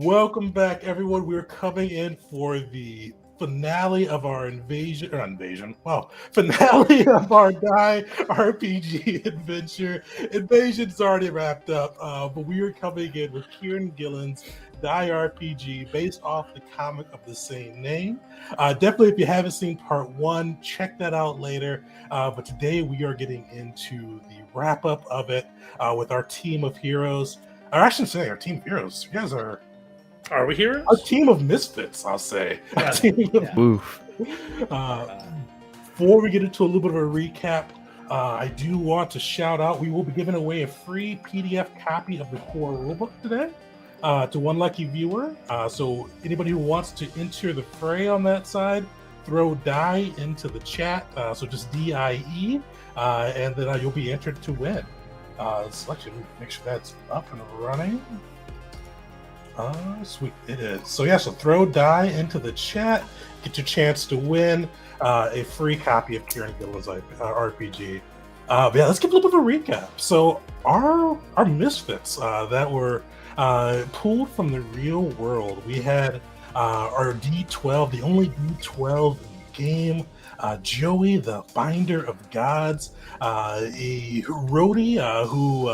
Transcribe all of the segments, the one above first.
Welcome back, everyone. We're coming in for the finale of our finale of our Die RPG adventure. Invasion's already wrapped up, but we are coming in with Kieron Gillen's Die RPG based off the comic of the same name. Definitely, if you haven't seen part one, check that out later. But today we are getting into the wrap up of it with our team of heroes. Or I shouldn't say our team of heroes. You guys Are we a heroes? team of misfits, I'll say. Oof. Before we get into a little bit of a recap, I do want to shout out we will be giving away a free PDF copy of the core rulebook today to one lucky viewer. So anybody who wants to enter the fray on that side, throw die into the chat. So just DIE, and then you'll be entered to win. Selection, make sure that's up and running. Sweet, it is. So throw die into the chat, get your chance to win a free copy of Kieron Gillen's RPG. Let's give a little bit of a recap. So our misfits that were pulled from the real world, we had our D12, the only D12 in the game, Joey, the Binder of Gods, a roadie who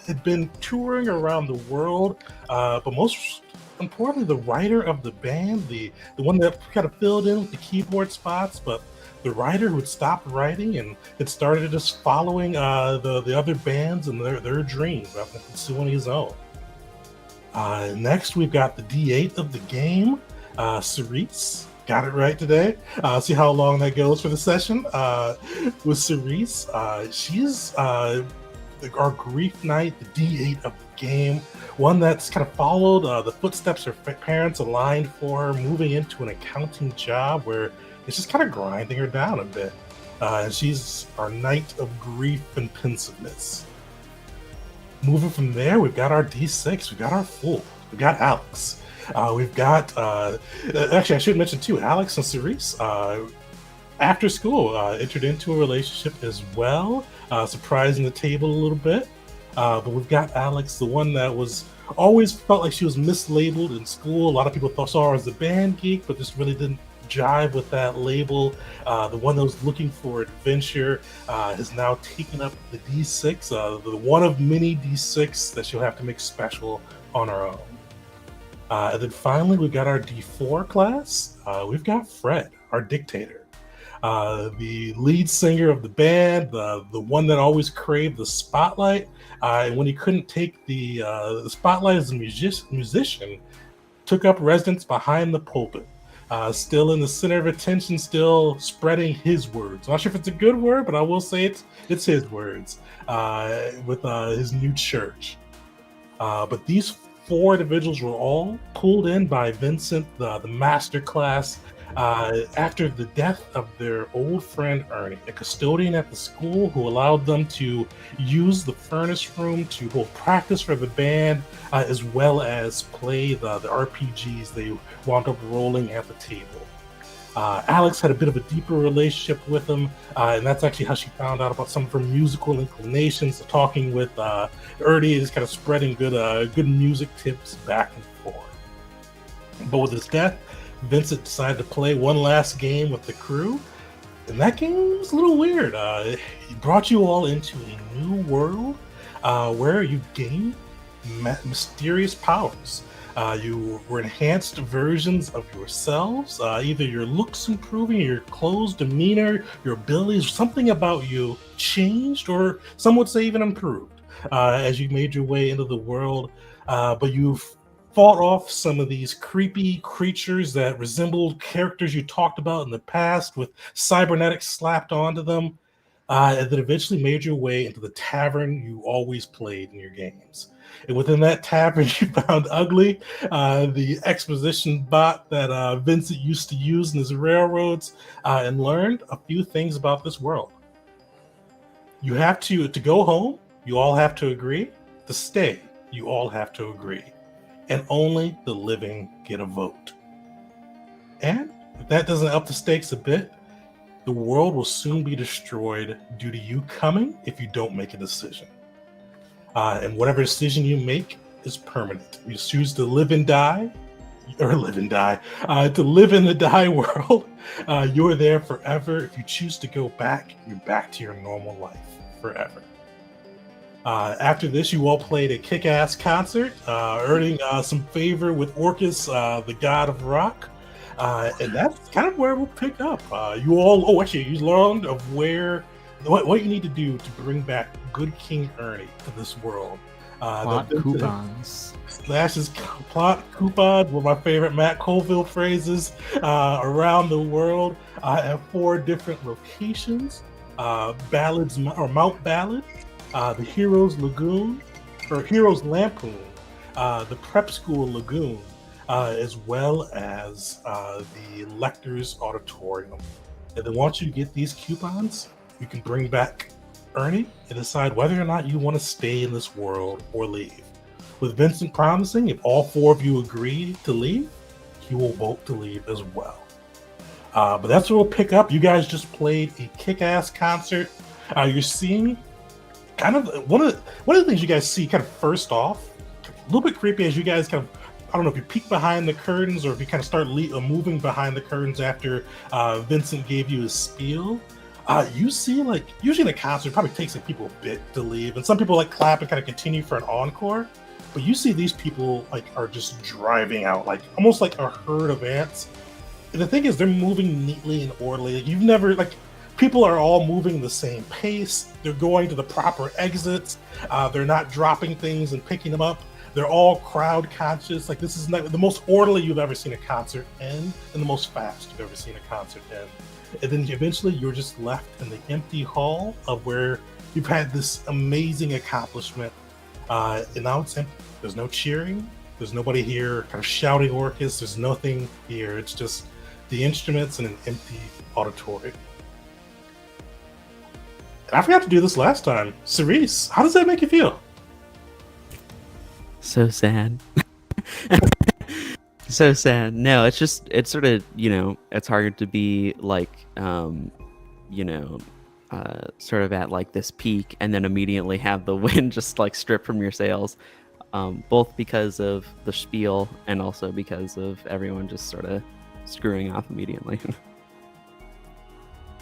had been touring around the world, but most importantly, the writer of the band, the one that kind of filled in with the keyboard spots, but the writer who had stopped writing and had started just following the other bands and their dreams rather than pursuing his own. Next, we've got the D8 of the game, Cerise. Got it right today. See how long that goes for the session. With Cerise, she's our grief knight, the D8 of the game, one that's kind of followed the footsteps her parents aligned for her, moving into an accounting job where it's just kind of grinding her down a bit. And she's our knight of grief and pensiveness. Moving from there, we've got our D6, we've got our fool, we've got Alex. We've got, actually, I should mention too, Alex and Cerise, after school, entered into a relationship as well, surprising the table a little bit. But we've got Alex, the one that was always felt like she was mislabeled in school. A lot of people saw her as a band geek, but just really didn't jive with that label. The one that was looking for adventure has now taken up the D6, the one of many D6 that she'll have to make special on her own. And then finally, we've got our D4 class. We've got Fred, our dictator, the lead singer of the band, the one that always craved the spotlight. And when he couldn't take the spotlight as a musician, took up residence behind the pulpit, still in the center of attention, still spreading his words. I'm not sure if it's a good word, but I will say it's his words with his new church. But these four individuals were all pulled in by Vincent, the master class, after the death of their old friend Ernie, a custodian at the school who allowed them to use the furnace room to hold practice for the band, as well as play the RPGs they wound up rolling at the table. Alex had a bit of a deeper relationship with him, and that's actually how she found out about some of her musical inclinations, talking with Ernie, just kind of spreading good music tips back and forth. But with his death, Vincent decided to play one last game with the crew, and that game was a little weird. He brought you all into a new world where you gain mysterious powers. You were enhanced versions of yourselves, either your looks improving, your clothes, demeanor, your abilities, something about you changed, or some would say even improved as you made your way into the world. But you've fought off some of these creepy creatures that resembled characters you talked about in the past with cybernetics slapped onto them, and then eventually made your way into the tavern you always played in your games. And within that tavern, you found Ugly, the exposition bot that Vincent used to use in his railroads, and learned a few things about this world. You have to go home, you all have to agree. To stay, you all have to agree. And only the living get a vote. And if that doesn't up the stakes a bit, the world will soon be destroyed due to you coming if you don't make a decision. And whatever decision you make is permanent. You choose to live and die, or live and die, to live in the die world. You're there forever. If you choose to go back, you're back to your normal life forever. After this, you all played a kick-ass concert, earning some favor with Orcus, the god of rock. And that's kind of where we'll pick up. You learned of what you need to do to bring back good King Ernie to this world. Plot coupons. Slashes plot coupons were my favorite Matt Colville phrases around the world. At 4 different locations. Ballads, or Mount Ballad, the Heroes Lagoon, or Heroes Lampoon, the Prep School Lagoon, as well as the Lectors Auditorium. And then once you get these coupons, you can bring back Ernie and decide whether or not you want to stay in this world or leave. With Vincent promising, if all 4 of you agree to leave, he will vote to leave as well. But that's where we'll pick up. You guys just played a kick-ass concert. You're seeing kind of one of the things you guys see kind of first off, a little bit creepy as you guys kind of, I don't know if you peek behind the curtains or if you kind of start moving behind the curtains after Vincent gave you his spiel. You see, like, usually in a concert, it probably takes like people a bit to leave, and some people like clap and kind of continue for an encore. But you see these people like are just driving out, like almost like a herd of ants. And the thing is, they're moving neatly and orderly. Like, you've never people are all moving the same pace. They're going to the proper exits. They're not dropping things and picking them up. They're all crowd conscious. Like, this is not the most orderly you've ever seen a concert end, and the most fast you've ever seen a concert end. And then eventually you're just left in the empty hall of where you've had this amazing accomplishment. And now it's empty. There's no cheering. There's nobody here kind of shouting Orcus. There's nothing here. It's just the instruments in an empty auditorium. And I forgot to do this last time. Cerise, how does that make you feel? So sad. So sad. No, it's sort of, it's hard to be like, sort of at like this peak and then immediately have the wind just like strip from your sails, both because of the spiel and also because of everyone just sort of screwing off immediately.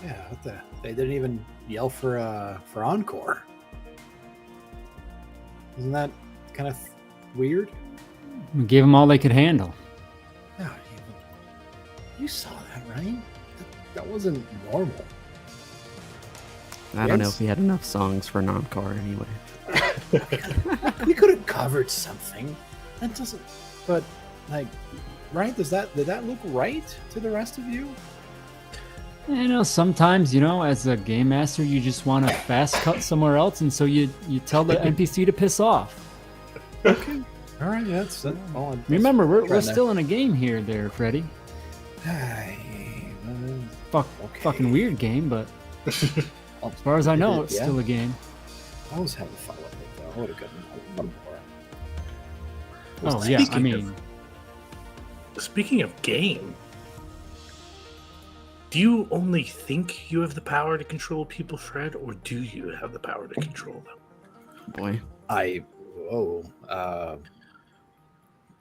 Yeah, they didn't even yell for encore. Isn't that kind of weird? We gave them all they could handle. Yeah, you saw that, right? That wasn't normal. I don't know if we had enough songs for an encore anyway. We could have covered something. That doesn't. But right? Did that look right to the rest of you? Sometimes, as a game master, you just want to fast cut somewhere else, and so you tell the NPC to piss off. Okay. All right, remember, we're still in a game here, there, Freddy. Fucking weird game, but as far as I know, it's still a game. I was having fun with it, though. I would have gotten one more. Oh, yeah, Speaking of game, do you only think you have the power to control people, Fred, or do you have the power to control them? Boy.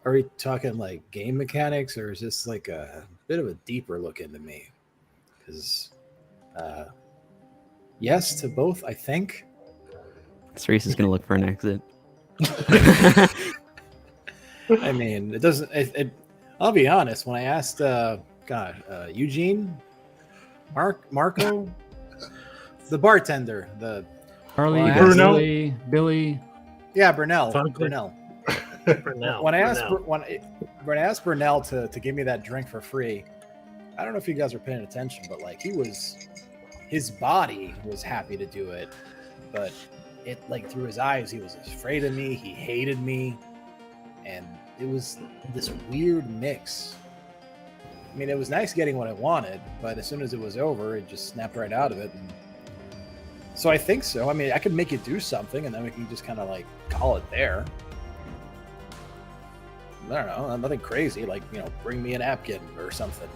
Are we talking like game mechanics, or is this like a bit of a deeper look into me? Because yes to both, I think. Cerise is going to look for an exit. I mean, it doesn't. I'll be honest. When I asked, Eugene, Marco, the bartender, Harley, Brunel, Billy. Yeah, Brunel. When I asked Brunel to give me that drink for free, I don't know if you guys were paying attention, but like his body was happy to do it, but it like through his eyes, he was afraid of me, he hated me, and it was this weird mix. I mean, it was nice getting what I wanted, but as soon as it was over, it just snapped right out of it. And so I think so. I mean, I could make you do something, and then we can just kind of like call it there. I don't know, nothing crazy, like, bring me a napkin or something,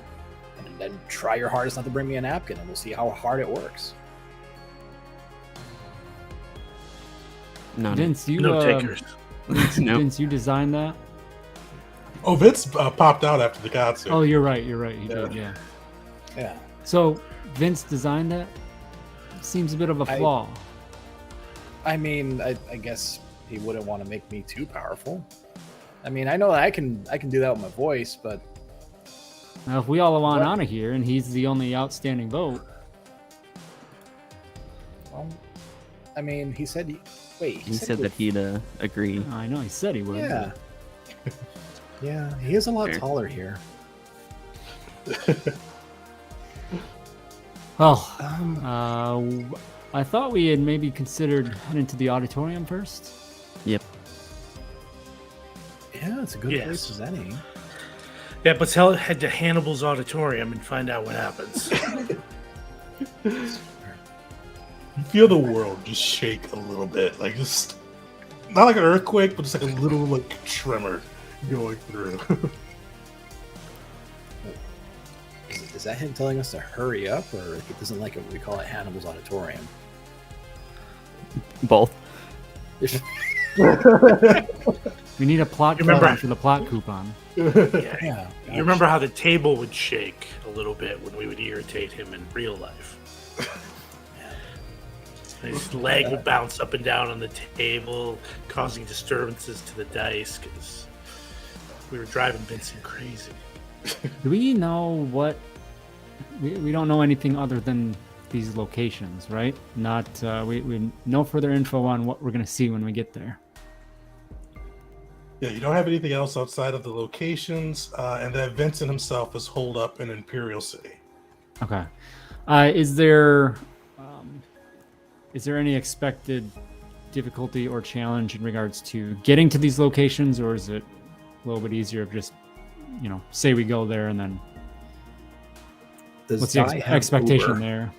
and then try your hardest not to bring me a napkin, and we'll see how hard it works. Vince, no takers. Nope. Vince, you designed that? Oh, Vince popped out after the concert. Oh, you're right. He did, yeah. Yeah. So, Vince designed that? Seems a bit of a flaw. I mean, I guess he wouldn't want to make me too powerful. I mean, I know I can do that with my voice, but Now, if we all want Anna here and he's the only outstanding vote. well, I mean, he said He said that he'd agree. I know, he said he would. Yeah. Yeah, he is a lot Fair. taller here. Well, I thought we had maybe considered heading to the auditorium first. Yep. Yeah, it's a good Yes. place as any. Yeah, but head to Hannibal's auditorium and find out what happens. You feel the world just shake a little bit, like just not like an earthquake, but just like a little like tremor going through. Is that him telling us to hurry up, or he doesn't like it when we call it Hannibal's auditorium? Both. We need a plot Remember- coupon for the plot coupon. Yeah. Yeah. You remember how the table would shake a little bit when we would irritate him in real life? His leg would bounce up and down on the table, causing disturbances to the dice because we were driving Vincent crazy. Do we know what... We don't know anything other than these locations, right? Not we no further info on what we're going to see when we get there. Yeah, you don't have anything else outside of the locations, and that Vincent himself is holed up in Imperial City. Okay. Is there any expected difficulty or challenge in regards to getting to these locations, or is it a little bit easier of just, say we go there and then what's the expectation there?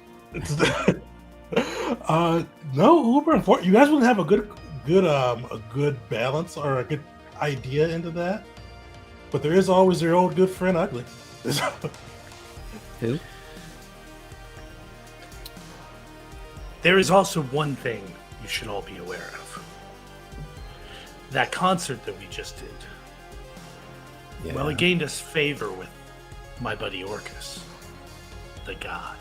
No Uber. You guys wouldn't have a good balance or a good idea into that. But there is always your old good friend Ugly. Who? There is also one thing you should all be aware of. That concert that we just did. Yeah. Well, it gained us favor with my buddy Orcus, the god.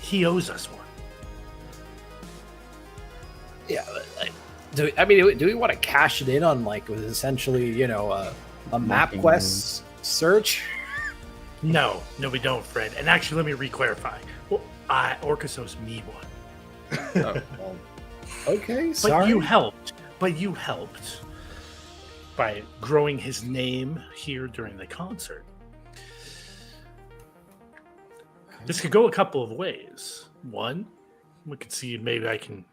He owes us one. Yeah. Do we want to cash it in on like with essentially a MapQuest search? No, we don't, Fred. And actually, let me re-clarify. Well, Orcus owes me one. Oh, well, okay, But sorry. you helped by growing his name here during the concert. This could go a couple of ways. One, we could see maybe I can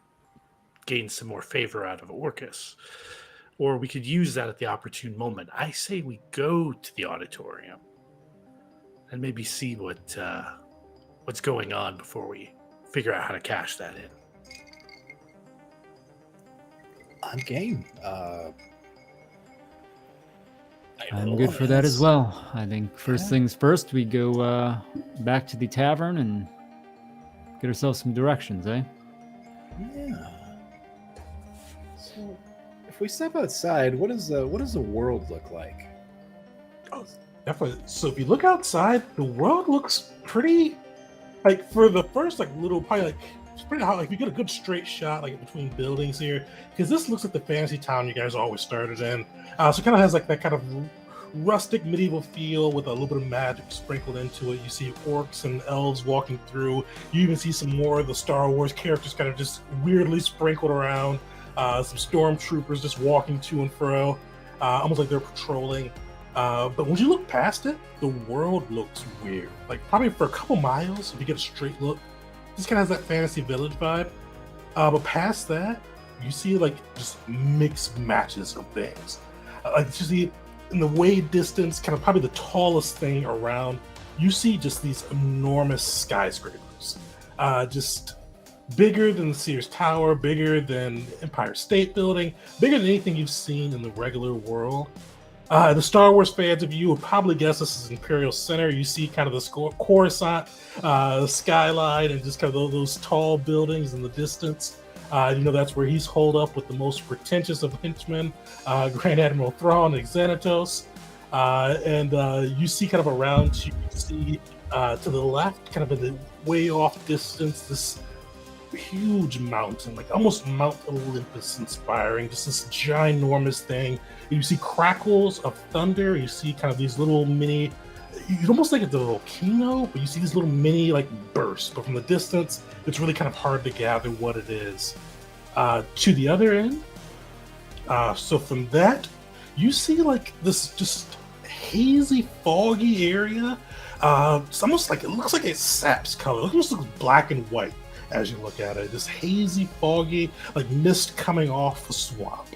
gain some more favor out of Orcus. Or we could use that at the opportune moment. I say we go to the auditorium and maybe see what's going on before we figure out how to cash that in. I'm game. I'm good for that as well. I think first things first, we go back to the tavern and get ourselves some directions, eh? Yeah. So, if we step outside, what does the world look like? Oh, definitely. So if you look outside, the world looks pretty. Like for the first little, probably it's pretty hot. Like you get a good straight shot between buildings here, because this looks like the fantasy town you guys always started in. So it kind of has that kind of rustic medieval feel with a little bit of magic sprinkled into it. You see orcs and elves walking through. You even see some more of the Star Wars characters kind of just weirdly sprinkled around. Some stormtroopers just walking to and fro, almost like they're patrolling. But when you look past it, the world looks weird. Like probably for a couple miles, if you get a straight look, this kind of has that fantasy village vibe. But past that, you see just mixed matches of things. You see in the way distance, kind of probably the tallest thing around, you see just these enormous skyscrapers. Just bigger than the Sears Tower, bigger than Empire State Building, bigger than anything you've seen in the regular world. The Star Wars fans of you would probably guess this is Imperial Center. You see kind of the Coruscant skyline and just kind of those tall buildings in the distance. That's where he's holed up with the most pretentious of henchmen, Grand Admiral Thrawn and Xanatos. And you see kind of around you, see to the left, kind of in the way off distance, this huge mountain, like almost Mount Olympus inspiring, just this ginormous thing. You see crackles of thunder. You see kind of these little mini, you'd almost think it's a volcano, but you see these little mini like bursts. But from the distance, it's really kind of hard to gather what it is. To the other end, so from that, you see like this just hazy, foggy area. It's almost like, it looks like it's sap's color. It almost looks black and white as you look at it. This hazy, foggy, like mist coming off a swamp.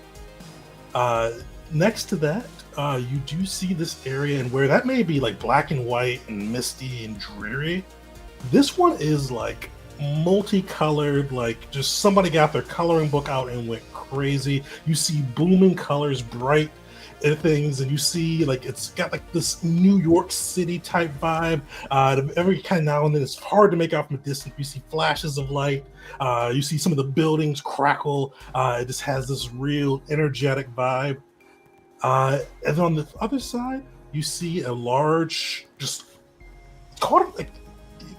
Next to that, you do see this area, and where that may be like black and white and misty and dreary, this one is like multicolored, like just somebody got their coloring book out and went crazy. You see booming colors, bright things, and you see like it's got like this New York City type vibe. Every kind of now and then, it's hard to make out from a distance. You see flashes of light. You see some of the buildings crackle. It just has this real energetic vibe. And then on the other side, you see a large, just called like,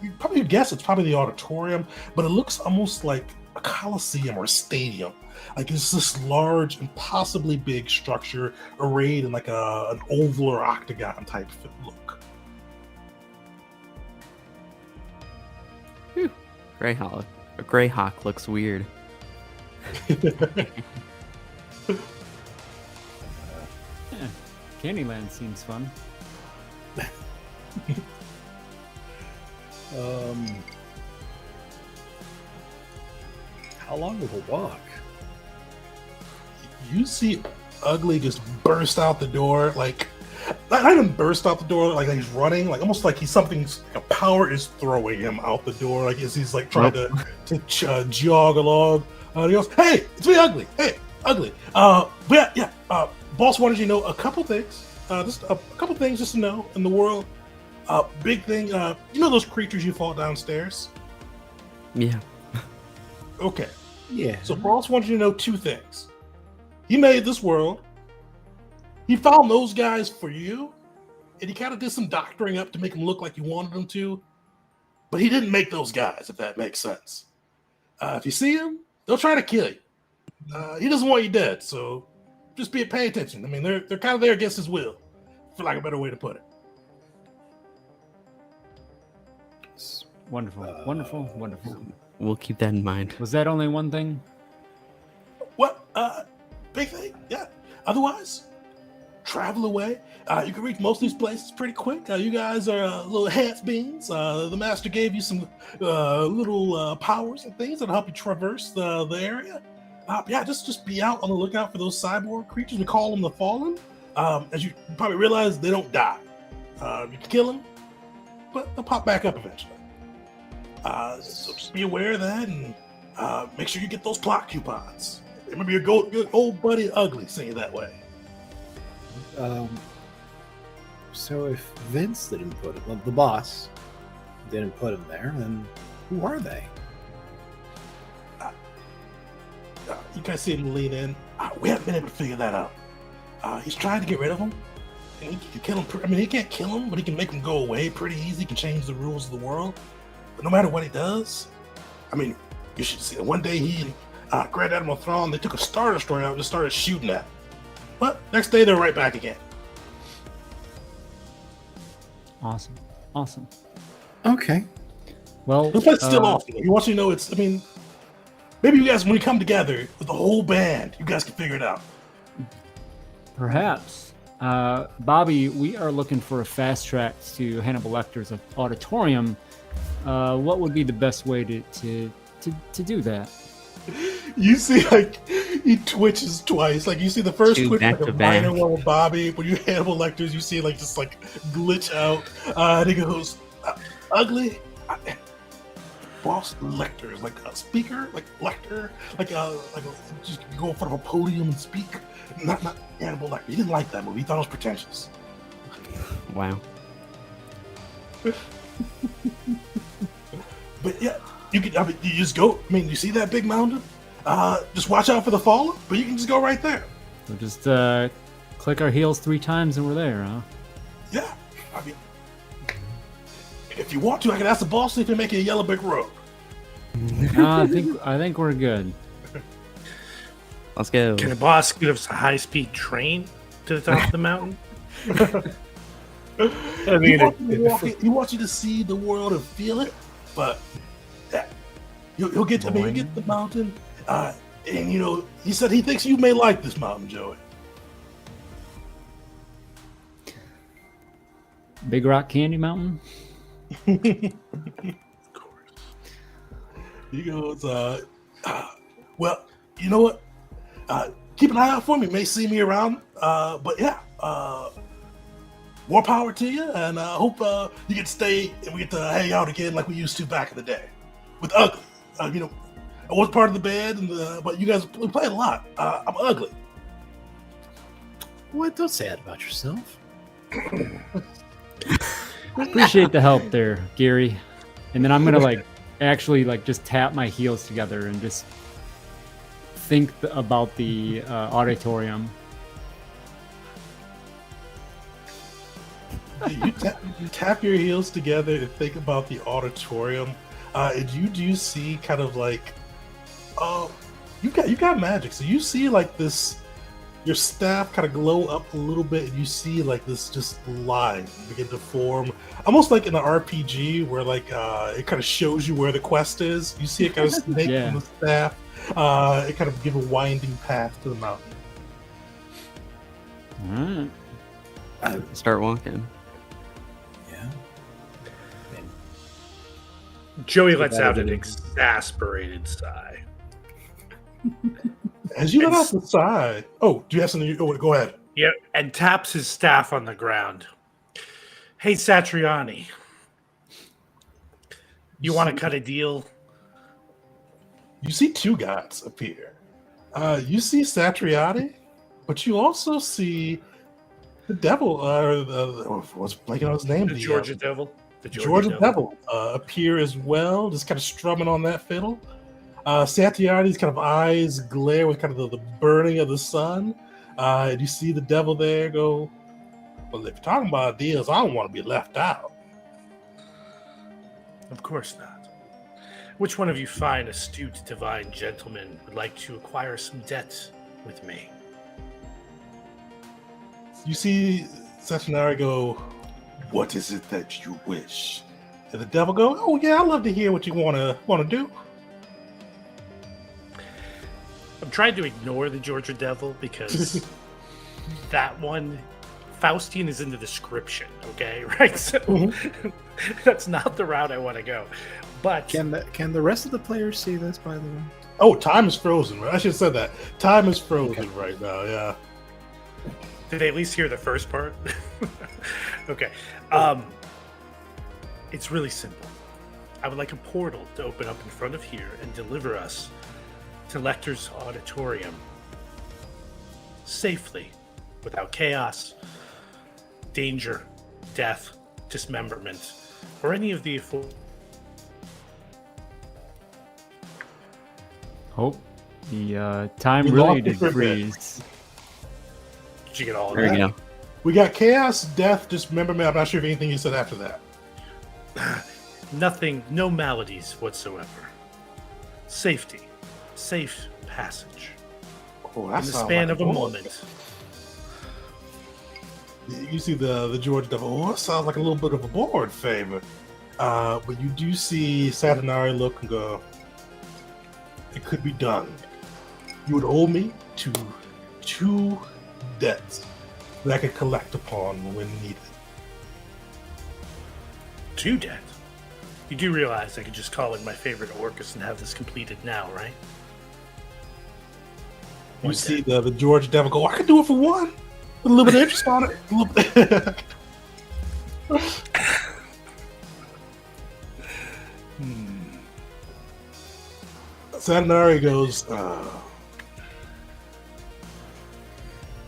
you probably guess it's probably the auditorium, but it looks almost like a coliseum or a stadium. Like it's this large, impossibly big structure arrayed in like an oval or octagon type look. Whew. Greyhawk looks weird. Candyland seems fun. How long of a walk? You see Ugly just burst out the door, like not even burst out the door, like he's running, like almost like a power is throwing him out the door, like as he's like trying to jog along. He goes, "Hey, it's me, Ugly. Hey, Ugly. Boss wanted you to know a couple things. Just a couple things just to know in the world. Big thing. You know those creatures you fought downstairs? Yeah. Okay. Yeah. So Boss wanted you to know two things. He made this world. He found those guys for you, and he kind of did some doctoring up to make them look like you wanted them to. But he didn't make those guys, if that makes sense. If you see him, they'll try to kill you. He doesn't want you dead, so just pay attention. I mean, they're kind of there against his will, for lack of a better way to put it." Wonderful, wonderful. We'll keep that in mind. Was that only one thing? What? Big thing? Yeah. Otherwise, travel away. You can reach most of these places pretty quick. You guys are little has-beens. The master gave you some little powers and things that'll help you traverse the area. Just be out on the lookout for those cyborg creatures. We call them the Fallen. As you probably realize, they don't die. You can kill them, but they'll pop back up eventually. So just be aware of that, and make sure you get those plot coupons. Remember your good old buddy Ugly saying it that way. So if Vince didn't put him, the boss didn't put him there, then who are they? You guys see him lean in. We haven't been able to figure that out. He's trying to get rid of him. And he can kill him. I mean, he can't kill him, but he can make him go away pretty easy. He can change the rules of the world. But no matter what he does, I mean, you should see it. One day he and Grand Admiral Thrawn, they took a Star Destroyer out and just started shooting at him. But next day, they're right back again. Awesome. Okay. Well, the fight's still off. He wants you to know it's, I mean, maybe you guys, when you come together with the whole band, you guys can figure it out. Perhaps. Bobby, we are looking for a fast track to Hannibal Lecter's auditorium. What would be the best way to do that? You see, like, he twitches twice. Like, you see the first twitch, like a minor one with Bobby. When you Hannibal Lecter's, you see, like, just, like, glitch out. And he goes, Ugly? Boss Lecter is like a speaker, like Lecter, just go in front of a podium and speak. Not Hannibal Lecter. He didn't like that movie. He thought it was pretentious. Wow. But yeah, you just go. I mean, you see that big mountain? Just watch out for the fallen, but you can just go right there. We'll just click our heels 3 times and we're there, huh? Yeah, I mean, if you want to, I can ask the boss if you're making a yellow brick road. No, I think we're good. Let's go. Can the boss give us a high-speed train to the top of the mountain? I mean, he wants you to see the world and feel it, but yeah, you'll get. I mean, you get the mountain, and he said he thinks you may like this mountain, Joey. Big Rock Candy Mountain. Of course. He goes, well, you know what? Keep an eye out for me. You may see me around. But yeah, more power to you, and I hope you get to stay and we get to hang out again like we used to back in the day. With Ugly. I wasn't part of the band, but you guys we played a lot. I'm Ugly. What? Don't say that about yourself. Appreciate the help there, Gary. And then I'm gonna actually just tap my heels together and just think about the auditorium. You tap your heels together and think about the auditorium, and you do see kind of you got magic, so you see this. Your staff kind of glow up a little bit, and you see this just line begin to form, almost like in an RPG where it kind of shows you where the quest is. You see it kind of snake from the staff. It kind of give a winding path to the mountain. All right. Start walking. Yeah. Joey lets out an exasperated sigh. As you let out the side. Oh, do you have something? Go ahead. Yeah, and taps his staff on the ground. Hey, Satriani. You want to cut a deal? You see 2 gods appear. You see Satriani, but you also see the devil, what's blanking on his name? The Georgia Devil. The Georgia Devil appear as well, just kind of strumming on that fiddle. Satriani's kind of eyes glare with kind of the burning of the sun. And you see the devil there go, well, if you're talking about deals, I don't want to be left out. Of course not. Which one of you fine, astute, divine gentlemen would like to acquire some debt with me? You see Satriani go, what is it that you wish? And the devil go, oh yeah, I'd love to hear what you want to do. I'm trying to ignore the Georgia Devil because that one, Faustian is in the description, okay? Right? So that's not the route I want to go. But can the rest of the players see this, by the way? Oh, time is frozen. I should have said that. Time is frozen right now, yeah. Did they at least hear the first part? Okay. It's really simple. I would like a portal to open up in front of here and deliver us to Lecter's auditorium safely, without chaos, danger, death, dismemberment, or any of the The time really did freeze. Did you get all of There that? you go. We got chaos, death, dismemberment. I'm not sure if anything you said after that. Nothing, no maladies whatsoever. Safety, safe passage. Oh, In the span of a moment. You see the George Devil. Oh, that sounds like a little bit of a board favor. But you do see Satinari look and go, it could be done. You would owe me 2 debts that I could collect upon when needed. 2 debts? You do realize I could just call in my favorite Orcus and have this completed now, right? You see the George Devil go, I could do it for 1. With a little bit of interest on it. A little bit. Satinari goes,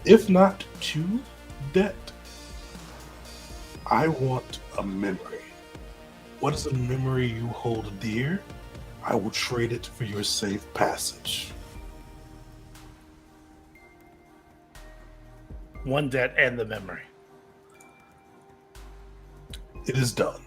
if not 2 debt, I want a memory. What is a memory you hold dear? I will trade it for your safe passage. one debt and the memory. It is done.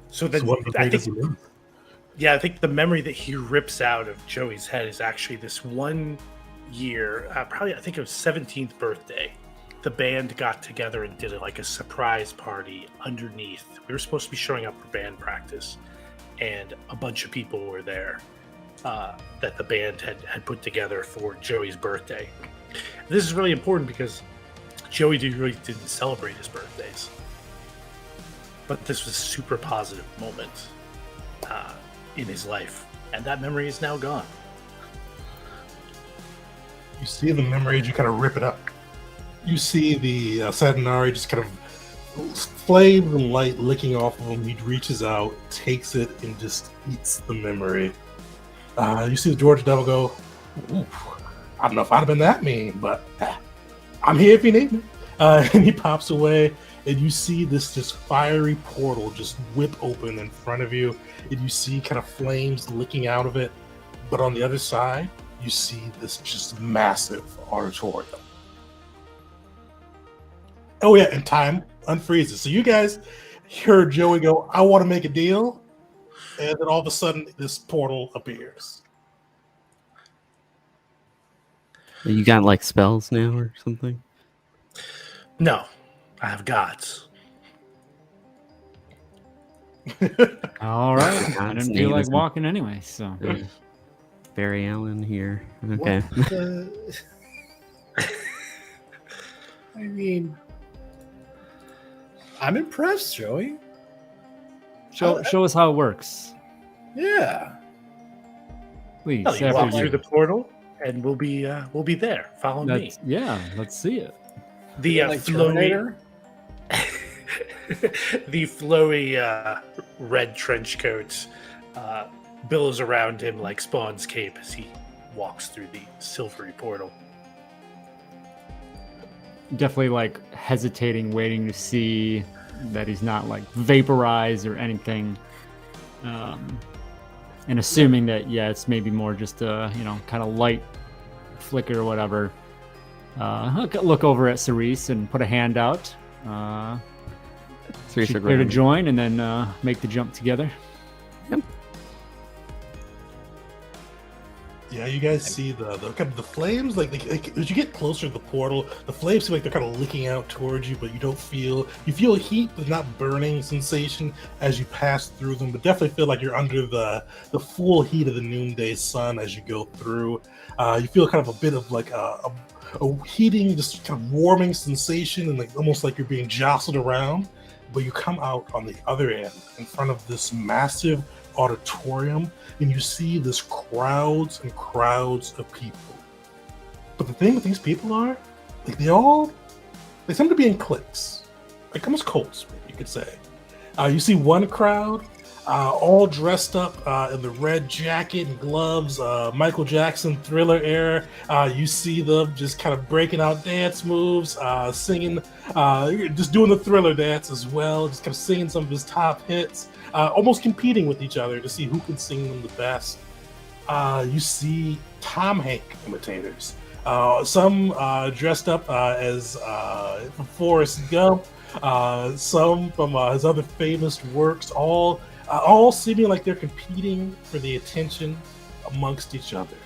So then, I think the memory that he rips out of Joey's head is actually this one year, probably I think it was 17th birthday. The band got together and did like a surprise party underneath. We were supposed to be showing up for band practice, and a bunch of people were there that the band had put together for Joey's birthday. And this is really important because Joey really didn't celebrate his birthdays. But this was a super positive moment in his life, and that memory is now gone. You see the memory as you kind of rip it up. You see the Satinari just kind of flame and light licking off of him. He reaches out, takes it, and just eats the memory. You see the George Devil go, "Ooh, I don't know if I'd have been that mean, but I'm here if you need me." And he pops away, and you see this just fiery portal just whip open in front of you, and you see kind of flames licking out of it. But on the other side, you see this just massive auditorium. Oh yeah, and time unfreezes. So you guys heard Joey go, "I want to make a deal," and then all of a sudden this portal appears. You got like spells now or something? No, I have gods. All right. I God's didn't feel name like is- walking anyway, so. Barry Allen here. Okay. I mean, I'm impressed, Joey. Show us how it works, Yeah. please. No, you after walk you- through the portal, and we'll be there. Follow me. That's- yeah, let's see it. The Like flowy, Terminator? the flowy red trench coat billows around him like Spawn's cape as he walks through the silvery portal. Definitely like hesitating, waiting to see that he's not like vaporized or anything, and assuming that it's maybe more just a kind of light flicker or whatever. Look over at Cerise and put a hand out. Cerise She's will clear to grab it. join and then make the jump together. Yeah, you guys see the kind of the flames. Like as you get closer to the portal, the flames seem like they're kind of licking out towards you, but you feel a heat but not burning sensation as you pass through them. But definitely feel like you're under the full heat of the noonday sun as you go through. You feel kind of a bit of like a heating, just kind of warming sensation, and like almost like you're being jostled around. But you come out on the other end in front of this massive auditorium, and you see this crowds and crowds of people. But the thing with these people are, like they seem to be in cliques, like almost cults, you could say. You see one crowd all dressed up in the red jacket and gloves, Michael Jackson Thriller era. You see them just kind of breaking out dance moves, singing, just doing the Thriller dance as well, just kind of singing some of his top hits. Almost competing with each other to see who can sing them the best. You see Tom Hanks imitators. Some dressed up as from Forrest Gump. Some from his other famous works. All seeming like they're competing for the attention amongst each other.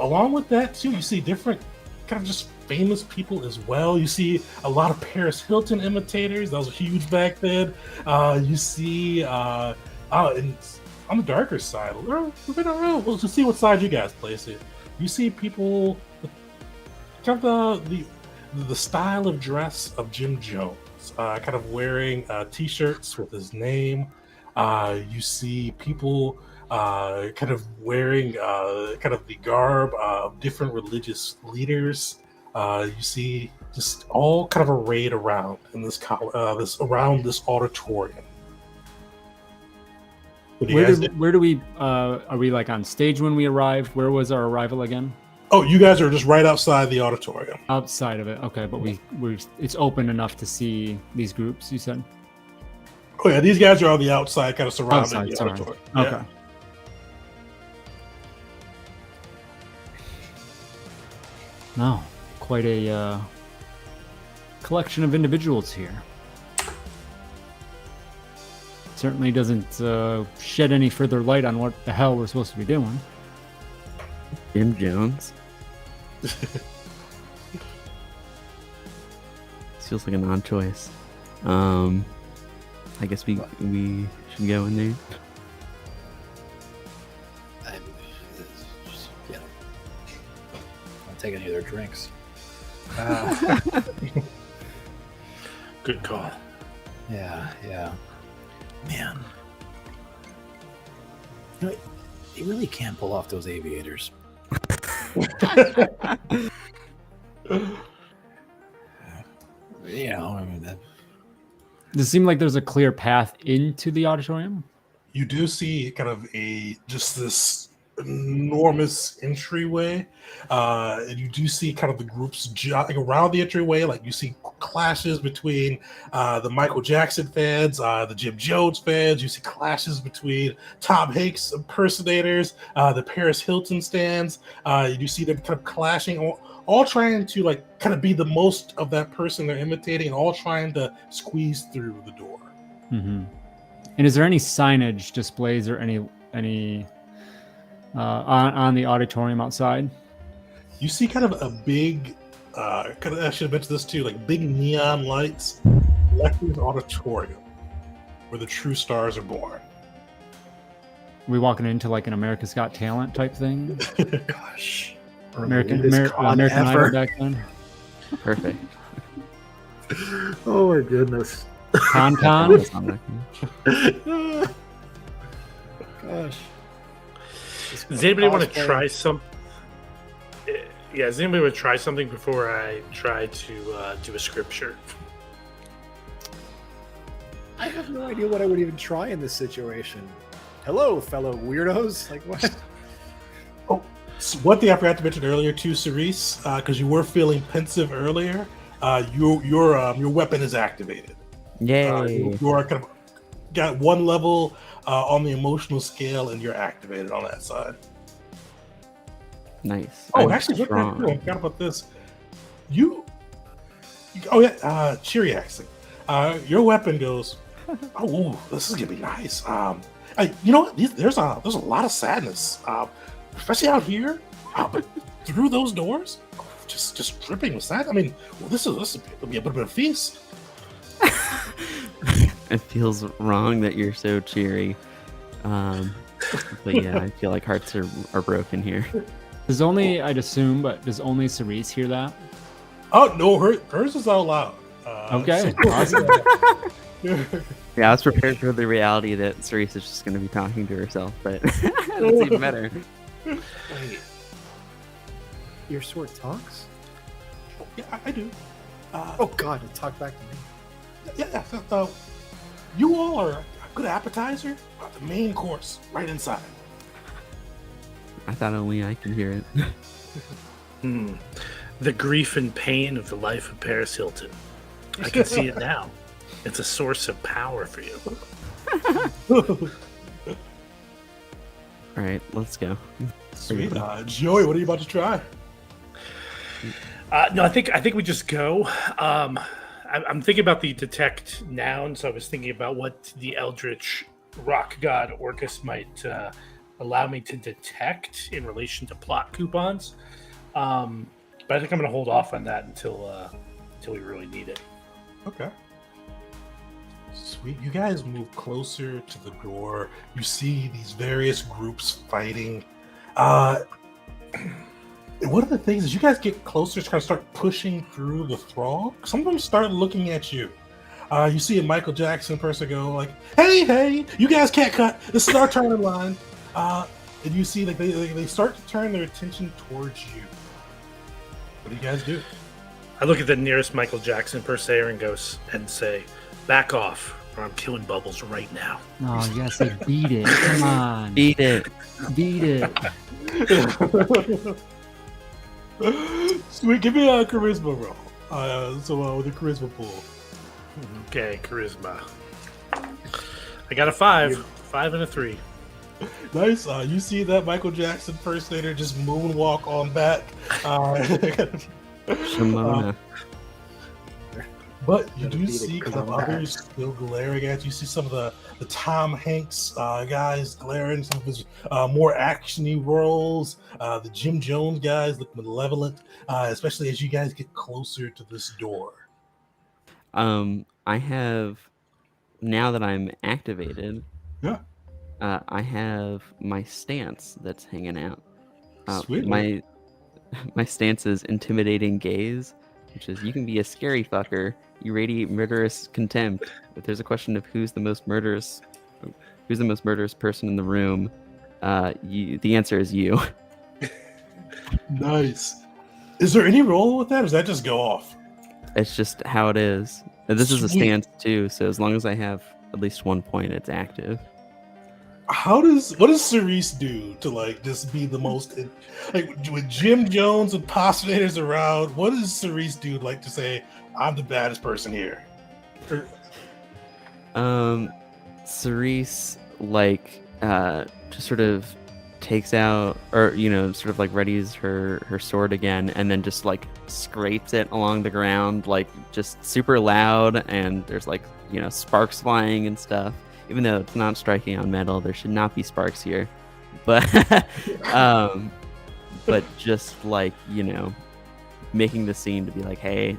Along with that, too, you see different kind of just famous people as well. You see a lot of Paris Hilton imitators. That was huge back then. You see, and on the darker side, we'll just see what side you guys place it. You see people, kind of the style of dress of Jim Jones, kind of wearing t-shirts with his name. You see people kind of wearing kind of the garb of different religious leaders. You see just all kind of arrayed around in this around this auditorium. Where do we are we like on stage when we arrived? Where was our arrival again? Oh, you guys are just right outside the auditorium. Outside of it, okay. But it's open enough to see these groups. You said. Oh yeah, these guys are on the outside, kind of surrounding the Sorry. auditorium. Okay. No, quite a collection of individuals here. Certainly doesn't shed any further light on what the hell we're supposed to be doing. Jim Jones. Feels like an odd choice. I guess we should go in there. Don't take any of their drinks. Good call. Yeah. Man. You know, he really can't pull off those aviators. I mean, Does it seem like there's a clear path into the auditorium? You do see kind of just this enormous entryway, and you do see kind of the groups jogging around the entryway. Like you see clashes between the Michael Jackson fans, the Jim Jones fans. You see clashes between Tom Hanks impersonators, the Paris Hilton stands. You do see them kind of clashing, all trying to like kind of be the most of that person they're imitating, and all trying to squeeze through the door. Mm-hmm. And is there any signage displays or any on the auditorium outside? You see kind of a big, I should have mentioned this too, like big neon lights, Electric Auditorium, where the true stars are born. We walking into like an America's Got Talent type thing? gosh. American Idol back then? Perfect. Oh my goodness. Con. Gosh. Does anybody want to try some? Yeah, does anybody want to try something before I try to do a scripture? I have no idea what I would even try in this situation. Hello, fellow weirdos. Like what? Oh, so one thing I forgot to mention earlier too, Cerise, because you were feeling pensive earlier. Your weapon is activated. Yay! You are kind of got one level on the emotional scale, and you're activated on that side. Nice. Oh, I'm actually, strong. I forgot about this. You Chiriax. Your weapon goes. Oh, ooh, this is gonna be nice. You know what? There's a lot of sadness, especially out here. But through those doors, just dripping with sadness. I mean, well, this will be a bit of a feast. It feels wrong that you're so cheery. But yeah, I feel like hearts are broken here. I'd assume, but does only Cerise hear that? Oh no, hers is out loud. Okay, awesome. Yeah, I was prepared for the reality that Cerise is just going to be talking to herself, but that's even better. Wait. Your sword talks? Yeah, I do. Oh God, it talked back to me. Yeah. So, you all are a good appetizer. The main course right inside. I thought only I could hear it. The grief and pain of the life of Paris Hilton. I can see it now. It's a source of power for you. All right, let's go. Sweet. Joey, what are you about to try? No, I think we just go. I'm thinking about the detect noun, so I was thinking about what the Eldritch Rock God Orcus might allow me to detect in relation to plot coupons. But I think I'm going to hold off on that until we really need it. Okay. Sweet. You guys move closer to the door. You see these various groups fighting. One of the things is you guys get closer to kind of start pushing through the throng. Some of them start looking at you. You see a Michael Jackson person go like, hey, you guys can't cut. This is our turn in line. And you see like they start to turn their attention towards you. What do you guys do? I look at the nearest Michael Jackson impersonator and say, back off, or I'm killing Bubbles right now. Oh, you gotta say beat it. Come on. Beat it. Beat it. Sweet, give me a charisma roll. With a charisma pool. Okay, charisma. I got a 5. 5 and a 3. Nice. You see that Michael Jackson impersonator just moonwalk on back. Shimona. But you do see kind of others still glaring at you. You see some of the Tom Hanks guys glaring, some of his more action-y roles. The Jim Jones guys look malevolent, especially as you guys get closer to this door. I have, now that I'm activated, Yeah. I have my stance that's hanging out. Sweet. My stance is intimidating gaze, which is you can be a scary fucker. You radiate murderous contempt. If there's a question of who's the most murderous person in the room, the answer is you. Nice. Is there any roll with that, or does that just go off? It's just how it is. And this is a stance too, so as long as I have at least 1 point, it's active. What does Cerise do to like just be the most like with Jim Jones and impersonators around? What does Cerise do like to say, I'm the baddest person here? Cerise just sort of takes out, or sort of like readies her sword again, and then just like scrapes it along the ground, like just super loud, and there's like sparks flying and stuff. Even though it's not striking on metal, there should not be sparks here. But but just like making the scene to be like, hey,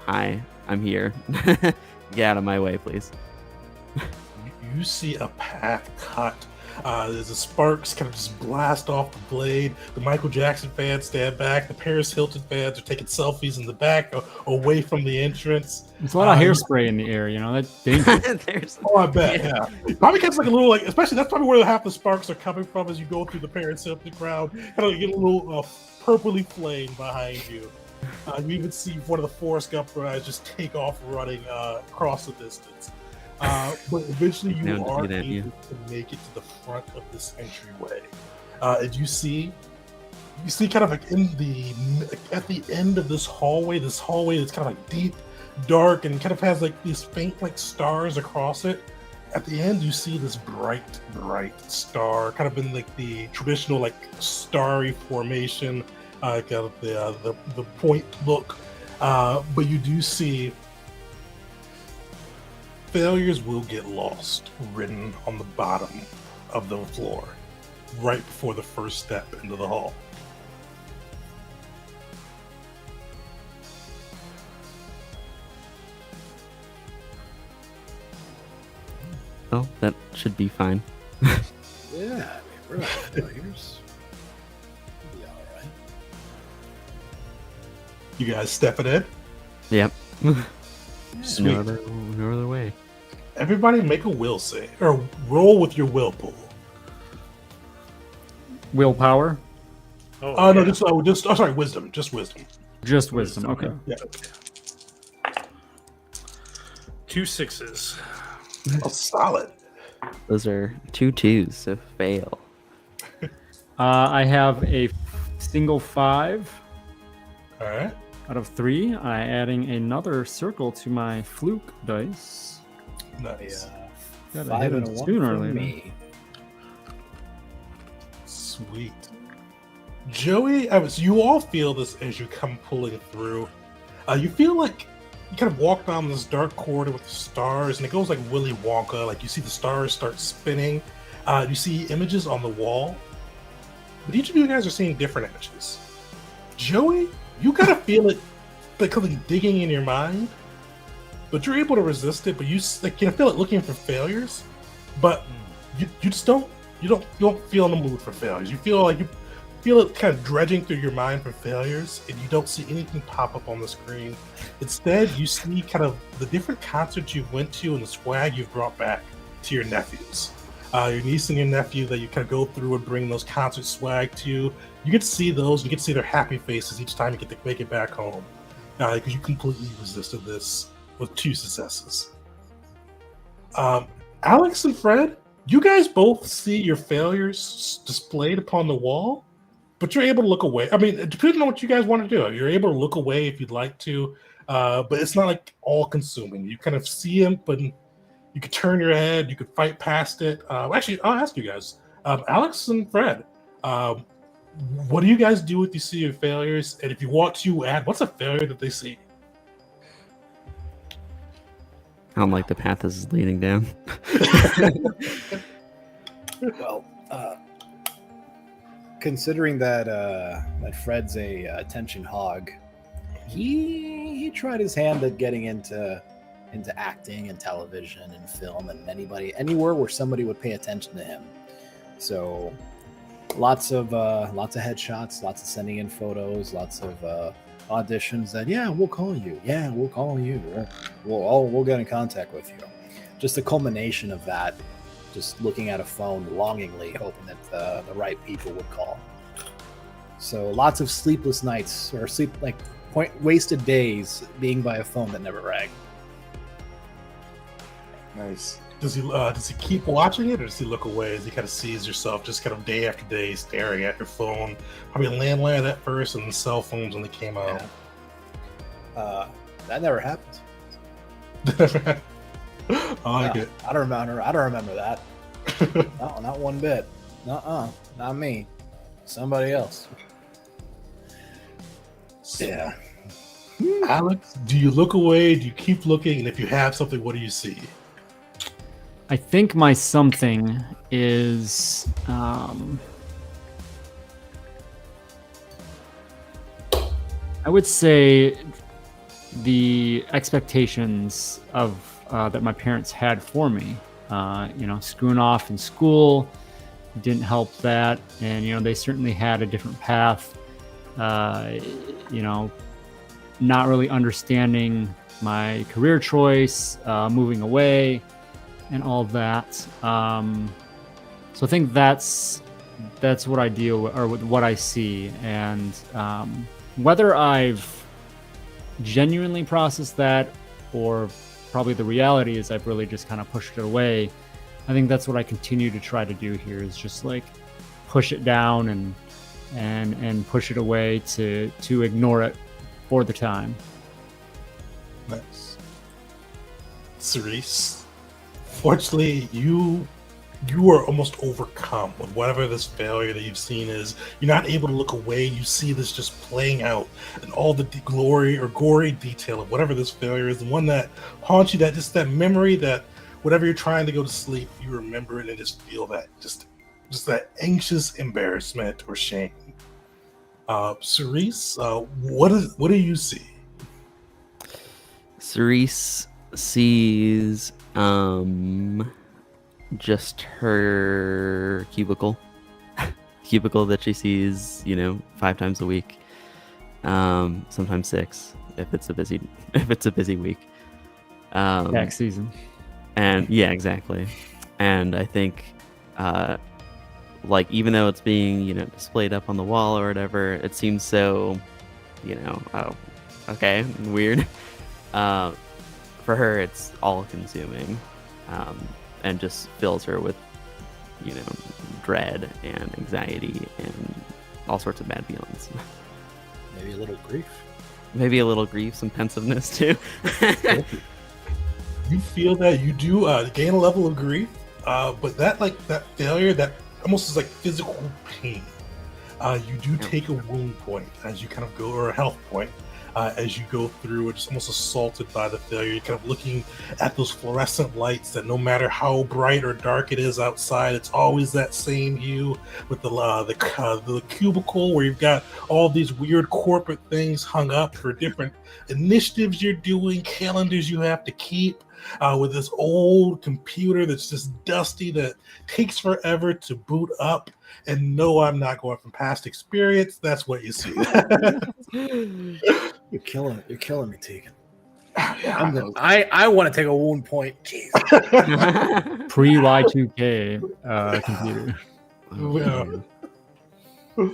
hi, I'm here. Get out of my way, please. You see a path cut. There's the sparks kind of just blast off the blade. The Michael Jackson fans stand back. The Paris Hilton fans are taking selfies in the back, away from the entrance. There's a lot of hairspray in the air, that's dangerous. Oh, I bet, yeah. Probably gets like a little, especially that's probably where half the sparks are coming from as you go through the Paris Hilton crowd. Kind of get a little purpley flame behind you. You even see one of the Forrest Gump guys just take off running across the distance. But eventually you are able to make it to the front of this entryway. And you see kind of like at the end of this hallway that's kind of like deep, dark, and kind of has like these faint like stars across it. At the end, you see this bright star, kind of in like the traditional like starry formation, kind of the point look. But you do see failures will get lost written on the bottom of the floor, right before the first step into the hall. Oh, that should be fine. Yeah, we're not failures. We'll be all right. You guys stepping in? Yep. Sweet. No other way. Everybody make a will save, or roll with your will pool. Willpower? No, wisdom. Just wisdom. Just wisdom, okay. Yeah. 2 6s. Oh, solid. Those are 2 2s, so fail. I have a single 5. All right. Out of 3, I'm adding another circle to my fluke dice. Nice. Gotta 5 hit and it a 1 sooner or for later. me. Sweet. Joey, you all feel this as you come pulling through. You feel like you kind of walk down this dark corridor with the stars, and it goes like Willy Wonka. Like you see the stars start spinning. You see images on the wall, but each of you guys are seeing different images. Joey, you kind of feel it like digging in your mind, but you're able to resist it. But you feel it looking for failures, but you just don't feel in the mood for failures. You feel it kind of dredging through your mind for failures, and you don't see anything pop up on the screen. Instead, you see kind of the different concerts you went to and the swag you've brought back to your nephews. Your niece and your nephew that you kind of go through and bring those concert swag to you. You get to see those. You get to see their happy faces each time you get to make it back home. Because you completely resisted this with 2 successes. Alex and Fred, you guys both see your failures displayed upon the wall, but you're able to look away. I mean, depending on what you guys want to do, you're able to look away if you'd like to, but it's not like all-consuming. You kind of see them, but you could turn your head, you could fight past it. Actually, I'll ask you guys. Alex and Fred, what do you guys do if you see your failures? And if you want to add, what's a failure that they see? I don't like the path this is leading down. Well, considering that Fred's a attention hog, he tried his hand at getting into acting and television and film and anywhere where somebody would pay attention to him. So lots of headshots, lots of sending in photos, lots of auditions that we'll call you, we'll get in contact with you. Just a culmination of that, just looking at a phone longingly, hoping that the right people would call. So lots of sleepless nights or wasted days being by a phone that never rang. Nice. Does he keep watching it, or does he look away as he kind of sees yourself just kind of day after day staring at your phone? Probably a landline at first, and cell phones when they came out. Yeah. That never happened. I like it. I don't remember that. No, not one bit. Not me. Somebody else. Yeah. Alex, do you look away? Do you keep looking? And if you have something, what do you see? I think my something is I would say the expectations of that my parents had for me. Screwing off in school didn't help that, and they certainly had a different path. Not really understanding my career choice, moving away, and all that. So I think that's what I deal with, or what I see, and whether I've genuinely processed that, or probably the reality is I've really just kind of pushed it away. I think that's what I continue to try to do here, is just like push it down and push it away to ignore it for the time. Nice. Cerise, fortunately, you are almost overcome with whatever this failure that you've seen is. You're not able to look away. You see this just playing out, and all the glory or gory detail of whatever this failure is, the one that haunts you, that memory that whenever you're trying to go to sleep, you remember it and just feel that just that anxious embarrassment or shame. Cerise, what do you see? Cerise sees just her cubicle that she sees 5 times a week, sometimes 6 if it's a busy week, Tax season. and yeah, exactly. And I think even though it's being displayed up on the wall or whatever, it seems so oh, okay, weird. For her, it's all consuming, and just fills her with dread and anxiety and all sorts of bad feelings. Maybe a little grief, some pensiveness too. You feel that you do gain a level of grief, but that failure, that almost is like physical pain. You do take a wound point as you kind of go, or a health point, as you go through, and just almost assaulted by the failure. You're kind of looking at those fluorescent lights that no matter how bright or dark it is outside, it's always that same hue, with the cubicle where you've got all these weird corporate things hung up for different initiatives you're doing, calendars you have to keep, with this old computer that's just dusty, that takes forever to boot up. And no, I'm not going from past experience. That's what you see. You're killing me, Tegan. Yeah, I want to take a wound point. Jeez. Pre Y2K computer. Yeah.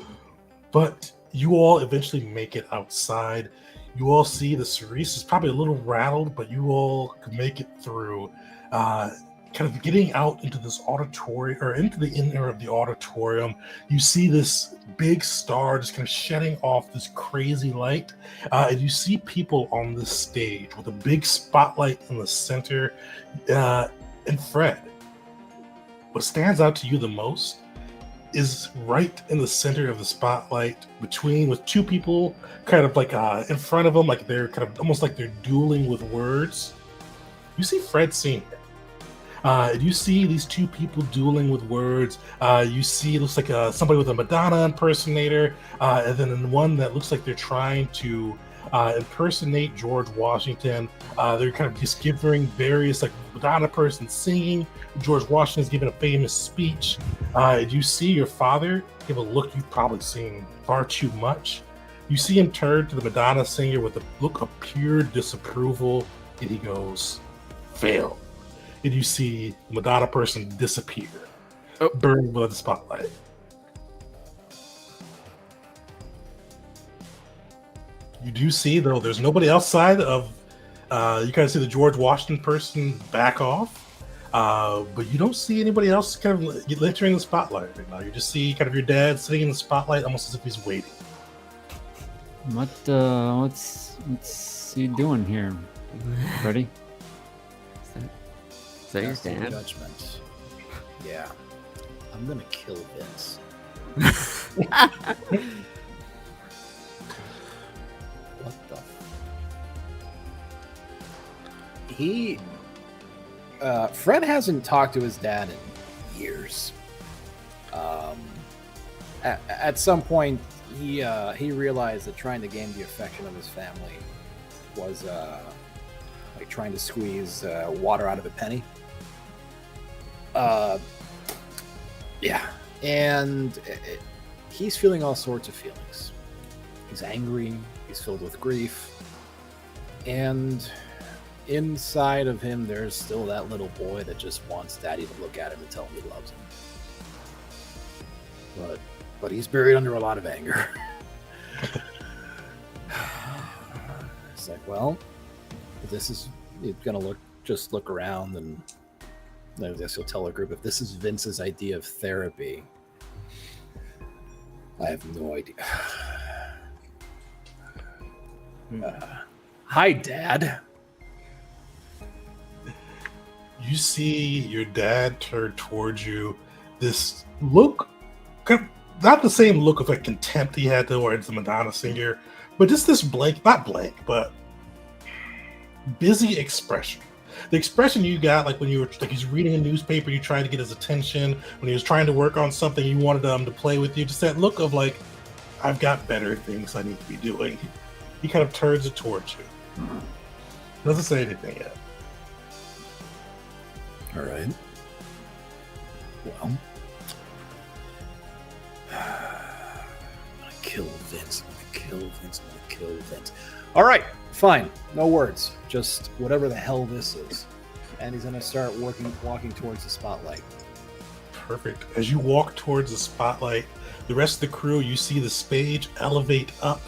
But you all eventually make it outside. You all see the Cerise is probably a little rattled, but you all can make it through. Kind of getting out into this auditorium, or into the inner of the auditorium, you see this big star just kind of shedding off this crazy light, and you see people on this stage with a big spotlight in the center. And Fred, what stands out to you the most is right in the center of the spotlight with two people kind of like in front of them, like they're kind of almost like they're dueling with words. You see Fred Sr. You see these two people dueling with words. You see it looks like somebody with a Madonna impersonator, and then one that looks like they're trying to impersonate George Washington. They're kind of just giving various like Madonna person singing. George Washington's giving a famous speech. You see your father give a look you've probably seen far too much. You see him turn to the Madonna singer with a look of pure disapproval, and he goes, "Fail." And you see the Madonna person disappear, burned by the spotlight. You do see, though, there's nobody outside of. You kind of see the George Washington person back off, but you don't see anybody else kind of entering the spotlight right now. You just see kind of your dad sitting in the spotlight, almost as if he's waiting. What's he doing here? Ready? Is that your dad? Judgment. Yeah, I'm gonna kill Vince. What the? Fred hasn't talked to his dad in years. At some point, he realized that trying to gain the affection of his family was like trying to squeeze water out of a penny. Yeah, and he's feeling all sorts of feelings. He's angry. He's filled with grief, and inside of him, there's still that little boy that just wants Daddy to look at him and tell him he loves him. But he's buried under a lot of anger. It's like, well, this is gonna look around, and I guess you'll tell a group if this is Vince's idea of therapy. I have no idea. Hi, Dad. You see your dad turn towards you. This look, not the same look of like contempt he had towards the Madonna singer, but just this not blank, but busy expression. The expression you got, like when you were like he's reading a newspaper, you tried to get his attention. When he was trying to work on something, you wanted him to play with you. Just that look of like, I've got better things I need to be doing. He kind of turns it towards you. Doesn't say anything yet. All right. Well, I'm gonna kill Vince. All right, fine. No words. Just whatever the hell this is. And he's gonna start walking towards the spotlight. Perfect. As you walk towards the spotlight, the rest of the crew, you see the stage elevate up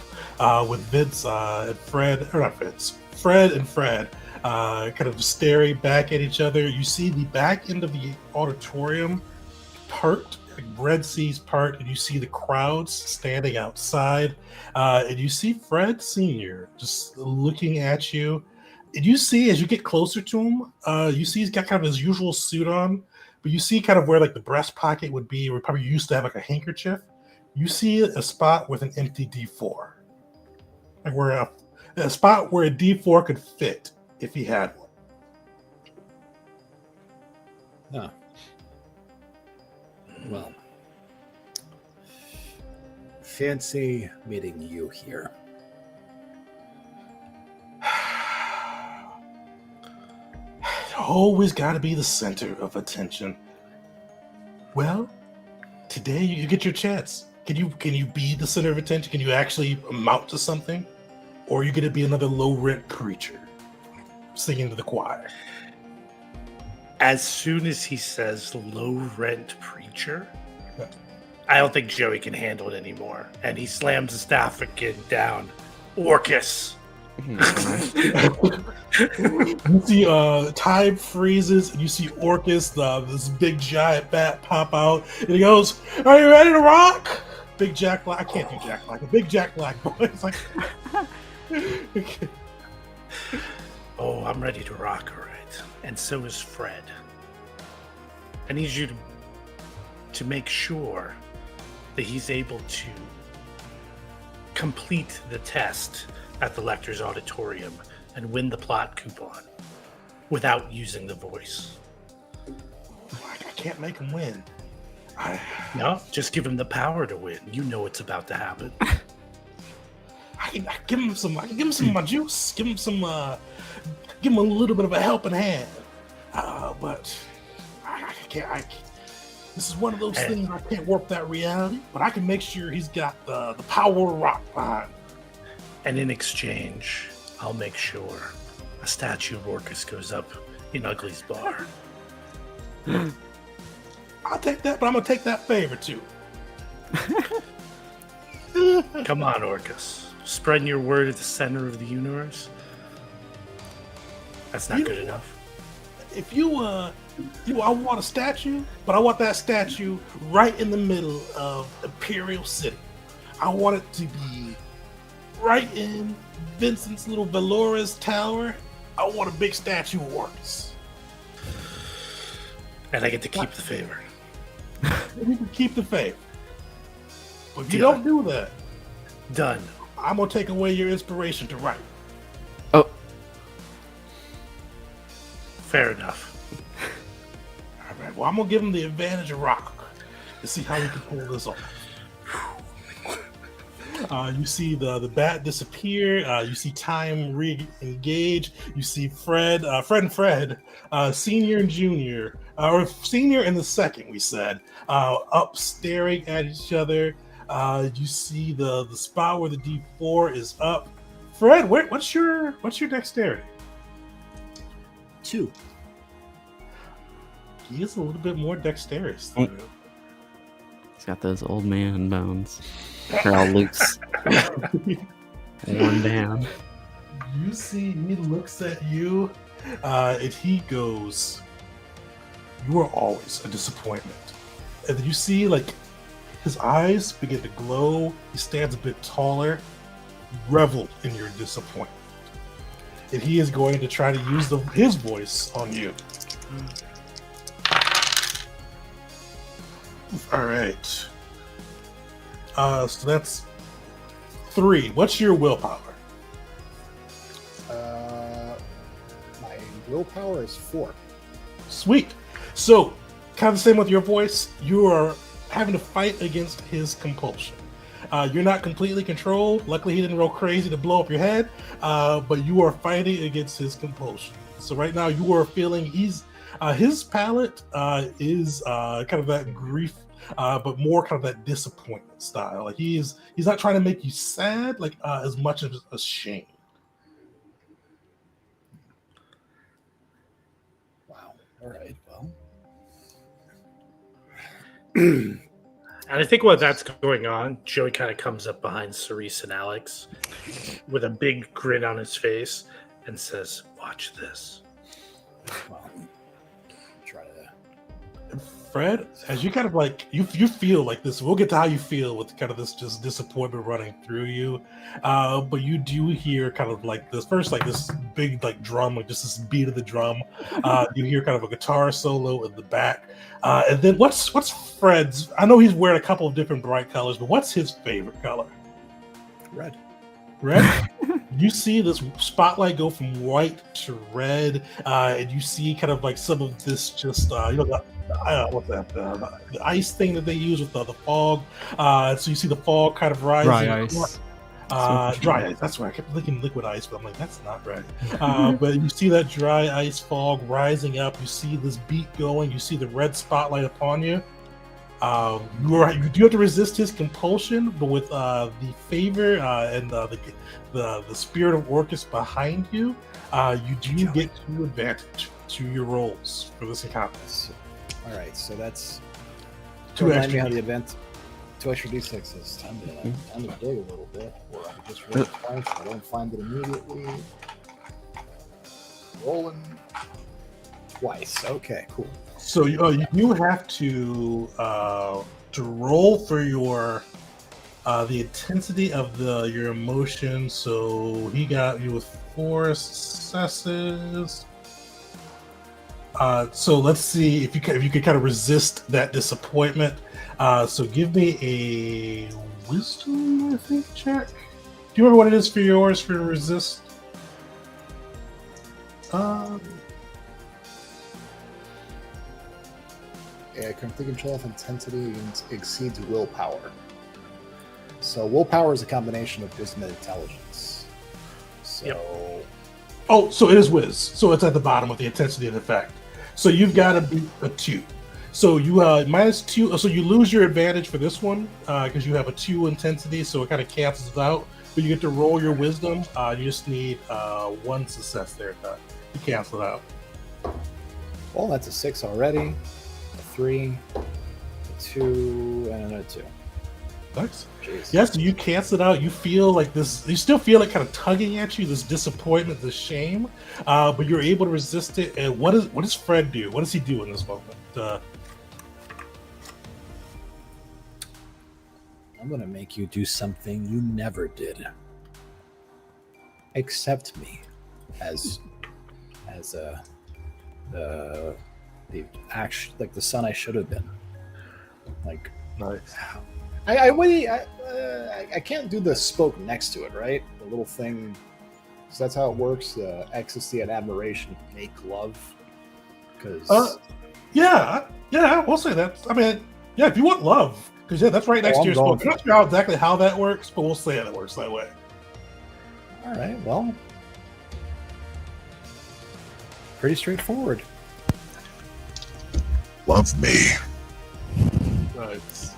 with Vince and Fred, or not Vince, Fred and Fred, kind of staring back at each other. You see the back end of the auditorium part, like Red Sea's part, and you see the crowds standing outside, and you see Fred Sr. just looking at you. And you see, as you get closer to him, you see he's got kind of his usual suit on, but you see kind of where like the breast pocket would be, where probably used to have like a handkerchief. You see a spot with an empty D4. Like where a spot where a D4 could fit if he had one. Huh. Well, fancy meeting you here. Always got to be the center of attention. Well, today you get your chance. Can you be the center of attention? Can you actually amount to something? Or are you going to be another low-rent preacher singing to the choir? As soon as he says low-rent preacher, I don't think Joey can handle it anymore. And he slams the staff again down. Orcus! You see time freezes, and you see Orcus, this big giant bat, pop out, and he goes, "Are you ready to rock?" Big Jack Black. I can't do Jack Black. A big Jack Black boy. It's like, oh, I'm ready to rock, all right. And so is Fred. I need you to make sure that he's able to complete the test at the Lector's Auditorium and win the plot coupon without using the voice. I can't make him win. No, just give him the power to win. You know it's about to happen. I can give him some of my juice. Give him a little bit of a helping hand. But I can't. This is one of those things I can't warp that reality. But I can make sure he's got the power of rock behind. And in exchange, I'll make sure a statue of Orcus goes up in Ugly's bar. I'll take that, but I'm gonna take that favor too. Come on, Orcus. Spreading your word at the center of the universe? That's not good enough. If I want a statue, but I want that statue right in the middle of Imperial City. I want it to be right in Vincent's little Valoris Tower. I want a big statue of Orcus. And I get to keep the favor. You can keep the favor. But if you don't do that, done. I'm gonna take away your inspiration to write. Oh. Fair enough. All right. Well, I'm gonna give him the advantage of rock to see how we can pull this off. You see the bat disappear. You see time re-engage. You see Fred and Fred, senior and junior, or senior and the second. We said up staring at each other. You see the spot where the D4 is up. Fred, what's your dexterity? 2. He is a little bit more dexterous. He's got those old man bones. They're all loose. Worn down. You see, he looks at you, and he goes, "You are always a disappointment." And then you see, like, his eyes begin to glow. He stands a bit taller. Revel in your disappointment. And he is going to try to use his voice on you. All right. So that's 3. What's your willpower? My willpower is 4. Sweet. So, kind of the same with your voice. You are having to fight against his compulsion. You're not completely controlled. Luckily, he didn't roll crazy to blow up your head. But you are fighting against his compulsion. So right now, you are feeling his palate is kind of that grief. But more kind of that disappointment style. Like he's not trying to make you sad, like as much as ashamed. Wow. All right. Well. And I think while that's going on, Joey kind of comes up behind Cerise and Alex with a big grin on his face and says, "Watch this." Well, try to. Fred, as you kind of like you feel like this, we'll get to how you feel with kind of this just disappointment running through you, but you do hear kind of like this first, like this big like drum, like just this beat of the drum. You hear kind of a guitar solo in the back, and then what's Fred's? I know he's wearing a couple of different bright colors, but what's his favorite color? Red. Red. You see this spotlight go from white to red, and you see kind of like some of this just what's that? The ice thing that they use with the fog. So you see the fog kind of rising. Dry ice. Dry ice. That's right. I kept thinking liquid ice, but I'm like, that's not right. But you see that dry ice fog rising up. You see this beat going. You see the red spotlight upon you. You do have to resist his compulsion, but with the favor and the spirit of Orcus behind you, you do get 2 advantage to your rolls for this encounter. All right, so that's 2 remind extra. me how the event. 2 extra d6s. Time to dig a little bit, or I can just roll it twice. If I don't find it immediately. Rolling twice. Okay, cool. So you do have to roll for your the intensity of your emotion. So he got you with 4 successes. So let's see if you could kind of resist that disappointment. So give me a wisdom, I think, check. Do you remember what it is for yours for resist? Yeah, complete control of intensity exceeds willpower. So willpower is a combination of wisdom and intelligence. So, oh, so it is whiz. So it's at the bottom with the intensity and effect. So you've got to be a 2. So you -2. So you lose your advantage for this one because you have a 2 intensity. So it kind of cancels it out. But you get to roll your wisdom. You just need 1 success there to cancel it out. Well, that's a 6 already. 3, 2, and another 2. Nice. Jeez. Yes, you cancel it out. You feel like this. You still feel it kind of tugging at you. This disappointment, this shame, but you're able to resist it. And what does Fred do? What does he do in this moment? I'm gonna make you do something you never did. Accept me as the action, like the son I should have been. Like, nice. I can't do the spoke next to it, right? The little thing. So that's how it works. Ecstasy and admiration make love. Because yeah, we'll say that. I mean, yeah, if you want love, because that's right next to your spoke. I'm not sure exactly how that works, but we'll say it works that way. All right. Well, pretty straightforward. Love me. Nice.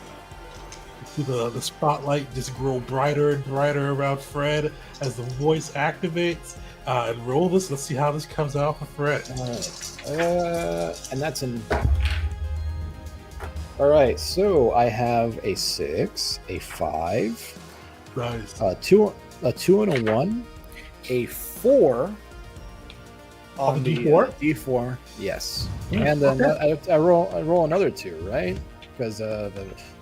You see the spotlight just grow brighter and brighter around Fred as the voice activates. And roll this. Let's see how this comes out for Fred. And that's an. All right. So I have a 6, a 5, nice. a 2 and a 1, a 4. On the D4? D4, yes. And then I roll another 2, right? Because you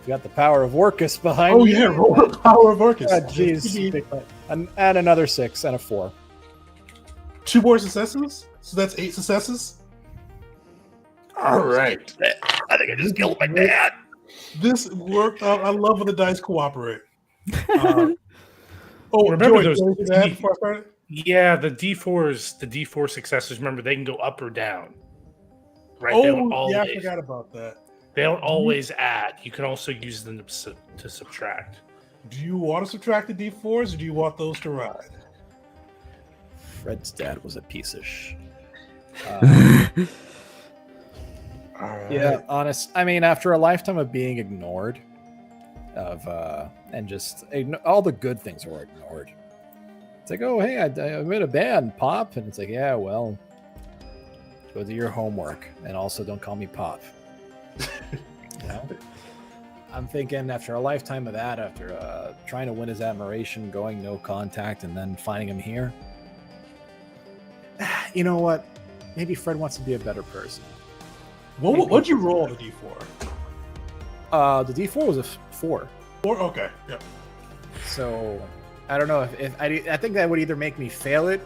got the power of Orcus behind me. Oh yeah, roll the power of Orcus. Oh, jeez. And another 6 and a 4. 2 more successes? So that's 8 successes? Alright. I think I just killed my dad. This worked out. I love when the dice cooperate. Remember Joey, those? before I started? Yeah, the D4 successors. Remember, they can go up or down. Right? I forgot about that. They don't always add. You can also use them to subtract. Do you want to subtract the D4s, or do you want those to ride? Fred's dad was a piece of All right. Yeah, honest. I mean, after a lifetime of being ignored, and just all the good things were ignored. It's like, oh, hey, I'm in a band, Pop. And it's like, yeah, well, go do your homework. And also don't call me Pop. You know? I'm thinking after a lifetime of that, after trying to win his admiration, going no contact, and then finding him here. You know what? Maybe Fred wants to be a better person. What'd you roll the D4? The D4 was a 4. 4? Okay, yeah. So I don't know if I think that would either make me fail it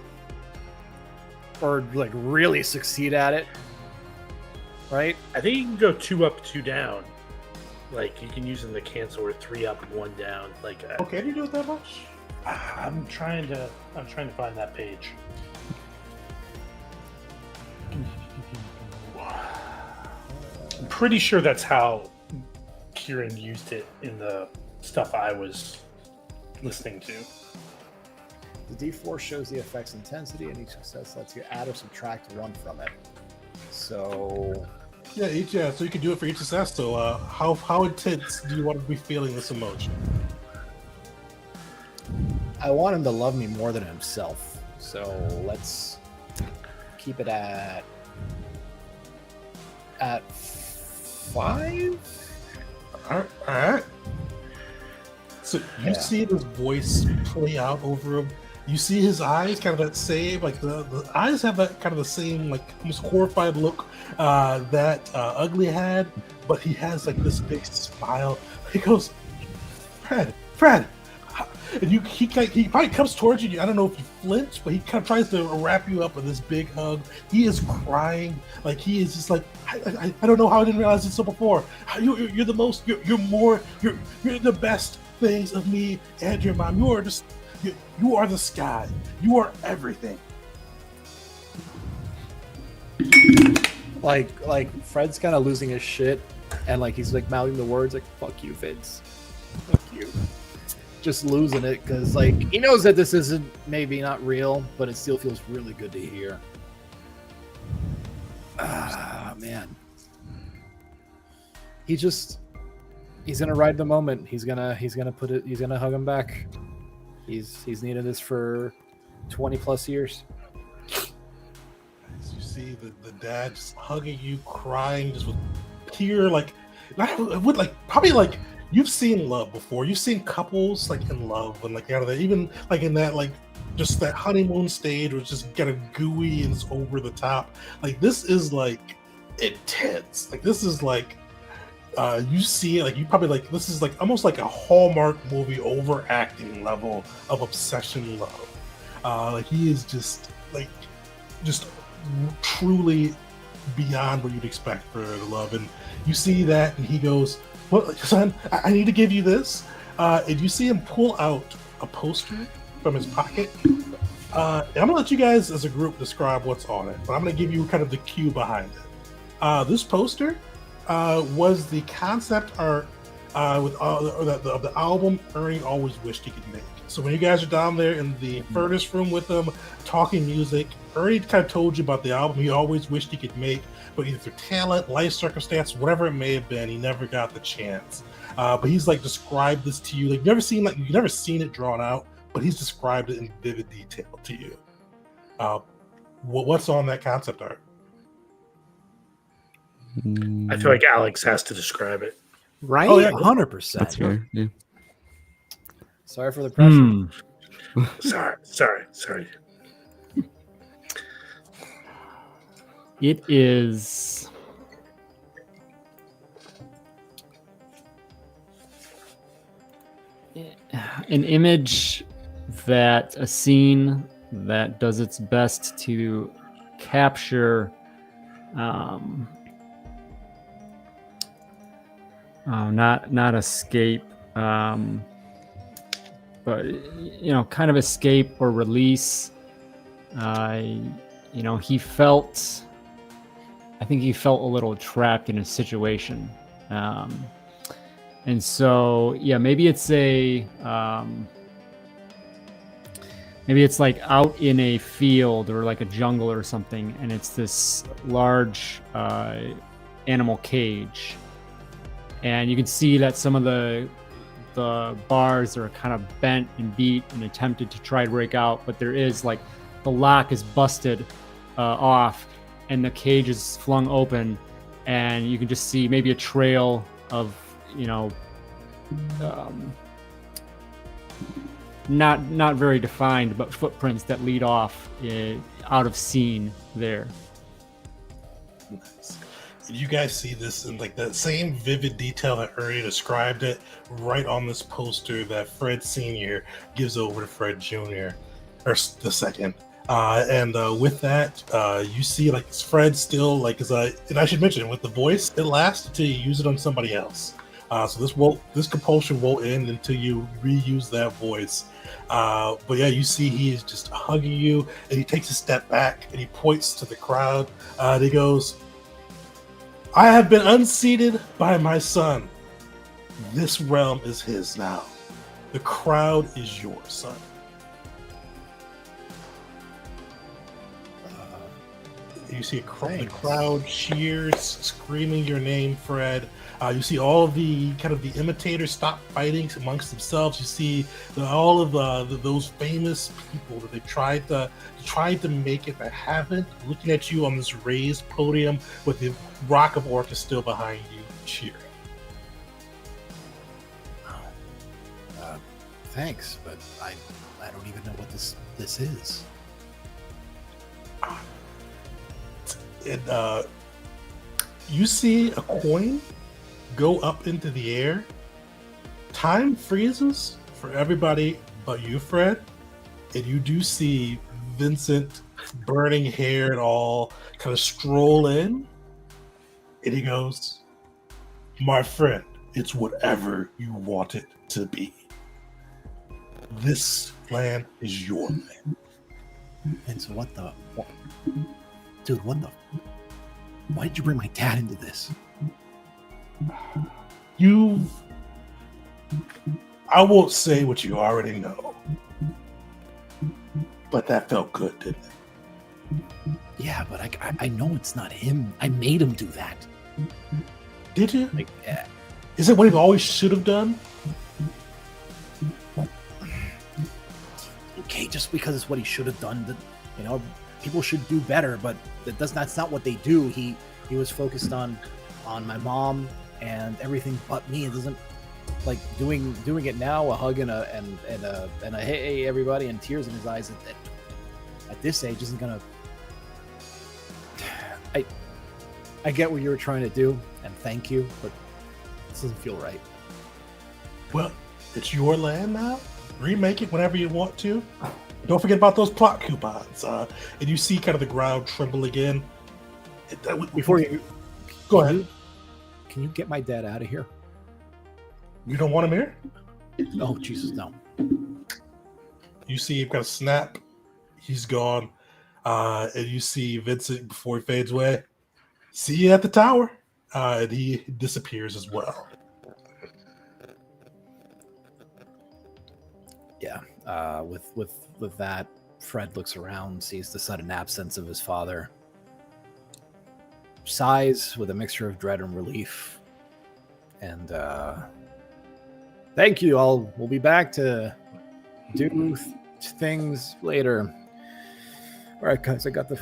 or like really succeed at it, right? I think you can go 2 up, 2 down. Like you can use them to cancel, or 3 up, 1 down. Like can you do it that much? I'm trying to find that page. I'm pretty sure that's how Kieron used it in the stuff I was listening to. The D4 shows the effect's intensity, and each success lets you add or subtract 1 from it. So Yeah, so you can do it for each success. So how intense do you want to be feeling this emotion? I want him to love me more than himself. So let's keep it at 5. All right. So you see this voice play out over him. You see his eyes, kind of that same, like the eyes have that kind of the same, like almost horrified look that Ugly had, but he has like this big smile. He goes, Fred, And he probably comes towards you. I don't know if you flinch, but he kind of tries to wrap you up in this big hug. He is crying, like he is just like, I don't know how I didn't realize this so before. You're the most. You're the best things of me and your mom. You are the sky. You are everything. Like Fred's kind of losing his shit, and like he's like mouthing the words like "fuck you, Vince, fuck you," just losing it because like he knows that this isn't maybe not real, but it still feels really good to hear. Ah, man, he's gonna ride the moment. He's gonna hug him back. He's needed this for 20 plus years. You see the dad just hugging you, crying, just with tear, like probably like you've seen love before. You've seen couples like in love and like out of that, even like in that like just that honeymoon stage was just kind of gooey and it's over the top. Like this is like intense. Like this is like you see it, like you probably like this is like almost like a Hallmark movie overacting level of obsession love. Like he is just truly beyond what you'd expect for the love, and you see that, and he goes, "Well, son, I need to give you this." And you see him pull out a poster from his pocket. And I'm gonna let you guys, as a group, describe what's on it, but I'm gonna give you kind of the cue behind it. This poster was the concept art of the album Ernie always wished he could make. So when you guys are down there in the furnace room with him, talking music, Ernie kind of told you about the album he always wished he could make, but either through talent, life circumstance, whatever it may have been, he never got the chance. But he's like described this to you. Like you've never seen it drawn out, but he's described it in vivid detail to you. What's on that concept art? I feel like Alex has to describe it. Right? Oh, yeah. 100%. That's fair. Yeah. Sorry for the pressure. Sorry. It is an image a scene that does its best to capture not escape, but kind of escape or release. I think he felt a little trapped in a situation, and so maybe it's like out in a field or like a jungle or something, and it's this large animal cage, and you can see that some of the bars are kind of bent and beat and attempted to try to break out, but there is like the lock is busted off and the cage is flung open, and you can just see maybe a trail of not very defined, but footprints that lead off out of scene there. Nice. You guys see this in like that same vivid detail that Ernie described it right on this poster that Fred Sr. gives over to Fred Jr. or the second. And with that, you see like Fred still like and I should mention with the voice, it lasts until you use it on somebody else. So this compulsion won't end until you reuse that voice. But yeah, you see he is just hugging you, and he takes a step back and he points to the crowd. And he goes, "I have been unseated by my son. This realm is his now. The crowd is yours, son." You see the crowd cheers, screaming your name, Fred. You see all of the kind of the imitators stop fighting amongst themselves. You see all of those famous people that they tried to make it that haven't, looking at you on this raised podium with the rock of Orcus still behind you, cheering. Thanks, but I don't even know what this is. And you see a coin go up into the air. Time freezes for everybody about you, Fred, and you do see Vincent, burning hair and all, kind of stroll in, and he goes, "My friend, it's whatever you want it to be. This land is your land." And so dude, why did you bring my dad into this? I won't say what you already know, but that felt good, didn't it? Yeah, but I know it's not him. I made him do that. Did you? Like, yeah. Is it what he always should have done? Okay, just because it's what he should have done, people should do better, but that's not what they do. He was focused on my mom and everything but me. It doesn't like doing it now, a hug and a hey everybody, and tears in his eyes at this age isn't gonna. I get what you were trying to do, and thank you, but this doesn't feel right. Well, it's your land now. Remake it whenever you want to. Don't forget about those plot coupons. And you see kind of the ground tremble again. Before you go ahead. Can you get my dad out of here? You don't want him here? Oh, Jesus, no. You see him kind of snap. He's gone. And you see Vincent before he fades away. See you at the tower. And he disappears as well. Yeah. With that, Fred looks around, sees the sudden absence of his father, sighs with a mixture of dread and relief, and thank you. We'll be back to do things later. All right, guys, I got the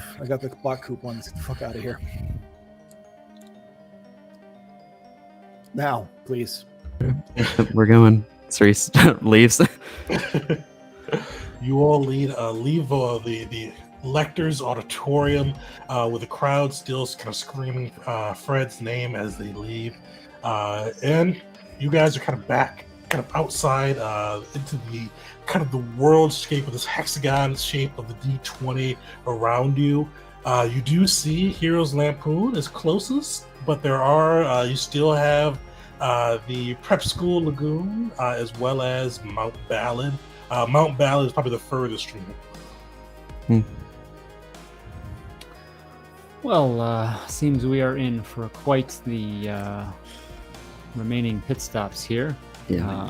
block coupons. Get the fuck out of here now, please. We're going. Cerise leaves. You all leave the lector's auditorium with the crowd still kind of screaming Fred's name as they leave. And you guys are kind of back, kind of outside into the kind of the worldscape of this hexagon shape of the D20 around you. You do see Heroes Lampoon is closest, but there are you still have the Prep School Lagoon as well as Mount Ballad. Mount Ballad is probably the furthest from it. Well, seems we are in for quite the remaining pit stops here. Yeah,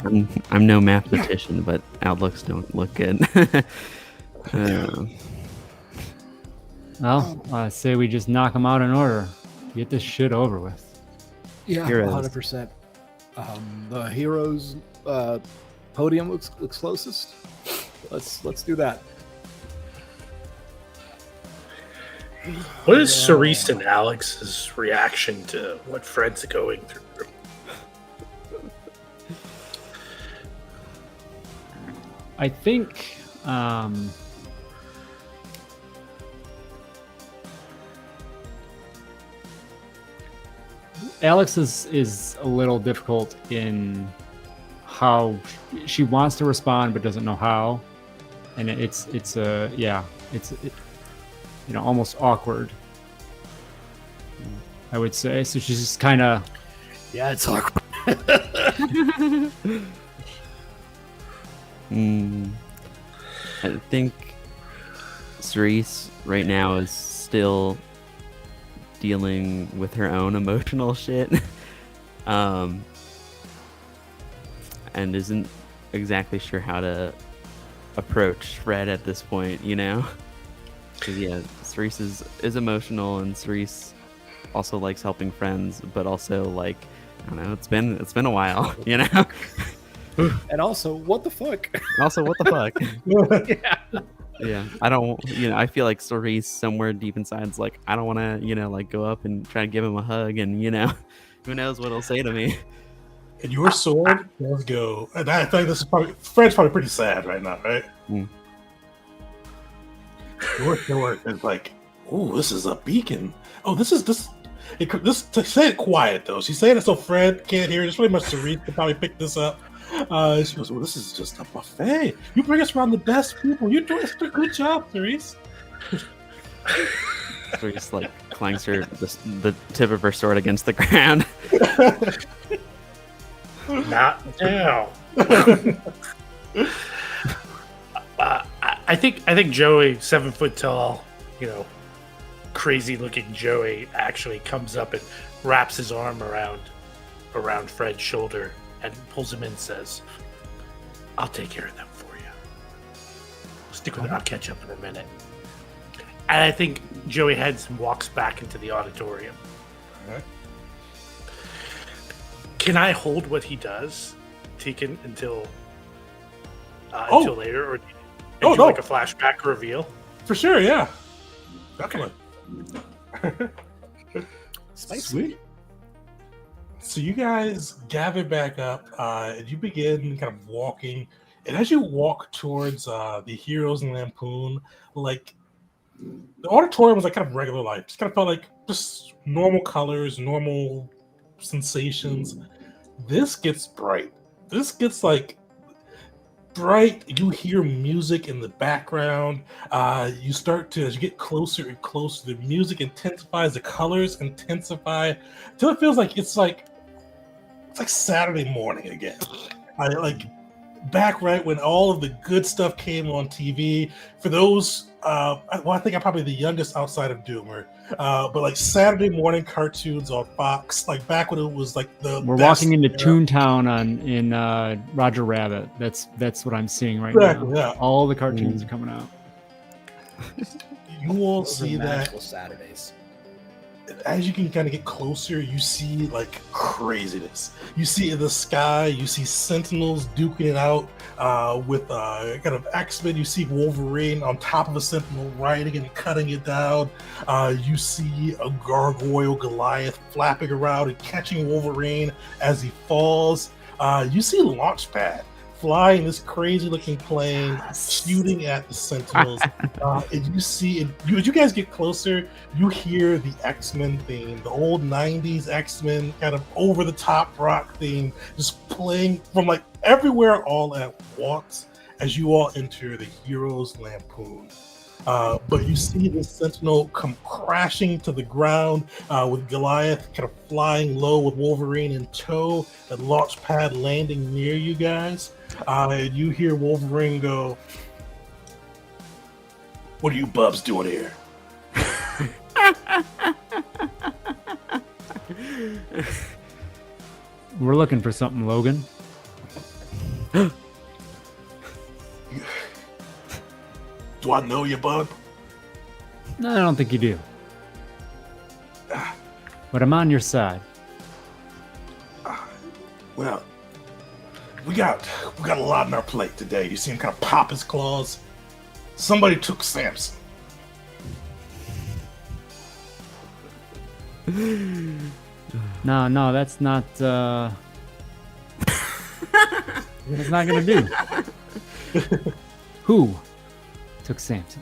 I'm no mathematician, but outlooks don't look good. Well, I say we just knock them out in order. Get this shit over with. Yeah, Heroes. 100%. The Heroes podium looks closest. Let's do that. What is Cerise and Alex's reaction to what Fred's going through? I think Alex is a little difficult in how she wants to respond but doesn't know how, and it's almost awkward, I would say. So she's just kind of it's awkward. I think Cerise right now is still dealing with her own emotional shit, and isn't exactly sure how to approach Fred at this point, you know? Because Cerise is emotional, and Cerise also likes helping friends, but also like, I don't know, it's been a while, you know? And also, what the fuck? Yeah, I don't, I feel like Cerise somewhere deep inside is like, I don't want to, like go up and try to give him a hug, and who knows what he'll say to me. And your sword does go, and I think this is Fred's probably pretty sad right now, right? Your sword is like, oh, this is a beacon. Oh, this say it quiet though. She's saying it so Fred can't hear it. It's pretty much Cerise could probably pick this up. She goes, well, this is just a buffet. You bring us around the best people. You're doing such a good job, Therese. Therese like clangs the tip of her sword against the ground. Not now. I think Joey, 7 foot tall, crazy looking Joey, actually comes up and wraps his arm around Fred's shoulder and pulls him in and says, I'll take care of them for you. Stick with it. I'll catch up in a minute. And I think Joey heads and walks back into the auditorium. All right. Can I hold what he does, Tekin, until later, or do like a flashback reveal? For sure, yeah. Definitely. Sweet. So you guys gather back up, and you begin kind of walking. And as you walk towards the Heroes and Lampoon, like the auditorium was like kind of regular life. Just kind of felt like just normal colors, normal sensations. This gets bright. This gets like bright. You hear music in the background. You start to, as you get closer and closer, the music intensifies, the colors intensify, till it feels like it's like Saturday morning again. Back right when all of the good stuff came on TV. For those, I think I'm probably the youngest outside of Doomer. But like Saturday morning cartoons on Fox, like back when it was like we're walking into Toontown in Roger Rabbit. That's what I'm seeing right now. Yeah. All the cartoons are coming out. You will see that Saturdays. As you can kind of get closer, you see like craziness. You see in the sky, you see Sentinels duking it out with kind of X-Men. You see Wolverine on top of a Sentinel riding and cutting it down. You see a gargoyle Goliath flapping around and catching Wolverine as he falls. You see Launchpad flying this crazy-looking plane, shooting at the Sentinels. And you see, as you guys get closer, you hear the X-Men theme, the old 90s X-Men kind of over-the-top rock theme, just playing from like everywhere all at once as you all enter the Heroes Lampoon. But you see the Sentinel come crashing to the ground with Goliath kind of flying low with Wolverine in tow, and Launchpad landing near you guys. And you hear Wolverine go, "What are you bubs doing here?" We're looking for something, Logan. Do I know you, bub? No, I don't think you do. But I'm on your side. Well, we got a lot on our plate today. You see him kind of pop his claws. Somebody took Samson. No, that's not. It's not gonna do. Who took Samson?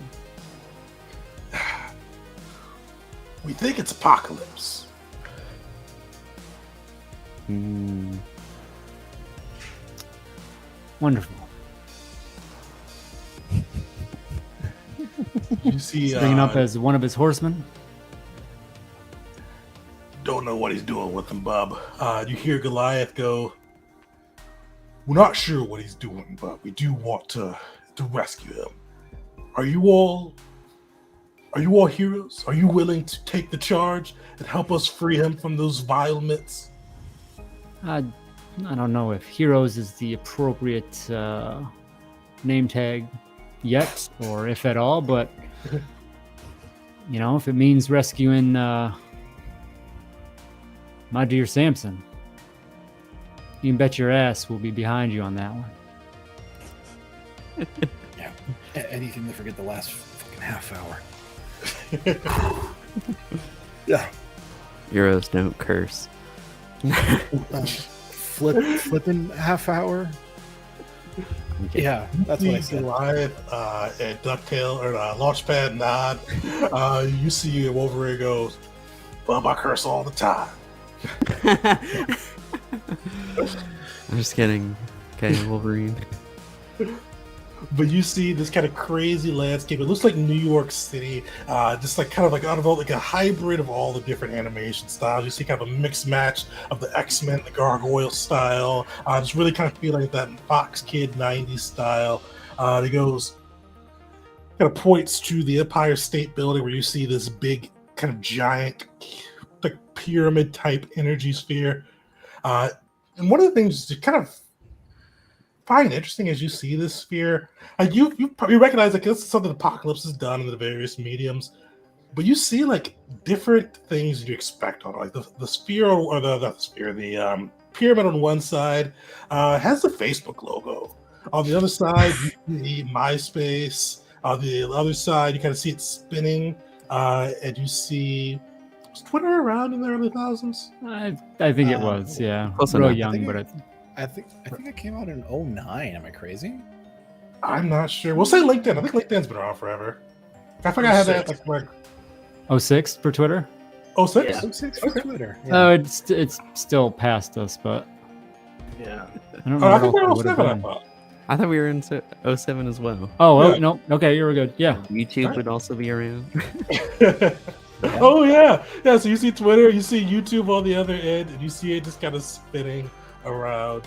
We think it's Apocalypse. Wonderful. You see, bringing up as one of his horsemen. Don't know what he's doing with him, bub. You hear Goliath go, "We're not sure what he's doing, but we do want to rescue him. Are you all heroes? Are you willing to take the charge and help us free him from those vile myths?" I don't know if heroes is the appropriate name tag yet, or if at all, but if it means rescuing my dear Samson, you can bet your ass we'll be behind you on that one. Yeah, anything to forget the last fucking half hour. Yeah. Heroes don't curse. Flipping half hour. Yeah, that's what I said. Goliath and Ducktail or Launchpad nod. You see Wolverine goes, "Bub, I curse all the time." I'm just kidding. Okay, Wolverine. But you see this kind of crazy landscape. It looks like New York City, just like kind of like out of all like a hybrid of all the different animation styles. You see kind of a mixed match of the X-Men, the Gargoyle style. Just really kind of feel like that Fox Kid '90s style. It goes kind of points to the Empire State Building where you see this big kind of giant like pyramid type energy sphere. And one of the things to kind of find interesting as you see this sphere, you probably recognize like this is something Apocalypse has done in the various mediums, but you see like different things you expect on like the sphere or the pyramid on one side has the Facebook logo. On the other side, you see MySpace. On the other side, you kind of see it spinning, and you see was Twitter around in the early thousands. I think it was, yeah. Close Real enough. young, but I think it came out in 2009. Am I crazy? I'm not sure. We'll say LinkedIn. I think LinkedIn's been around forever. I forgot how that like 06 for Twitter. 06? Yeah. 06 for Twitter. Oh, it's still past us, but Yeah. I don't Oh, I know think what we're else it would have 07, I been. thought. I thought we were in 07 as well. Oh, Yeah. no. Okay, you were good. Yeah. YouTube Right. would also be around. Oh yeah. Yeah, so you see Twitter, you see YouTube on the other end, and you see it just kind of spinning around.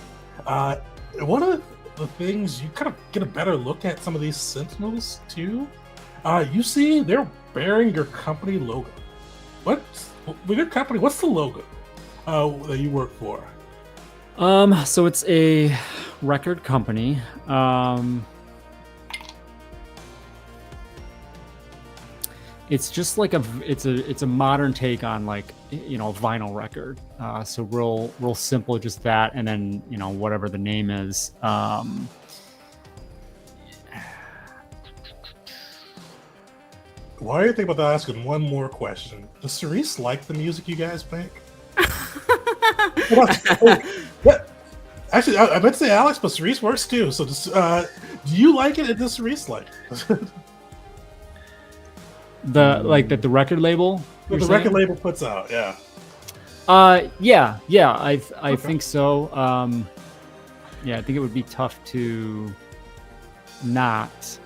One of the things you kind of get a better look at some of these Sentinels too. You see they're bearing your company logo. With your company, what's the logo that you work for? So it's a record company. It's just like it's a modern take on like vinyl record. So real simple, just that, and then whatever the name is. Why are you thinking about asking one more question? Does Cerise like the music you guys make? Actually, I meant to say Alex, but Cerise works too. So, do you like it? And does Cerise like it? The record label. What the you're saying? record label puts out, yeah. Yeah. I think so. Yeah, I think it would be tough to not.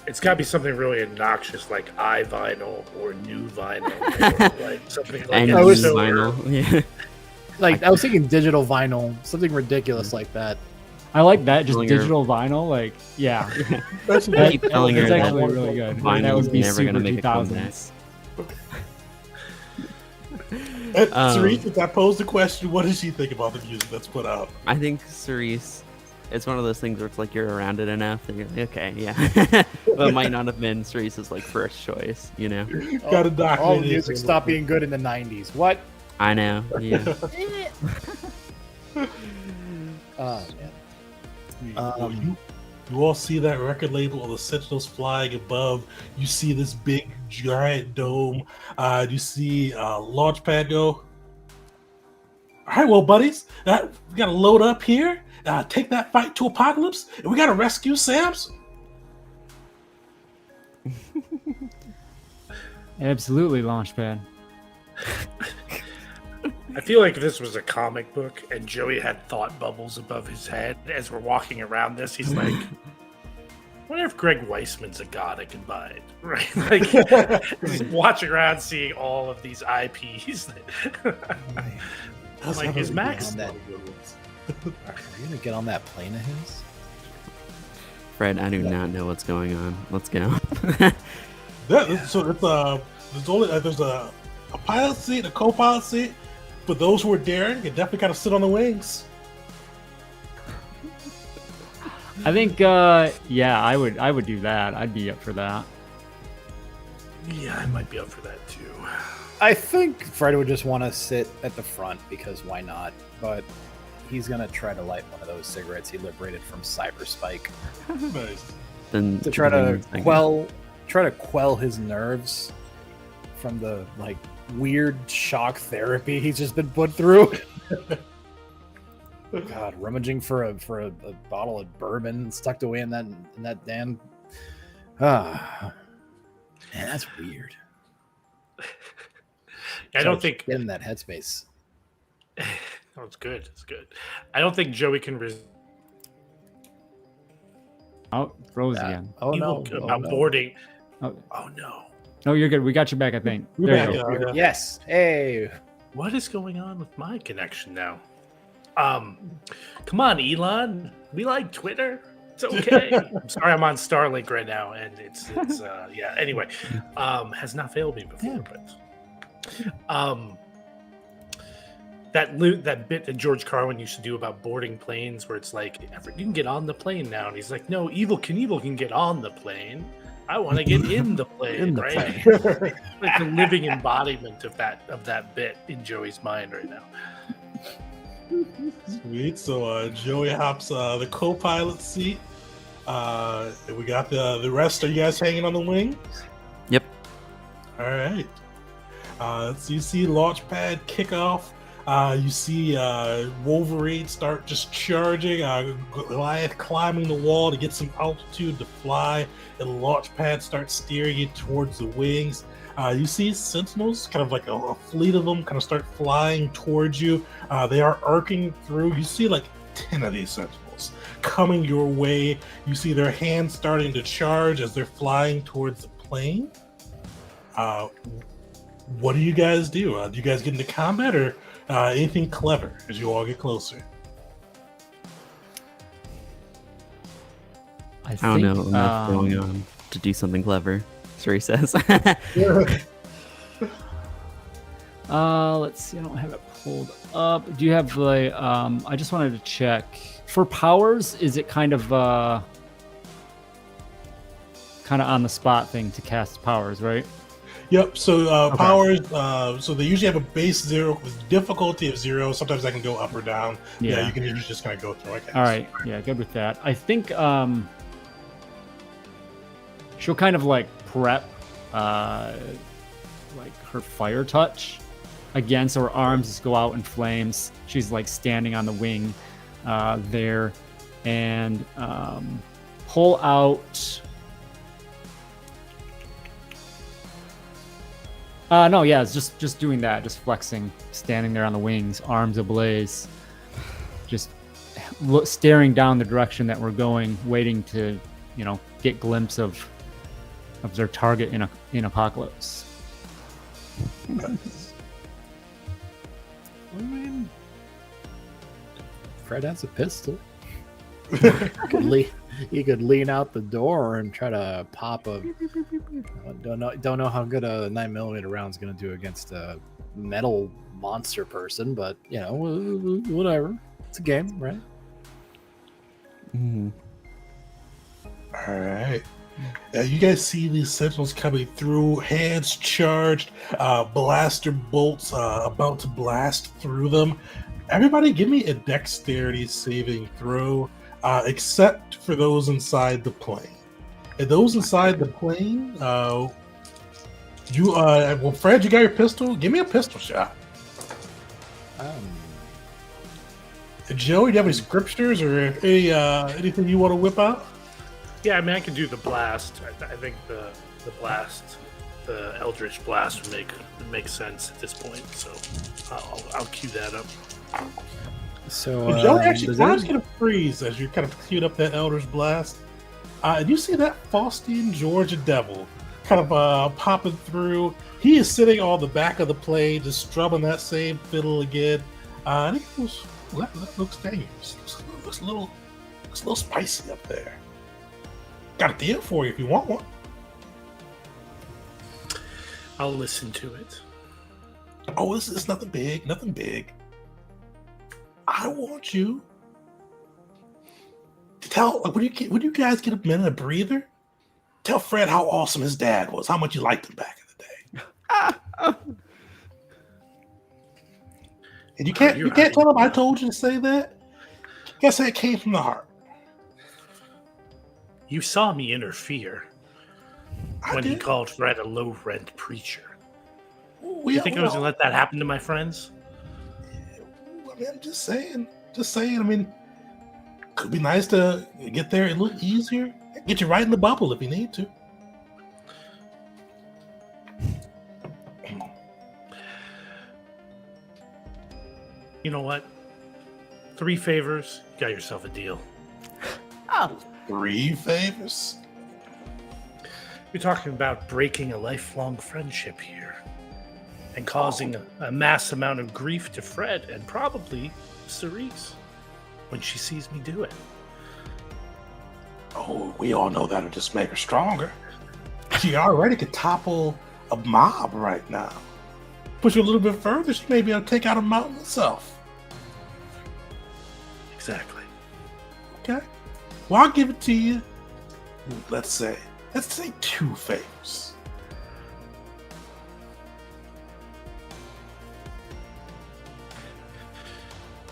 It's got to be something really obnoxious, like iVinyl or New Vinyl, or like something like And that. was- So- vinyl. Yeah. Like I was thinking digital vinyl, something ridiculous like that. I like that, just Telling her- digital vinyl. Like, yeah, That's I keep telling her that's that actually really good. vinyl's That would be never gonna super make a comeback. 2000s. Cerise, if I pose the question, what does she think about the music that's put out? I think Cerise, it's one of those things where it's like you're around it enough that you're like, okay, yeah. But it might not have been Cerise's like first choice, Got to document All it. music stopped being good in the 90s. What? I know, yeah. Oh man. You all see that record label or the Sentinels flying above. You see this big giant dome. You see Launchpad go. All right, well, buddies, we got to load up here. Take that fight to Apocalypse, and we got to rescue Sam's. Absolutely, Launchpad. I feel like if this was a comic book and Joey had thought bubbles above his head as we're walking around this, he's like, I wonder if Greg Weissman's a god I can bind, right? Like, he's watching around seeing all of these IPs. I'm like, is Max? Are you gonna get on that plane of his? Fred, I do not know what's going on. Let's go. So there's a pilot seat, a co-pilot seat. For those who are daring, you definitely kind of sit on the wings. I think, I would do that. I'd be up for that. Yeah, I might be up for that too. I think Fred would just want to sit at the front because why not? But he's gonna try to light one of those cigarettes he liberated from Cyberspike Nice. Then to try to quell his nerves from the like weird shock therapy he's just been put through. God, rummaging for a bottle of bourbon stuck away in that damn. Man, that's weird. I don't think get in that headspace. Oh, it's good. It's good. I don't think Joey can Oh, froze again. Oh no! about boarding. Oh. No! No, you're good. We got you back, I think. We're There back, you go. yeah. Yes. Hey. What is going on with my connection now? Come on, Elon. We like Twitter. It's okay. I'm sorry, I'm on Starlink right now, and it's yeah. Anyway, has not failed me before, but that bit that George Carlin used to do about boarding planes, where it's like, you can get on the plane now, and he's like, no, Evel Knievel can get on the plane. I want to get in the plane, right? Like the living embodiment of that bit in Joey's mind right now. Sweet. So Joey hops the co-pilot seat. We got the rest. Are you guys hanging on the wing? Yep. All right. So you see launchpad kick off. You see Wolverine start just charging. Goliath climbing the wall to get some altitude to fly. And the launchpad starts steering you towards the wings. You see Sentinels, kind of like a fleet of them, kind of start flying towards you. They are arcing through. You see like 10 of these Sentinels coming your way. You see their hands starting to charge as they're flying towards the plane. What do you guys do? Do you guys get into combat or anything clever as you all get closer? I don't know enough going on to do something clever. Suri says. Let's see. I don't have it pulled up. Do you have the? I just wanted to check for powers. Is it kind of on the spot thing to cast powers, right? Yep. So Okay. powers. So they usually have a base 0 with difficulty of 0. Sometimes that can go up or down. Yeah, you can usually just kind of go through. I guess. All right. Yeah, good with that. I think she'll kind of like prep like her fire touch again, so her arms just go out in flames. She's like standing on the wing there, and pull out. No, yeah, it's just doing that, just flexing, standing there on the wings, arms ablaze, just staring down the direction that we're going, waiting to, get glimpse of their target in Apocalypse. I mean, Fred has a pistol. You could lean out the door and try to pop a. Don't know how good a 9mm round is going to do against a metal monster person, but whatever. It's a game, right? Mm-hmm. All right. You guys see these Sentinels coming through, hands charged, blaster bolts about to blast through them. Everybody give me a dexterity saving throw, except for those inside the plane. And those inside the plane, well, Fred, you got your pistol? Give me a pistol shot. Joey, do you have any scriptures or anything you want to whip out? Yeah, I mean, I could do the blast. I think the blast, the Eldritch Blast would make sense at this point. So I'll cue that up. So Joey actually time's gonna freeze as you kind of queued up that Eldritch Blast. And you see that Faustian Georgia Devil kind of popping through. He is sitting on the back of the plane, just strumming that same fiddle again. I think that looks dangerous. Looks a little spicy up there. Got a deal for you if you want one. I'll listen to it. Oh, it's nothing big. Nothing big. I want you to tell, like, when you guys get a minute, a breather, tell Fred how awesome his dad was, how much you liked him back in the day. And you can't tell him I told you to say that. You gotta say it came from the heart. You saw me interfere when he called Fred a low-rent preacher. You think I was going to let that happen to my friends? I mean, I'm just saying. I mean, could be nice to get there a little easier. Get you right in the bubble if you need to. You know what? 3 favors, you got yourself a deal. Oh. 3 favors? You're talking about breaking a lifelong friendship here and causing a mass amount of grief to Fred and probably Cerise when she sees me do it. Oh, we all know that'll just make her stronger. She already could topple a mob right now. Push her a little bit further, she may be able to take out a mountain herself. Exactly. Okay. Well, I'll give it to you. Let's say 2 favors.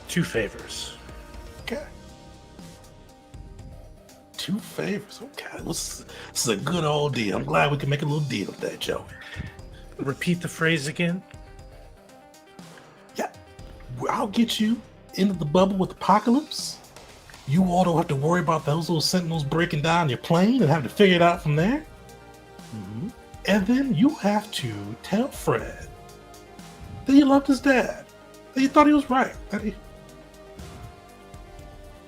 Two favors. Okay. 2 favors. Okay. This is a good old deal. I'm glad we can make a little deal today, Joey. Repeat the phrase again. Yeah. I'll get you into the bubble with Apocalypse. You all don't have to worry about those little sentinels breaking down your plane and having to figure it out from there. Mm-hmm. And then you have to tell Fred that you loved his dad. That you thought he was right. You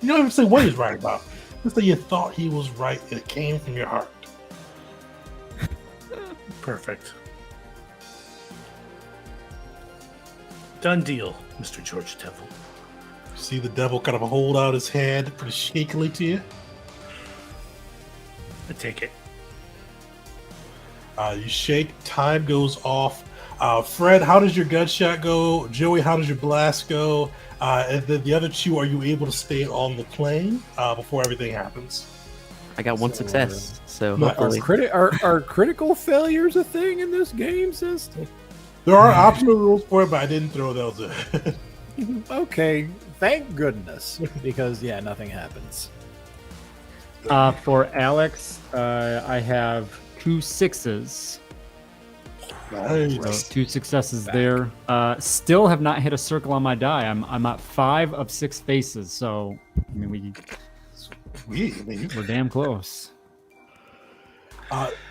don't even say what he's right about. Just that you thought he was right and it came from your heart. Perfect. Done deal, Mr. George Devil. See the devil kind of hold out his hand pretty shakily to you. I take it. You shake, time goes off. Fred, how does your gunshot go? Joey, how does your blast go? And then the other 2, are you able to stay on the plane before everything happens? I got 1 success, so No, hopefully. Are critical failures a thing in this game system? There are optional rules for it, but I didn't throw those in. Okay, thank goodness, because nothing happens. For Alex, I have 2 6s. Nice. So 2 successes there. Still have not hit a circle on my die. I'm at 5 of 6 faces. So I mean, we're damn close.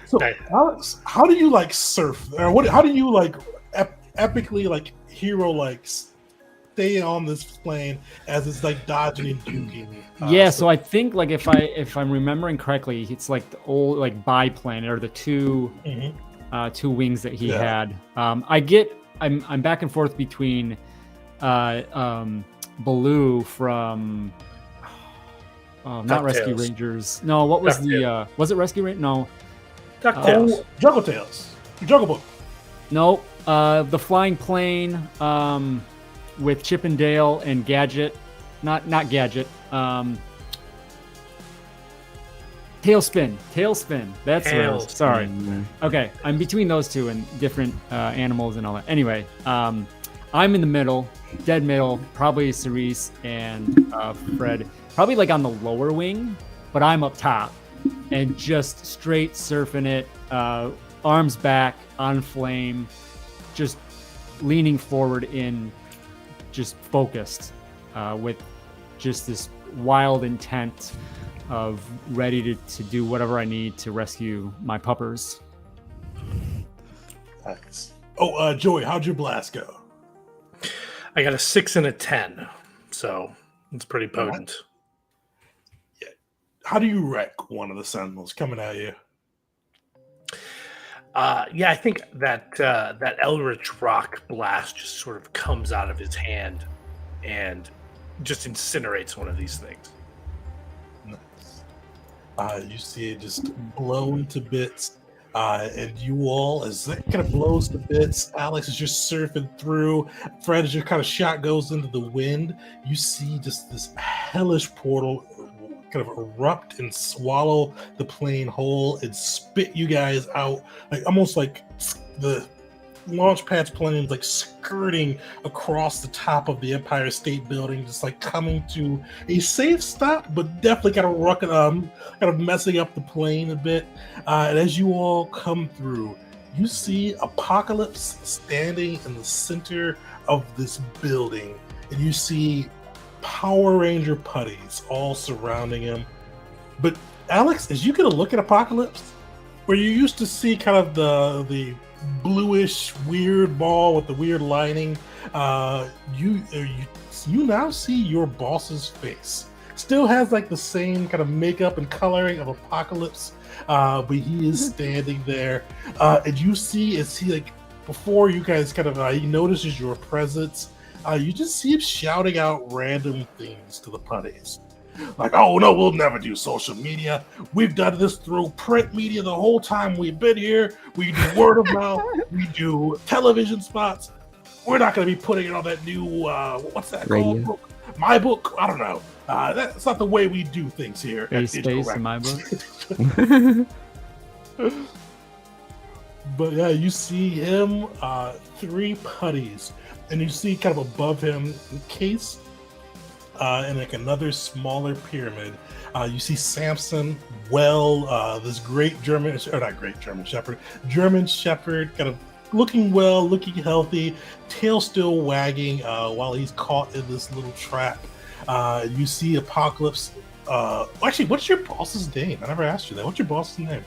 So Alex, how do you surf? Or how do you epically hero stay on this plane as it's dodging and duking? So I think if I'm remembering correctly, it's the old biplane or the 2 2 wings that he had. I'm back and forth between Baloo from not Rescue Rangers. No, what was the was it Rescue Rangers? No. DuckTales. Jungle Tales. Jungle Book. No, the flying plane with Chip and Dale and Gadget. Not Gadget. Tailspin. That's what it was. Sorry. Okay, I'm between those 2 and different animals and all that. Anyway, I'm in the middle, dead middle, probably Cerise and Fred. Probably on the lower wing, but I'm up top and just straight surfing it, arms back, on flame, just leaning forward in, just focused with just this wild intent of ready to do whatever I need to rescue my puppers. Nice. Oh, Joey, how'd your blast go? I got a 6 and a 10, so it's pretty potent. Yeah. How do you wreck one of the sentinels coming at you? I think that Eldritch Rock blast just sort of comes out of his hand and just incinerates one of these things. You see it just blown to bits. And you all, as that kind of blows to bits, Alex is just surfing through. Fred, as your kind of shot goes into the wind, you see just this hellish portal kind of erupt and swallow the plane whole and spit you guys out, almost like the launch pad's plane skirting across the top of the Empire State Building, just coming to a safe stop, but definitely kind of messing up the plane a bit. And as you all come through, you see Apocalypse standing in the center of this building, and you see Power Ranger putties all surrounding him. But Alex, as you get a look at Apocalypse, where you used to see kind of the bluish weird ball with the weird lining, You now see your boss's face. Still has like the same kind of makeup and coloring of Apocalypse, but he is standing there, and you see as he like before you guys kind of he notices your presence. You just see him shouting out random things to the putties. Like, oh no, we'll never do social media. We've done this through print media the whole time we've been here. We do word of mouth. We do television spots. We're not going to be putting it on that new, what's that Radio. called? My book? I don't know. That's not the way we do things here. Space in my book. But yeah, you see him, 3 putties, and you see kind of above him, encased in like another smaller pyramid. You see Samson, this great German Shepherd, kind of looking well, looking healthy, tail still wagging while he's caught in this little trap. You see Apocalypse. Actually, what's your boss's name? I never asked you that. What's your boss's name?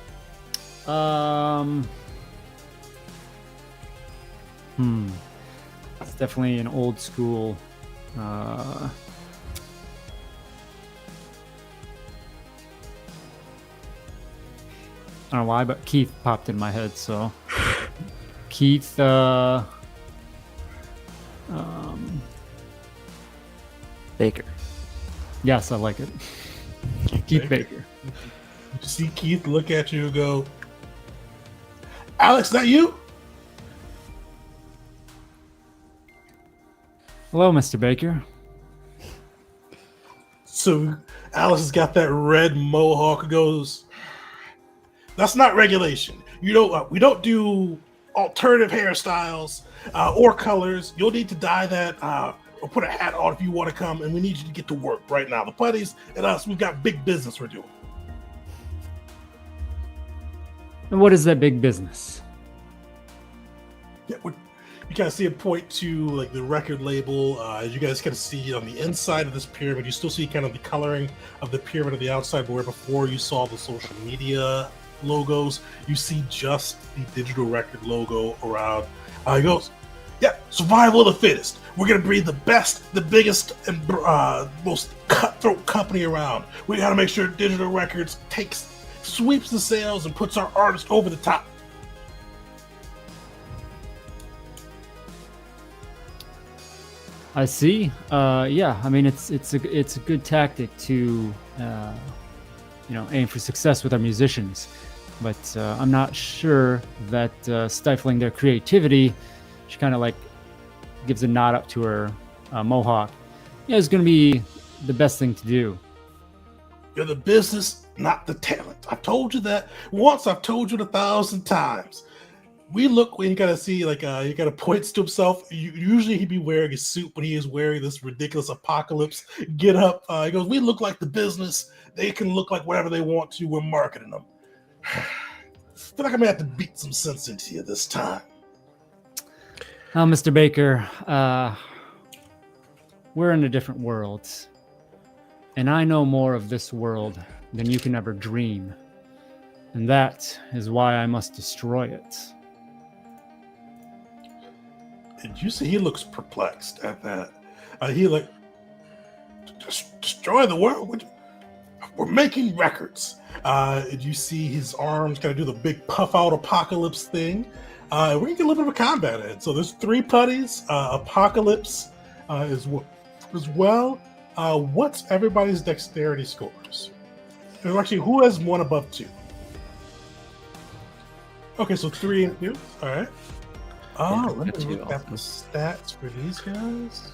It's definitely an old school. I don't know why, but Keith popped in my head. So Keith, Baker. yes, I like it. Keith Baker. You see Keith look at you and go, Alex, that you? Hello, Mr. Baker. So Alex has got that red mohawk and goes, that's not regulation. We don't do alternative hairstyles or colors. You'll need to dye that or put a hat on if you want to come, and we need you to get to work right now. The putties and us, we've got big business we're doing. And what is that big business? Yeah, you kind of see a point to like the record label. As you guys kind of see on the inside of this pyramid, you still see kind of the coloring of the pyramid on the outside, but where before you saw the social media logos, you see just the digital record logo around. He goes, yeah, survival of the fittest. We're going to be the best, the biggest, and most cutthroat company around. We got to make sure digital records sweeps the sales and puts our artists over the top. I see. Yeah, I mean it's a good tactic to aim for success with our musicians, but I'm not sure that stifling their creativity. She kind of like gives a nod up to her mohawk. Yeah, is going to be the best thing to do. You're the business, not the talent. I've told you that once. I've told you 1,000 times. We look when you gotta see like he kind of points to himself. Usually he'd be wearing a suit, but he is wearing this ridiculous Apocalypse get up. He goes, "We look like the business. They can look like whatever they want to. We're marketing them." I feel like I'm gonna have to beat some sense into you this time. Well, Mr. Baker, we're in a different world, and I know more of this world than you can ever dream, and that is why I must destroy it. And you see he looks perplexed at that. He like, destroy the world? We're making records. And you see his arms kind of do the big puff out Apocalypse thing. We're gonna get a little bit of combat in. So there's 3 putties. Apocalypse as well. What's everybody's dexterity scores? And actually, who has one above 2? Okay, so 3 and 2. All right. Let me look at the stats for these guys.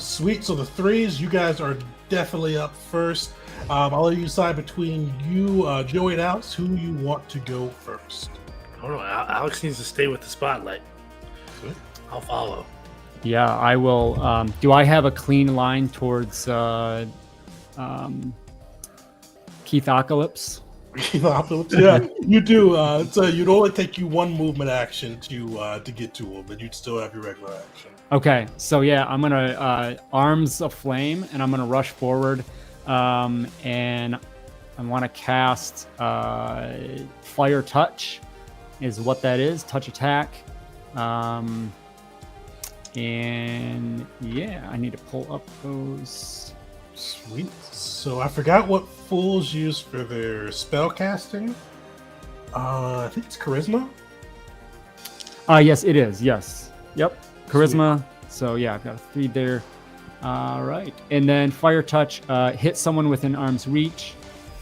Sweet. So the 3s, you guys are definitely up first. I'll let you decide between you, Joey and Alex, who you want to go first. I don't know. Alex needs to stay with the spotlight. Sweet. I'll follow. Yeah, I will. Do I have a clean line towards Keith Apocalypse? Yeah, you do. So it'd only take you 1 movement action to get to him, but you'd still have your regular action. Okay, so yeah, I'm gonna arms aflame, and I'm gonna rush forward, and I want to cast Fire Touch, is what that is. Touch attack. And yeah, I need to pull up those. Sweet. So I forgot what fools use for their spell casting. I think it's charisma. Yes, it is. Yes. Yep. Charisma. Sweet. So yeah, I've got a 3 there. All right. And then Fire Touch, hit someone within arm's reach.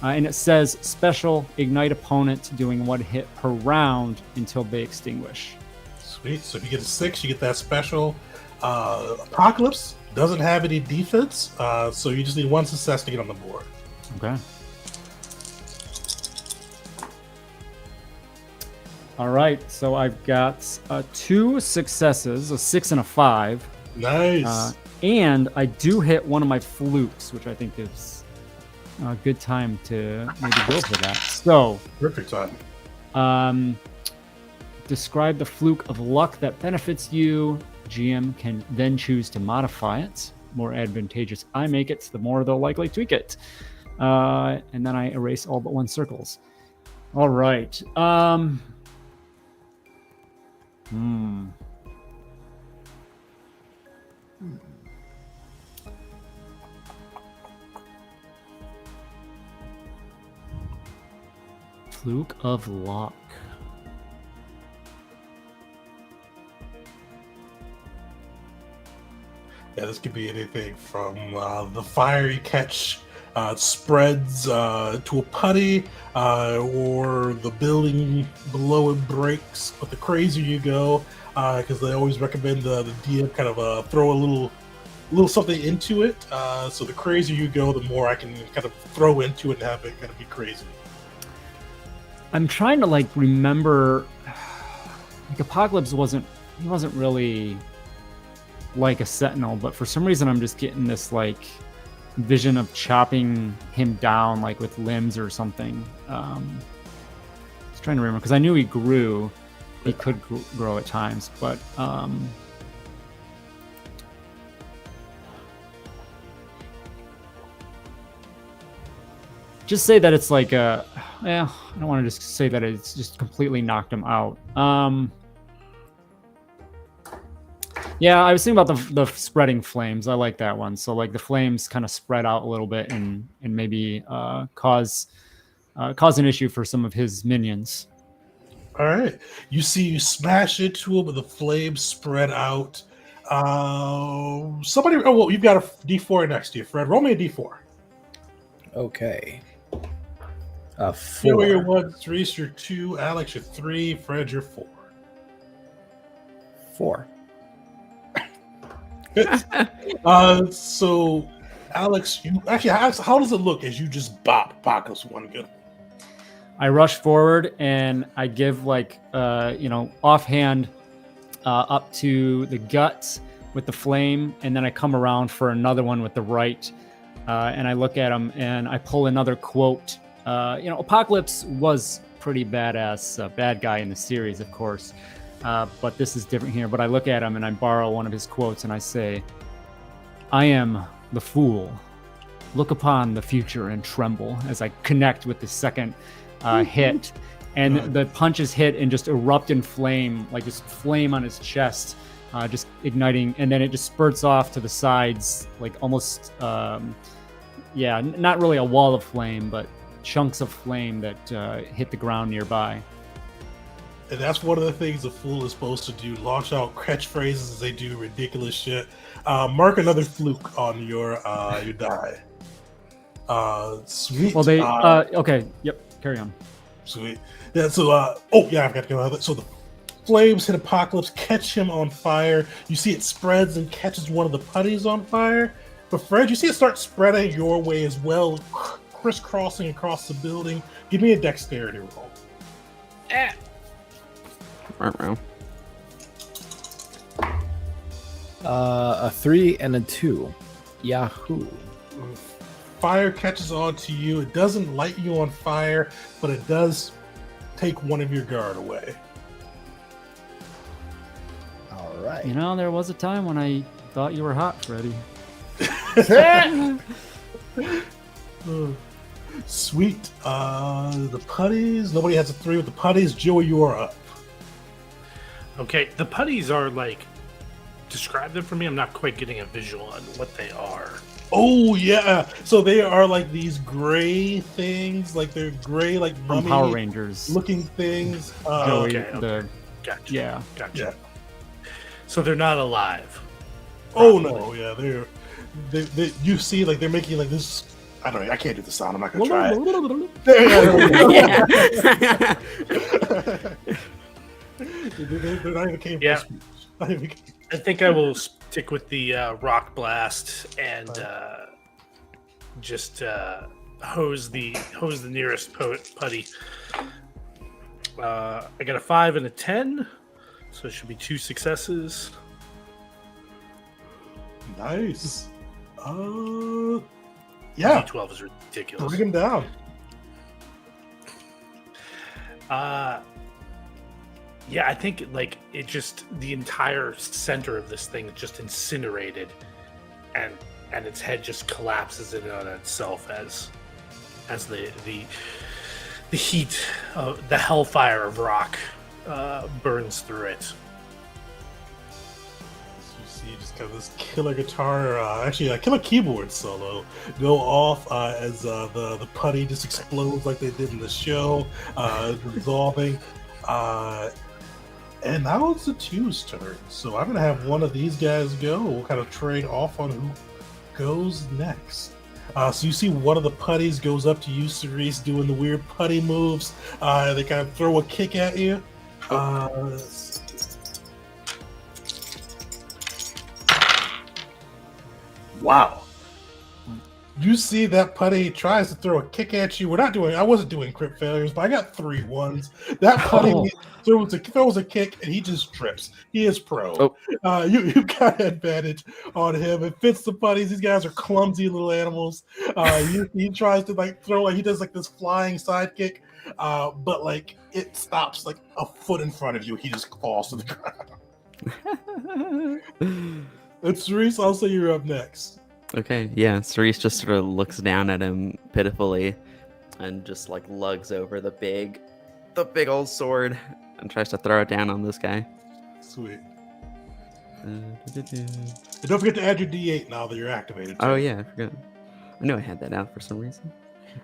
And it says special ignite opponent doing 1 hit per round until they extinguish. Sweet. So if you get a 6, you get that special. Apocalypse doesn't have any defense, so you just need 1 success to get on the board. Okay. All right. So I've got 2 successes, a 6 and a 5. Nice. And I do hit one of my flukes, which I think is a good time to maybe go for that. So perfect time. Describe the fluke of luck that benefits you. GM can then choose to modify it. More advantageous I make it, the more they'll likely tweak it. And then I erase all but 1 circles. All right. Fluke of luck. Yeah, this could be anything from the fire you catch spreads to a putty, or the building below it breaks. But the crazier you go, because they always recommend the DM kind of throw a little something into it. So the crazier you go, the more I can kind of throw into it and have it kind of be crazy. I'm trying to remember. Apocalypse wasn't really like a sentinel, but for some reason I'm just getting this vision of chopping him down with limbs or something. Just trying to remember, because I knew he grew. He could grow at times, but just say that it's I don't want to just say that it's just completely knocked him out. Yeah, I was thinking about the spreading flames. I like that one. So the flames kind of spread out a little bit and maybe cause an issue for some of his minions. All right. You smash into him, but the flames spread out. Somebody. Oh, well, you've got a D4 next to you, Fred. Roll me a D4. Okay. 4. You're 1, 3, you're 2. Alex, you're 3. Fred, you're 4. 4. Good. So, Alex, how does it look as you just bop Apocalypse 1 good? I rush forward and I give offhand up to the guts with the flame, and then I come around for another one with the right, and I look at him and I pull another quote. Apocalypse was pretty badass, bad guy in the series, of course. But this is different here. But I look at him and I borrow one of his quotes and I say, "I am the fool. Look upon the future and tremble," as I connect with the second hit. And the punches hit and just erupt in flame, just flame on his chest, just igniting. And then it just spurts off to the sides, almost, not really a wall of flame, but chunks of flame that hit the ground nearby. And that's one of the things a fool is supposed to do. Launch out catchphrases as they do ridiculous shit. Mark another fluke on your die. Sweet. Well, okay. Yep. Carry on. Sweet. Yeah. So, I forgot to go. So the flames hit Apocalypse, catch him on fire. You see it spreads and catches one of the putties on fire. But Fred, you see it start spreading your way as well, crisscrossing across the building. Give me a dexterity roll. A 3 and a 2. Yahoo. Fire catches on to you. It doesn't light you on fire, but it does take one of your guard away. All right. There was a time when I thought you were hot, Freddy. Sweet. The putties. Nobody has a 3 with the putties. Joey, you are up. Okay, the putties are like. Describe them for me. I'm not quite getting a visual on what they are. Oh yeah, so they are like these gray things, like they're gray, like From mummy Power Rangers. looking things. Joey, okay. Gotcha. Yeah. Gotcha. So they're not alive. Oh no, yeah, they you see, like they're making like this. I don't know. I can't do the sound. I'm not gonna try it. They're not even capable of speech. Not even capable. I think I will stick with the rock blast and just hose the nearest putty. I got a 5 and a 10, so it should be 2 successes. Nice. Yeah. D12 is ridiculous. Bring him down. Yeah, I think like it just the entire center of this thing just incinerated, and its head just collapses in on itself as the heat of the hellfire of rock burns through it. You see, just kind of this killer guitar, actually a killer keyboard solo go off as the putty just explodes like they did in the show, dissolving. And now it's the 2's turn. So I'm going to have one of these guys go. We'll kind of trade off on who goes next. So you see one of the putties goes up to you, Cerise, doing the weird putty moves. They kind of throw a kick at you. Wow. You see that putty tries to throw a kick at you. I wasn't doing crit failures, but I got 3 1s. That putty throws a kick and he just trips. He is pro. Oh. You got advantage on him. It fits the putties. These guys are clumsy little animals. He tries to like throw he does like this flying side kick, but like it stops like a foot in front of you. He just falls to the ground. It's Cerise. I'll say you're up next. Okay, yeah, Cerise just sort of looks down at him pitifully and just like lugs over the big old sword and tries to throw it down on this guy. Sweet. And don't forget to add your D8 now that you're activated. Oh yeah, I forgot. I knew I had that out for some reason.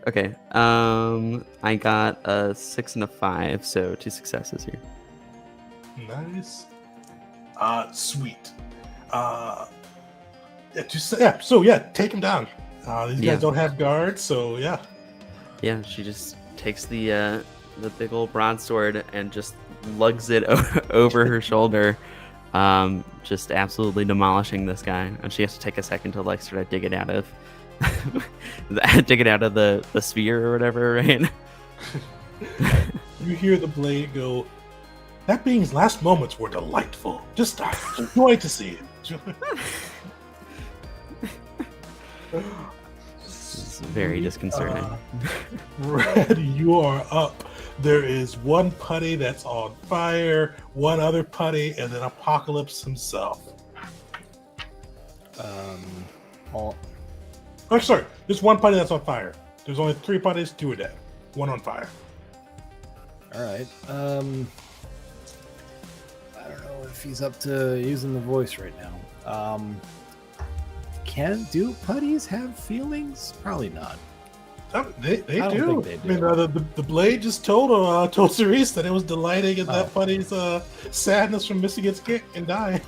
Okay, I got a 6 and a 5, so 2 successes here. Nice. Sweet. So take him down. These guys don't have guards, so yeah. Yeah, she just takes the big old broadsword and just lugs it over her shoulder, just absolutely demolishing this guy. And she has to take a second to like sort of dig it out of the sphere or whatever, right? You hear the blade go. That being's last moments were delightful. Just joy to see it. It's very disconcerting. Red, you are up. There is one putty that's on fire, one other putty, and then Apocalypse himself. Sorry. There's one putty that's on fire. There's only 3 putties, 2 are dead. 1 on fire. All right. I don't know if he's up to using the voice right now. Do putties have feelings? Probably not. They do. I mean, the blade just told Cerise that it was delighting in that putty's sadness from missing its kick and dying.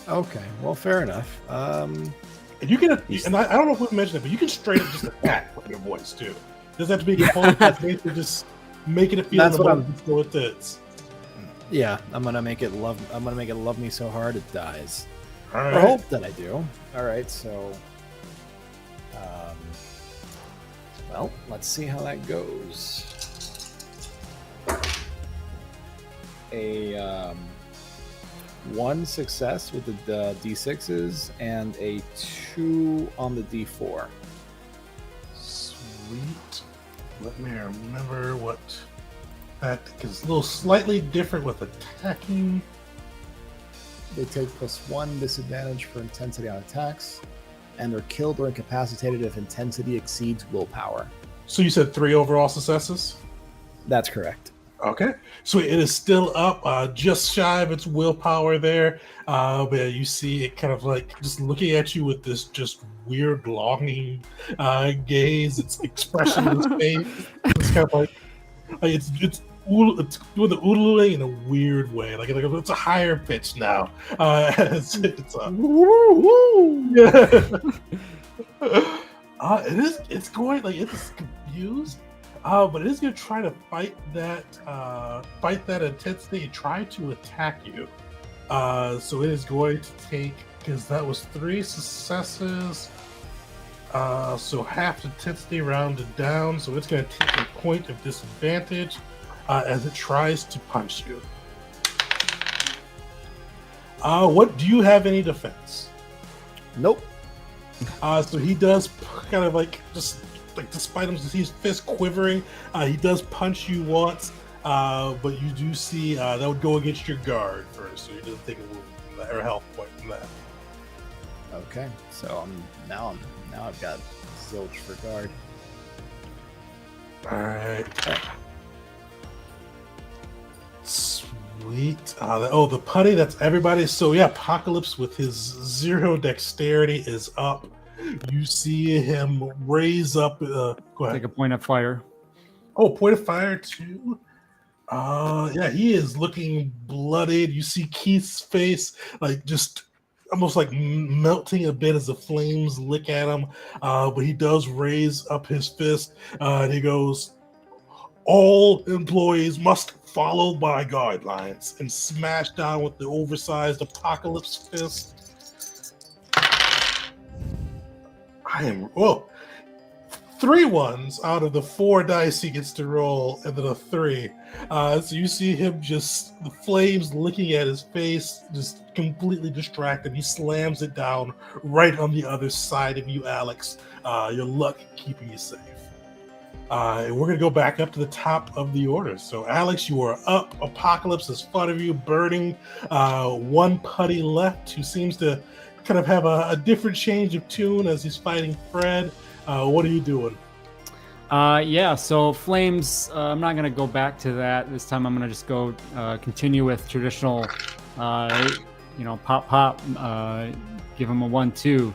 Okay, well, fair enough. And you can, and I don't know if we've mentioned it, but you can straight up just attack with your voice too. It doesn't have to be a component. That's basically just making it feel. That's what I'm. So it is. Yeah, I'm gonna make it love. I'm gonna make it love me so hard it dies. All right. I hope that I do. All right, so, well, let's see how that goes. A 1 success with the D6s and a 2 on the D4. Sweet. Let me remember what that is. A little slightly different with attacking. They take +1 disadvantage for intensity on attacks, and are killed or incapacitated if intensity exceeds willpower. So you said 3 overall successes? That's correct. Okay. So it is still up, just shy of its willpower there. But you see it kind of like just looking at you with this just weird longing gaze. Its expression in its face. It's kind of like it's doing the oodling in a weird way. Like it's a higher pitch now. It's it's going like it's confused. But it is going to try to fight that intensity and try to attack you. So it is going to take, because that was 3 successes, so half intensity rounded down. So it's going to take a point of disadvantage as it tries to punch you. What do you have any defense? Nope. So he does kind of like just. Like despite him, his fist quivering, he does punch you once, but you do see that would go against your guard first, so he doesn't take a wound from that, or a health point from that. Okay, so now I've got zilch for guard. All right. Sweet. The putty. That's everybody. So yeah, Apocalypse with his 0 dexterity is up. You see him raise up. Go ahead. Take a point of fire. Oh, point of fire too. Yeah, he is looking bloodied. You see Keith's face, like just almost like melting a bit as the flames lick at him. But he does raise up his fist, and he goes, "All employees must follow my guidelines," and smash down with the oversized Apocalypse fist. I am 3 ones out of the 4 dice he gets to roll, and then a 3. So you see him just the flames licking at his face, just completely distracted. He slams it down right on the other side of you, Alex. Your luck keeping you safe. And we're gonna go back up to the top of the order. So Alex, you are up. Apocalypse is in front of you, burning. 1 putty left, who seems to kind of have a different change of tune as he's fighting Fred. What are you doing? Yeah, so flames, I'm not going to go back to that. This time I'm going to just go continue with traditional, pop, give him a 1-2.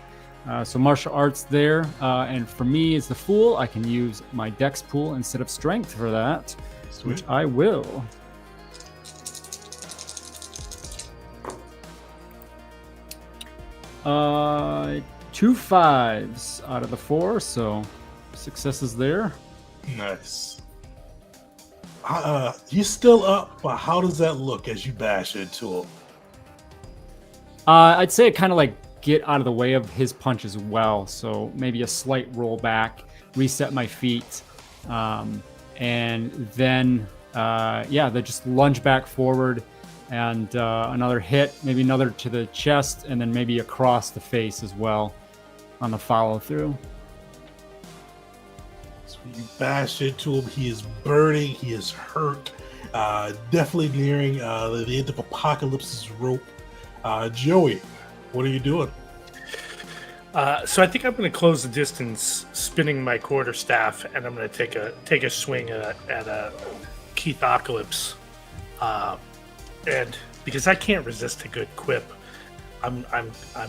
So martial arts there. And for me as the fool, I can use my dex pool instead of strength for that, which I will. 2 5s out of the 4, so successes there. Nice. He's still up, but how does that look as you bash into him? I'd say kind of like get out of the way of his punch as well, so maybe a slight roll back, reset my feet, and then they just lunge back forward. And another hit, maybe another to the chest, and then maybe across the face as well on the follow through. So you bash into him. He is burning. He is hurt. Definitely nearing the end of Apocalypse's rope. Joey, what are you doing? So I think I'm going to close the distance, spinning my quarterstaff, and I'm going to take a swing at Keith Apocalypse. And because I can't resist a good quip, I'm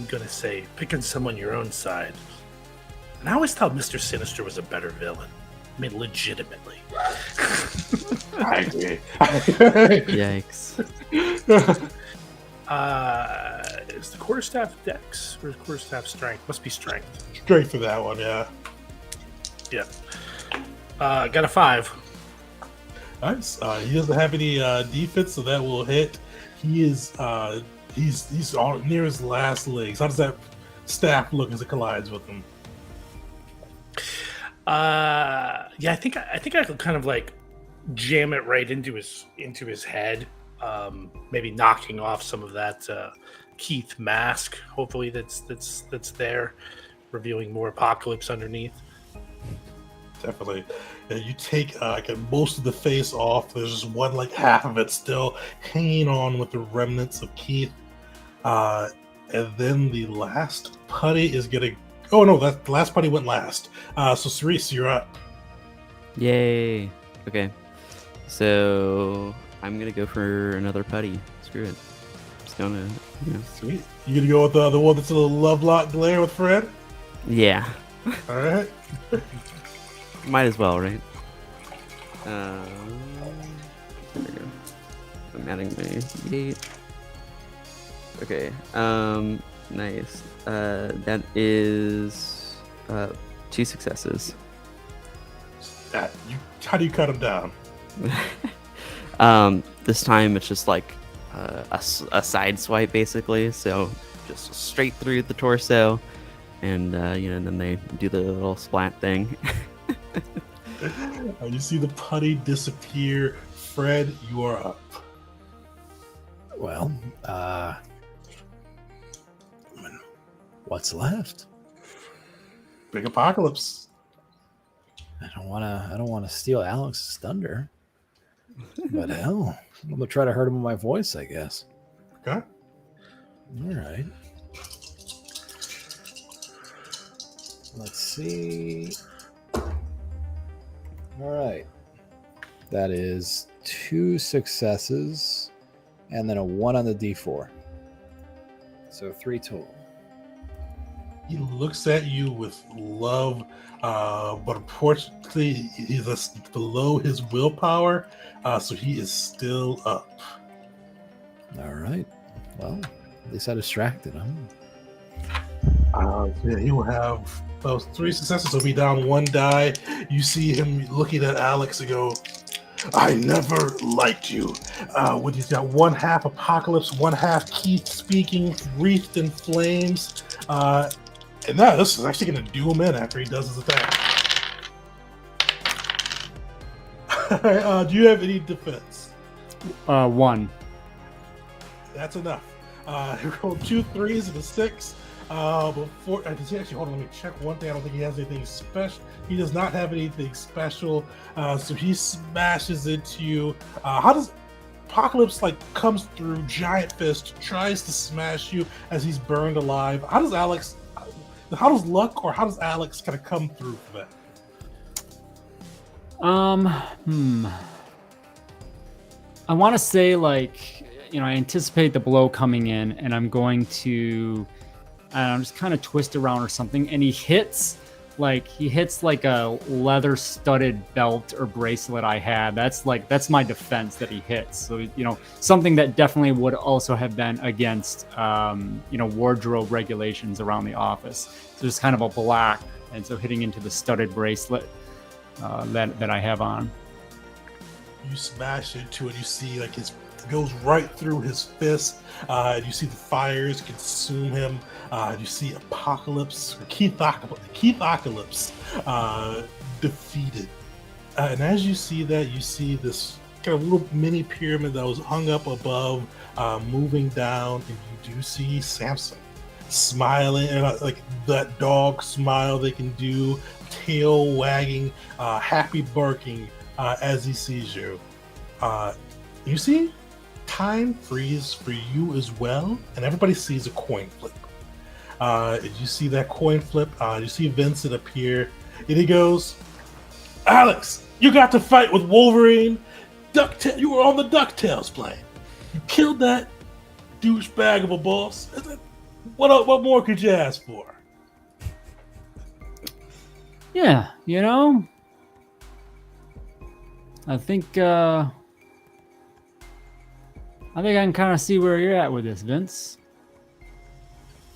gonna say picking someone your own side. And I always thought Mr. Sinister was a better villain. I mean, legitimately. I agree. Yikes. Is the quarterstaff dex or is quarterstaff strength? Must be strength. Strength for that one, yeah. Yeah. Got a 5. Nice. He doesn't have any defense, so that will hit. He is he's near his last legs. How does that staff look as it collides with him? I think I could kind of like jam it right into his head, maybe knocking off some of that Keith mask. Hopefully that's there, revealing more Apocalypse underneath. Definitely. You take most of the face off. There's just one, like half of it still hanging on with the remnants of Keith. And then the last putty is getting. Oh no, that last putty went last. So Cerise, you're up. Yay. Okay. So I'm gonna go for another putty. Screw it. Just gonna, Sweet. You gonna go with the one that's a little love lock glare with Fred? Yeah. All right. Might as well, right? There we go. I'm adding my gate. Okay. Nice. That is 2 successes. How do you cut them down? This time it's just like a side swipe basically, so just straight through the torso, and then they do the little splat thing. You see the putty disappear. Fred, you are up. Well, what's left? Big apocalypse. I don't wanna steal Alex's thunder. But hell, I'm gonna try to hurt him with my voice, I guess. Okay. All right. Let's see. All right. That is 2 successes and then a 1 on the D4. So 3 total. He looks at you with love, but unfortunately, he's below his willpower, so he is still up. All right. Well, at least I distracted him. Yeah, he will have those 3 successes. He'll be down 1 die. You see him looking at Alex and go, I never liked you. When he's got 1/2 apocalypse, 1/2 Keith speaking, wreathed in flames. And now this is actually going to do him in after he does his attack. Do you have any defense? 1. That's enough. He rolled 2 3s and a 6. Before does he actually hold on? Let me check one thing. I don't think he has anything special. He does not have anything special. So he smashes into you. How does Apocalypse comes through giant fist, tries to smash you as he's burned alive? How does Luck or how does Alex kind of come through for that? I want to say I anticipate the blow coming in, and I'm going to, just kind of twist around or something, and he hits a leather studded belt or bracelet I had. That's my defense that he hits. So something that definitely would also have been against wardrobe regulations around the office. So just kind of a black, and so hitting into the studded bracelet that I have on. You smash into it. You see it goes right through his fist. You see the fires consume him. You see Keith Apocalypse defeated. And as you see that, you see this kind of little mini pyramid that was hung up above, moving down, and you do see Samson smiling, and that dog smile they can do, tail wagging, happy barking as he sees you. You see time freeze for you as well, and everybody sees a coin flip. You see that coin flip. You see Vincent appear, and he goes, Alex, you got to fight with Wolverine. You were on the DuckTales plane. You killed that douchebag of a boss. What more could you ask for? Yeah, I think I can kind of see where you're at with this, Vince.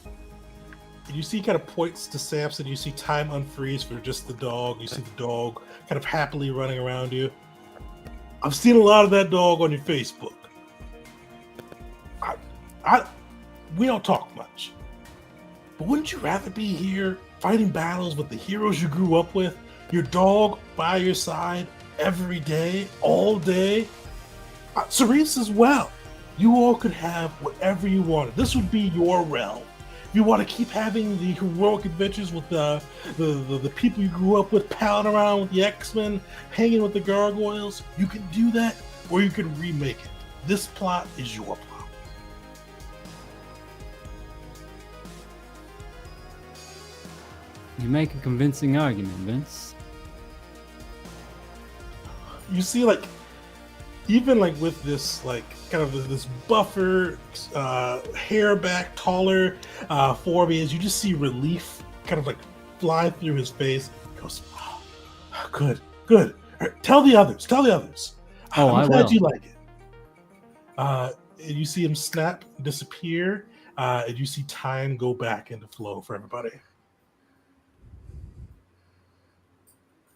And you see he kind of points to Samson. You see time unfreeze for just the dog. You see the dog kind of happily running around you. I've seen a lot of that dog on your Facebook. We don't talk much. But wouldn't you rather be here fighting battles with the heroes you grew up with? Your dog by your side every day, all day? Cerise as well. You all could have whatever you wanted. This would be your realm. If you want to keep having the heroic adventures with the people you grew up with, palling around with the X-Men, hanging with the gargoyles, you can do that, or you can remake it. This plot is your plot. You make a convincing argument, Vince. you see like even like with this like kind of this buffer hair back taller Forbians, you just see relief kind of like fly through his face. He goes, oh, good. All right, tell the others. Oh, I'm I glad will. you like it. And you see him snap, disappear, and you see time go back into flow for everybody.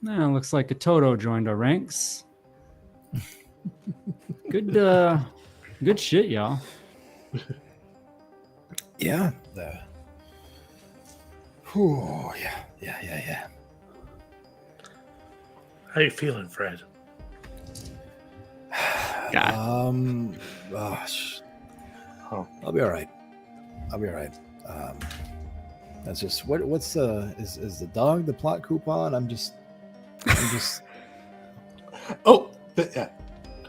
Nah, looks like a Toto joined our ranks. Good shit, y'all. Yeah. Yeah. How you feeling, Fred? Gosh. I'll be all right. That's just what's is the dog the plot coupon? I'm just Oh, yeah.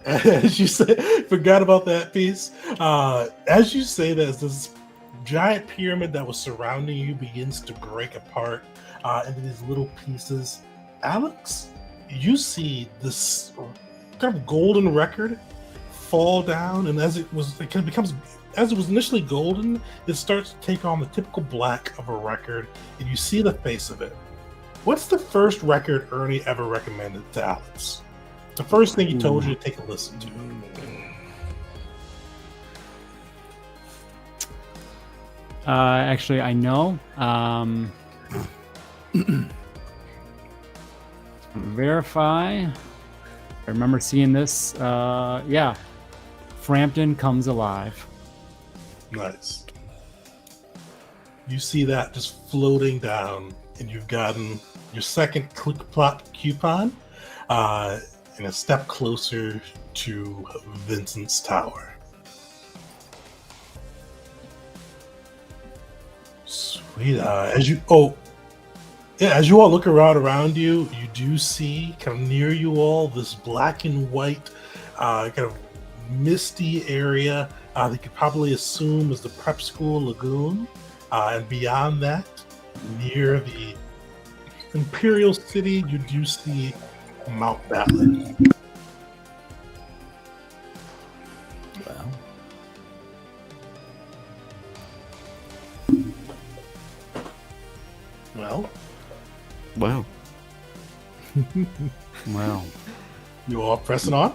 As you say, forgot about that piece. As you say that, this giant pyramid that was surrounding you begins to break apart into these little pieces. Alex, you see this kind of golden record fall down, and as it was initially golden, it starts to take on the typical black of a record, and you see the face of it. What's the first record Ernie ever recommended to Alex? The first thing he told you to take a listen to. Actually, I know. Verify. I remember seeing this. Yeah. Frampton Comes Alive. Nice. You see that just floating down, and you've gotten your second click plot coupon, and a step closer to Vincent's tower. Sweet. As you all look around you, you do see kind of near you all this black and white kind of misty area that you could probably assume is the prep school lagoon, and beyond that, near the Imperial City, you do see Mount Valley. Well. Wow. Wow. You all pressing on?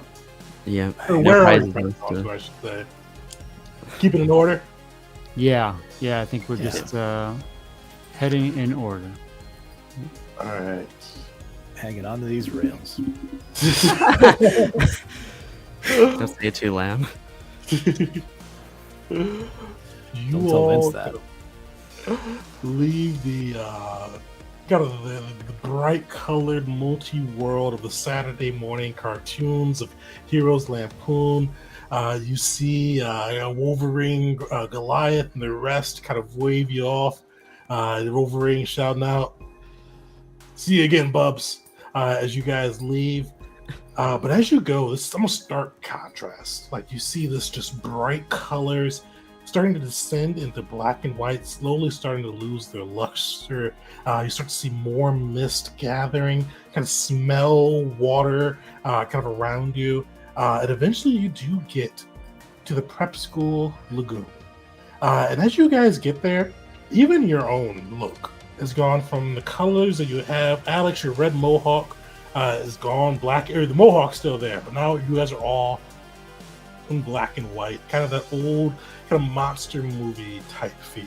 Yeah. Or where are you pressing on, I should say? Keep it in order? Yeah, I think we're just heading in order. All right. Hanging on to these rails. Don't say it too loud. You Don't tell Vince that. Leave the kind of the bright colored multi-world of the Saturday morning cartoons of Heroes Lampoon. You see Wolverine, Goliath, and the rest kind of wave you off. Wolverine shouting out, "See you again, Bubs," as you guys leave. But as you go, this is almost stark contrast. Like you see this just bright colors starting to descend into black and white, slowly starting to lose their luster. You start to see more mist gathering, kind of smell water kind of around you. And eventually you do get to the prep school lagoon. And as you guys get there, even your own look has gone from the colors that you have. Alex, your red mohawk is gone. Black, or the mohawk's still there, but now you guys are all in black and white, kind of that old kind of monster movie type feel.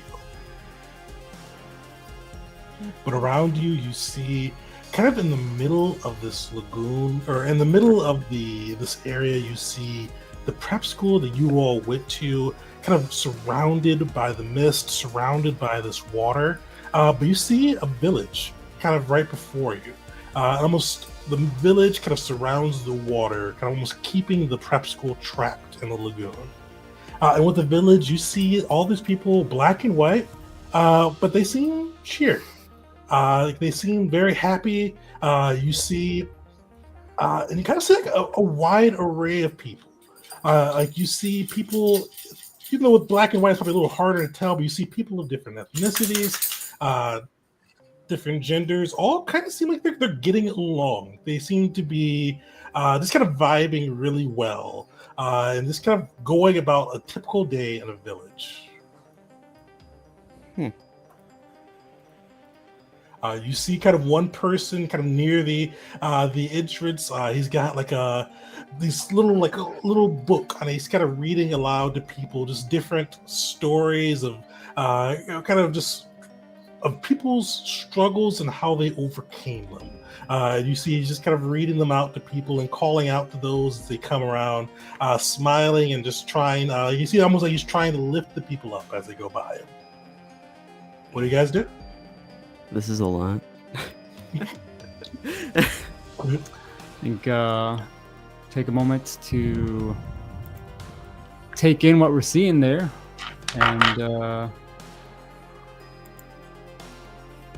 But around you, you see kind of in the middle of this lagoon, or in the middle of this area, you see the prep school that you all went to, kind of surrounded by the mist, surrounded by this water. But you see a village kind of right before you. Almost the village kind of surrounds the water, kind of almost keeping the prep school trapped in the lagoon. And with the village, you see all these people, black and white, but they seem cheered. They seem very happy. You see, and you kind of see like a wide array of people. Like you see people, even though with black and white it's probably a little harder to tell, but you see people of different ethnicities, different genders, all kind of seem like they're getting along. They seem to be just kind of vibing really well, and just kind of going about a typical day in a village. You see kind of one person kind of near the entrance. He's got like a little book, and he's kind of reading aloud to people just different stories of kind of just of people's struggles and how they overcame them. You see he's just kind of reading them out to people and calling out to those as they come around, smiling and just trying. You see almost like he's trying to lift the people up as they go by him. What do you guys do? This is a lot. I think take a moment to take in what we're seeing there, and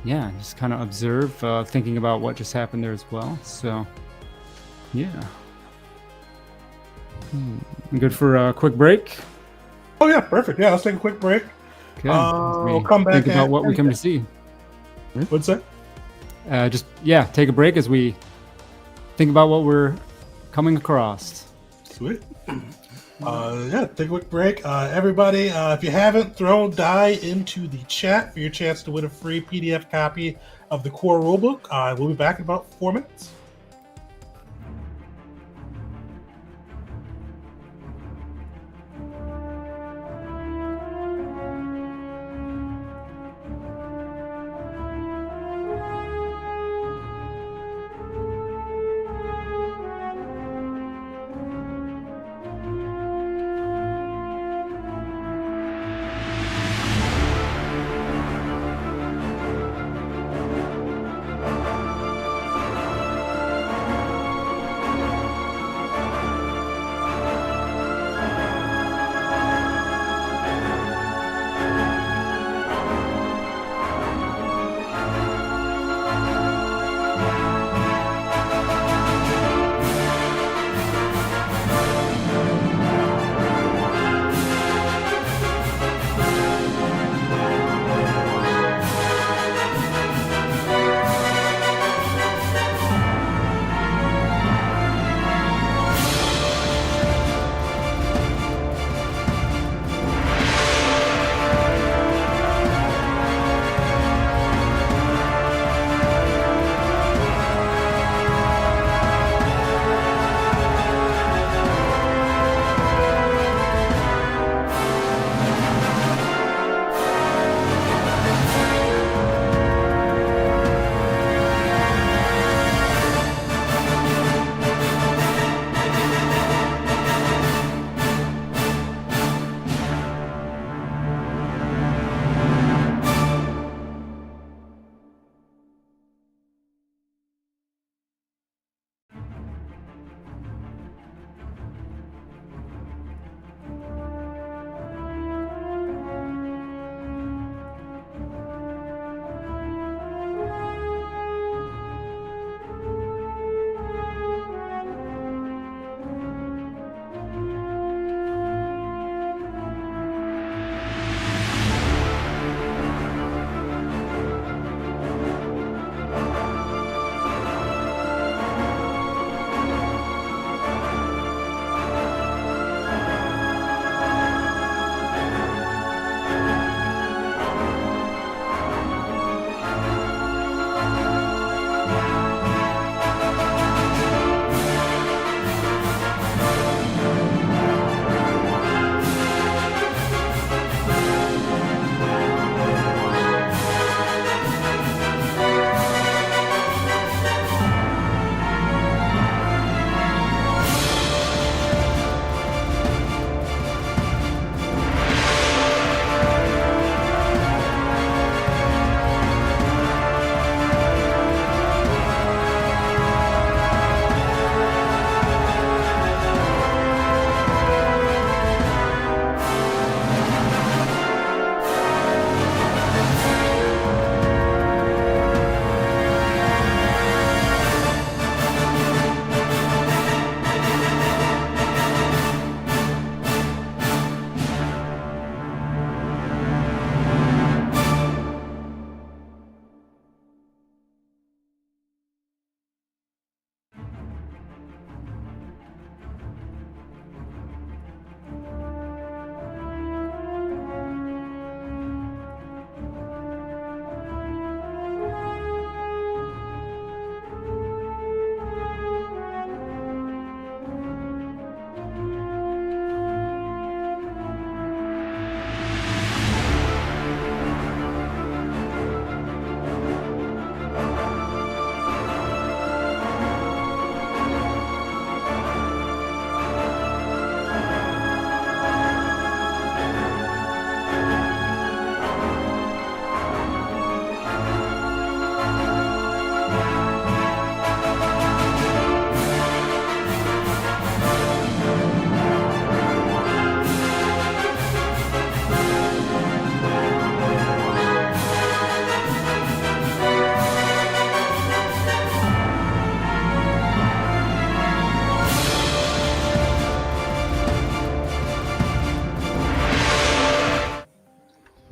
yeah, just kind of observe, thinking about what just happened there as well. So, yeah. Good for a quick break? Oh yeah, perfect. Yeah, let's take a quick break. Okay. We'll come back. Think about what we come to see. What's that? Just take a break as we think about what we're coming across. Sweet. Yeah, take a quick break. Everybody, if you haven't, throw die into the chat for your chance to win a free PDF copy of the core rulebook. We'll be back in about 4 minutes.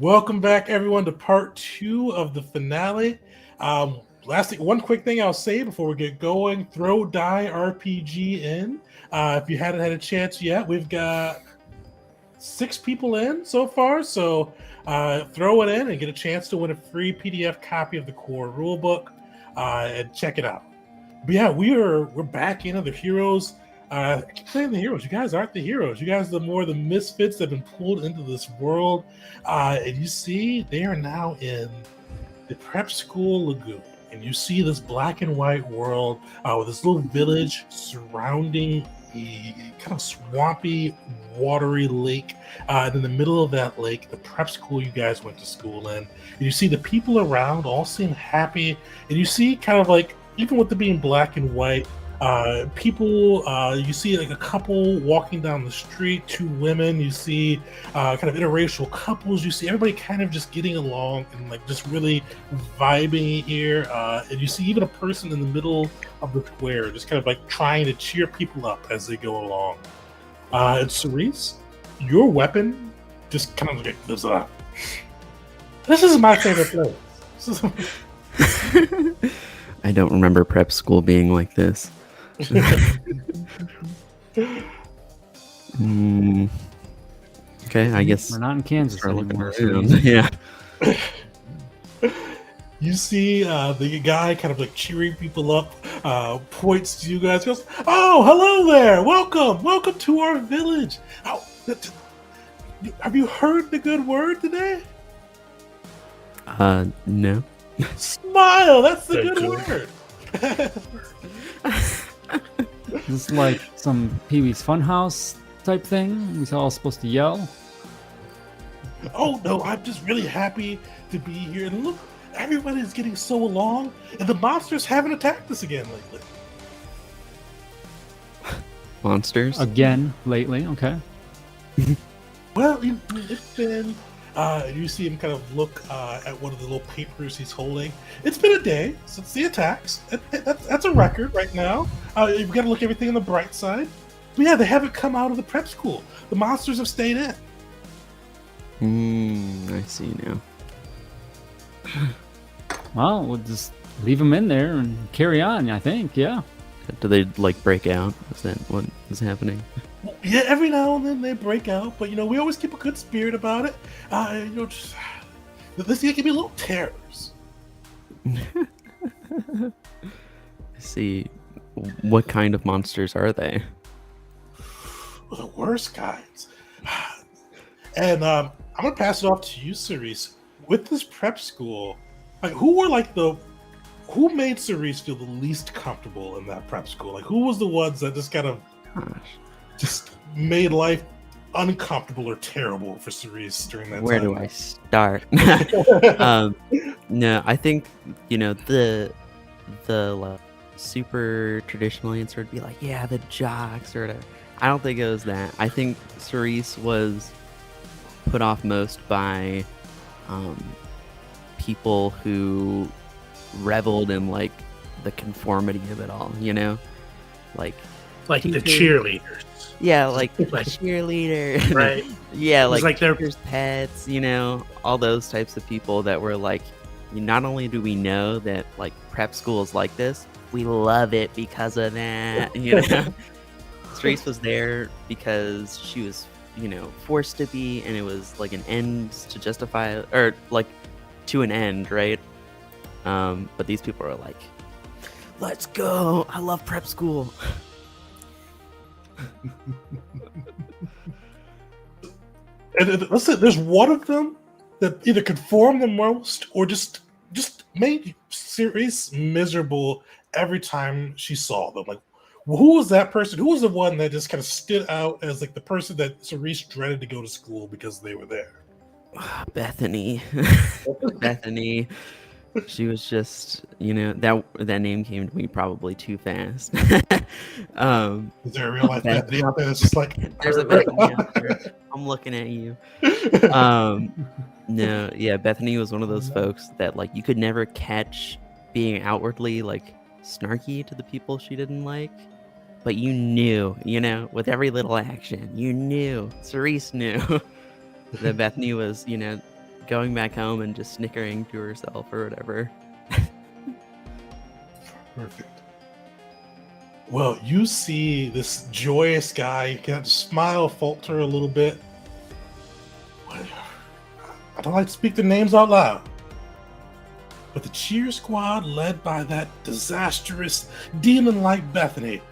Welcome back, everyone, to part 2 of the finale. One quick thing I'll say before we get going: throw die RPG in. If you hadn't had a chance yet, we've got 6 people in so far, so throw it in and get a chance to win a free PDF copy of the core rulebook and check it out. But yeah, we're back into the heroes. I keep saying the heroes. You guys aren't the heroes. You guys are more the misfits that have been pulled into this world. And you see, they are now in the prep school lagoon. And you see this black and white world with this little village surrounding a kind of swampy, watery lake. And in the middle of that lake, the prep school you guys went to school in. And you see the people around all seem happy. And you see kind of like, even with it being black and white, people, you see like a couple walking down the street, 2 women, you see kind of interracial couples, you see everybody kind of just getting along and like just really vibing here, and you see even a person in the middle of the square just kind of like trying to cheer people up as they go along. And Cerise, your weapon just kind of like goes up. This is my favorite place. I don't remember prep school being like this. Okay, I guess we're not in Kansas anymore. Yeah. You see the guy kind of like cheering people up, points to you guys, goes, "Oh, hello there! Welcome to our village. Oh, have you heard the good word today?" No. Smile. That's the good word. This is like some Pee-wee's Funhouse type thing. We're all supposed to yell. Oh no, I'm just really happy to be here. And look, everybody's getting so along, and the monsters haven't attacked us again lately. Monsters? Again lately, okay. Well, it's been... you see him kind of look at one of the little papers he's holding. It's been a day since the attacks. That's a record right now. You've got to look at everything on the bright side. But yeah, they haven't come out of the prep school. The monsters have stayed in. I see now. Well, we'll just leave them in there and carry on, I think, yeah. Do they, like, break out? Is that what is happening? Yeah, every now and then they break out, but, we always keep a good spirit about it. Just... This year can be little terrors. I see. What kind of monsters are they? The worst kinds. And I'm going to pass it off to you, Cerise. With this prep school, like, who made Cerise feel the least comfortable in that prep school? Like, who was the ones that just kind of just made life uncomfortable or terrible for Cerise during that Where time? do I start? No, I think, the like, super traditional answer would be like, yeah, the jocks or whatever. I don't think it was that. I think Cerise was put off most by people who reveled in like the conformity of it all, like the cheerleaders. Yeah, like cheerleader, right? Yeah, like their pets, all those types of people that were like, not only do we know that like prep school is like this, we love it because of that. Cerise was there because she was, forced to be, and it was like an end to justify, or like to an end, right? But these people are like, let's go! I love prep school. And listen, there's one of them that either conformed the most or just made Cerise miserable every time she saw them. Like, who was that person? Who was the one that just kind of stood out as like the person that Cerise dreaded to go to school because they were there? Bethany. Bethany. She was just, that name came to me probably too fast. Is there a real life Bethany out there that's just like... There's a Bethany out there. I'm looking at you. No, yeah, Bethany was one of those folks that, like, you could never catch being outwardly, like, snarky to the people she didn't like. But you knew, with every little action, you knew. Cerise knew that Bethany was, going back home and just snickering to herself or whatever. Perfect. Well, you see this joyous guy kind of smile, falter a little bit. I don't like to speak their names out loud, but the cheer squad led by that disastrous demon-like Bethany.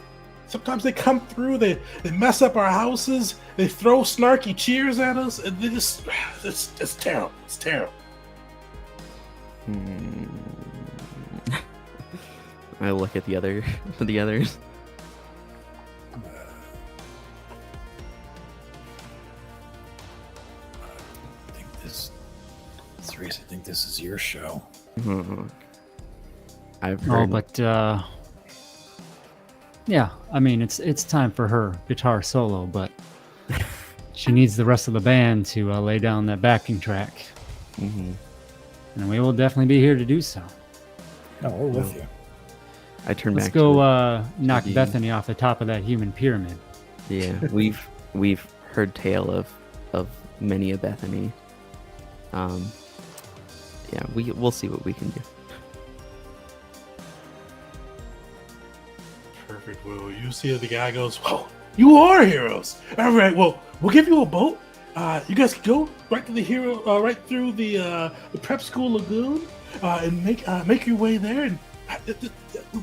Sometimes they come through, they mess up our houses, they throw snarky cheers at us, and they just, it's terrible. It's terrible. I look at the others. Cerise, I think this is your show. I've heard. but yeah, I mean it's time for her guitar solo, but she needs the rest of the band to lay down that backing track, and we will definitely be here to do so. No, we're with you. I turn Let's back. go knock Bethany off the top of that human pyramid. Yeah, we've heard tale of many a Bethany. Yeah, we'll see what we can do. Perfect. Well, you see the guy goes, "Whoa, you are heroes! All right, well, we'll give you a boat. You guys can go right to the right through the prep school lagoon, and make your way there. And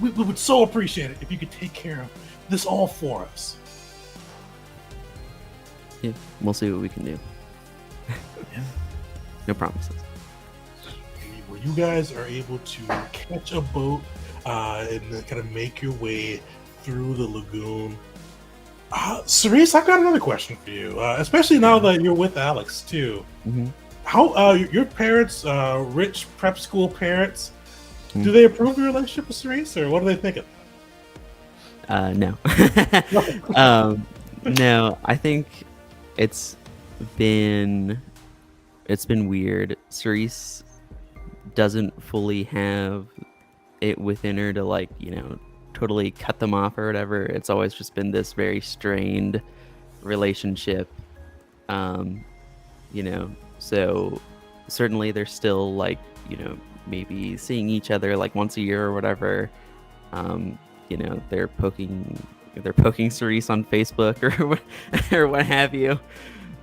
we would so appreciate it if you could take care of this all for us." Yeah, we'll see what we can do. Yeah. No promises. Well, you guys are able to catch a boat and kind of make your way through the lagoon. Cerise, I've got another question for you, especially now that you're with Alex too. How your parents, rich prep school parents, do they approve your relationship with Cerise, or what do they think of? No. No, I think it's been weird. Cerise doesn't fully have it within her to, like, totally cut them off or whatever. It's always just been this very strained relationship. So certainly they're still, like, maybe seeing each other like once a year or whatever. They're poking Cerise on Facebook or what have you.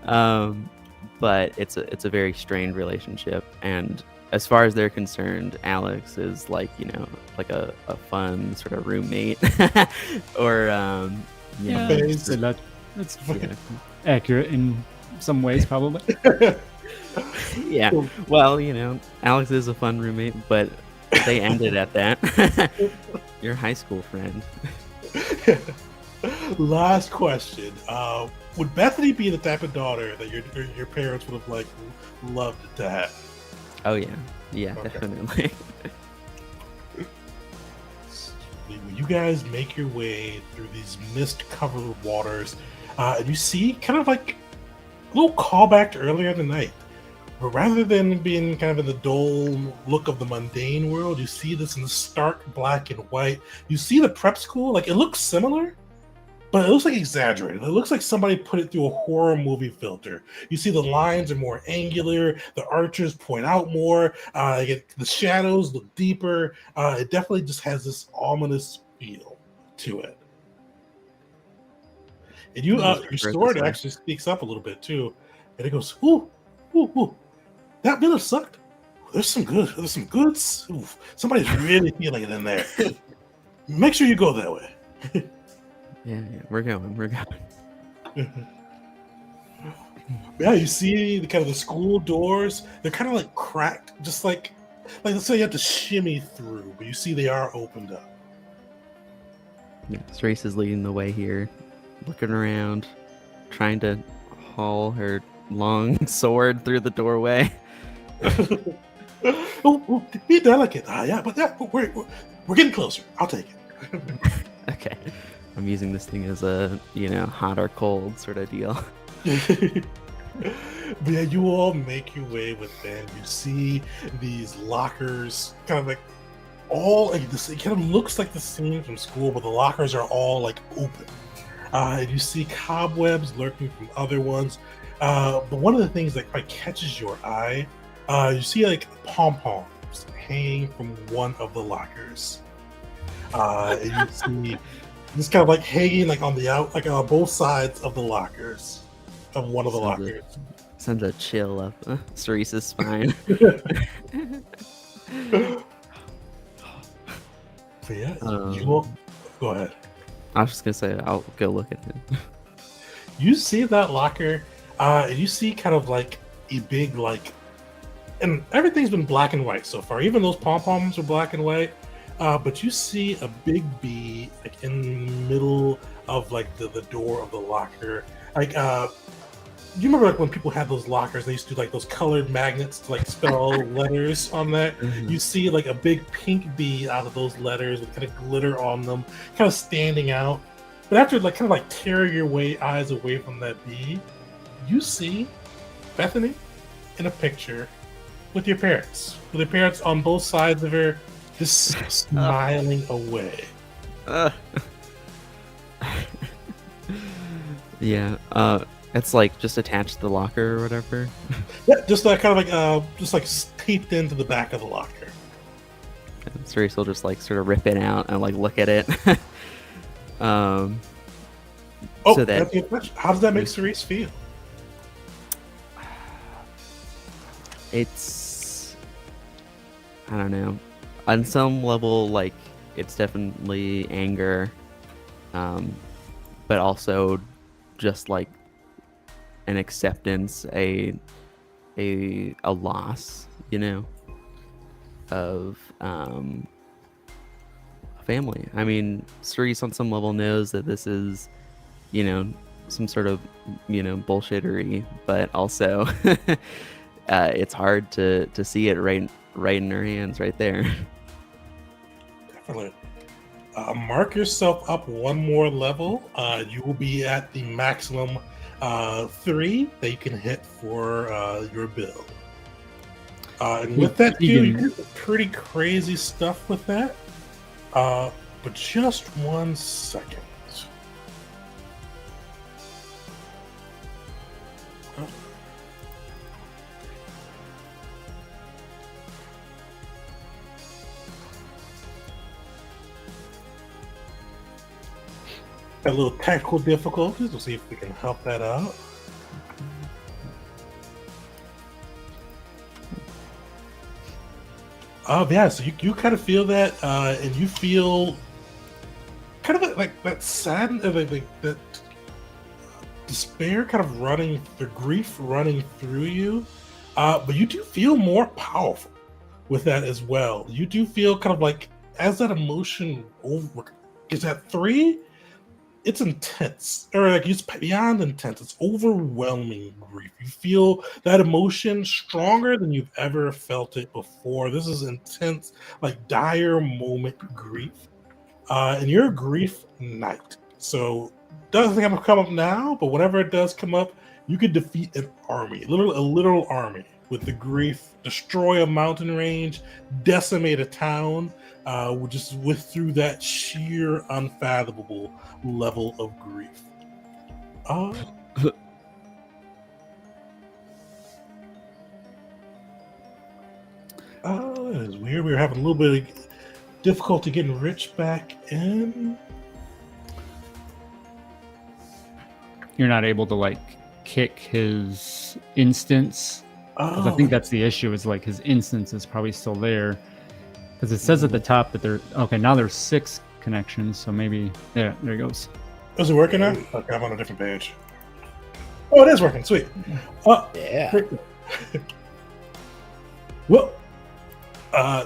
But it's a very strained relationship, and as far as they're concerned, Alex is like a fun sort of roommate, or that's accurate in some ways, probably. Yeah. Well, Alex is a fun roommate, but they ended at that. Your high school friend. Last question. Would Bethany be the type of daughter that your parents would have loved to have? Oh yeah, okay. Definitely. When you guys make your way through these mist-covered waters, and you see kind of like a little callback to earlier in the night, but rather than being kind of in the dull look of the mundane world, you see this in the stark black and white. You see the prep school, it looks similar, but it looks like exaggerated. It looks like somebody put it through a horror movie filter. You see the lines are more angular, the arches point out more, the shadows look deeper. It definitely just has this ominous feel to it. And your sword actually speaks up a little bit too, and it goes, "Ooh, ooh, ooh, that village sucked. There's some goods. Ooh, somebody's really feeling it in there. Make sure you go that way." Yeah, we're going. Yeah, you see the school doors. They're kind of like cracked, just like let's say you have to shimmy through, but you see they are opened up. Yeah, Cerise is leading the way here, looking around, trying to haul her long sword through the doorway. Oh, be delicate. But we're getting closer. I'll take it. Okay. I'm using this thing as a, hot or cold sort of deal. But yeah, you all make your way with them. You see these lockers, kind of like all like this. It kind of looks like the scene from school, but the lockers are all like open. And you see cobwebs lurking from other ones. But one of the things that quite catches your eye You see like pom-poms hanging from one of the lockers. And you see just kind of like hanging like on the out, like on both sides of the lockers of one of the lockers. Sends a chill up Cerise's spine. So yeah, you will go ahead. I was just gonna say I'll go look at it. You see that locker, and you see kind of like a big like, and everything's been black and white so far. Even those pom poms are black and white, but you see a big bee like in the middle of like the door of the locker. Like, you remember like when people had those lockers, they used to do like those colored magnets to like spell letters on that. Mhm. You see like a big pink bee out of those letters with kind of glitter on them, kind of standing out. But after like kind of like tearing your eyes away from that bee, you see Bethany in a picture with your parents, on both sides of her, just smiling away. Yeah, it's like just attached to the locker or whatever. Yeah, just like kind of like just like taped into the back of the locker. Cerise will just like sort of rip it out and like look at it. Oh, so that's a good question. How does that make Cerise feel? It's, I don't know, on some level, like it's definitely anger, but also just like an acceptance, a loss, you know, of a family. I mean, Cerise on some level knows that this is, you know, some sort of, you know, bullshittery, but also it's hard to see it right in her hands right there. Definitely. Mark yourself up one more level. You will be at the maximum 3 that you can hit for your build. And with that, too, you can do pretty crazy stuff with that. But just 1 second. A little technical difficulties. We'll see if we can help that out. Yeah, so you kind of feel that, and you feel kind of like that sadness, like that despair kind of running, the grief running through you. But you do feel more powerful with that as well. You do feel kind of like as that emotion is at 3, it's intense, or like it's beyond intense. It's overwhelming grief. You feel that emotion stronger than you've ever felt it before. This is intense, like dire moment grief. And you're a grief knight. So doesn't think I'm gonna come up now, but whenever it does come up, you could defeat an army, a literal army with the grief, destroy a mountain range, decimate a town, just through that sheer unfathomable level of grief. That is weird. We were having a little bit of difficulty getting Rich back in. You're not able to like kick his instance. I think that's the issue, is like his instance is probably still there, because it says at the top that now there's 6 connections, so maybe there he goes. Is it working now? Okay, I'm on a different page. Oh, it is working. Sweet. Yeah. Well,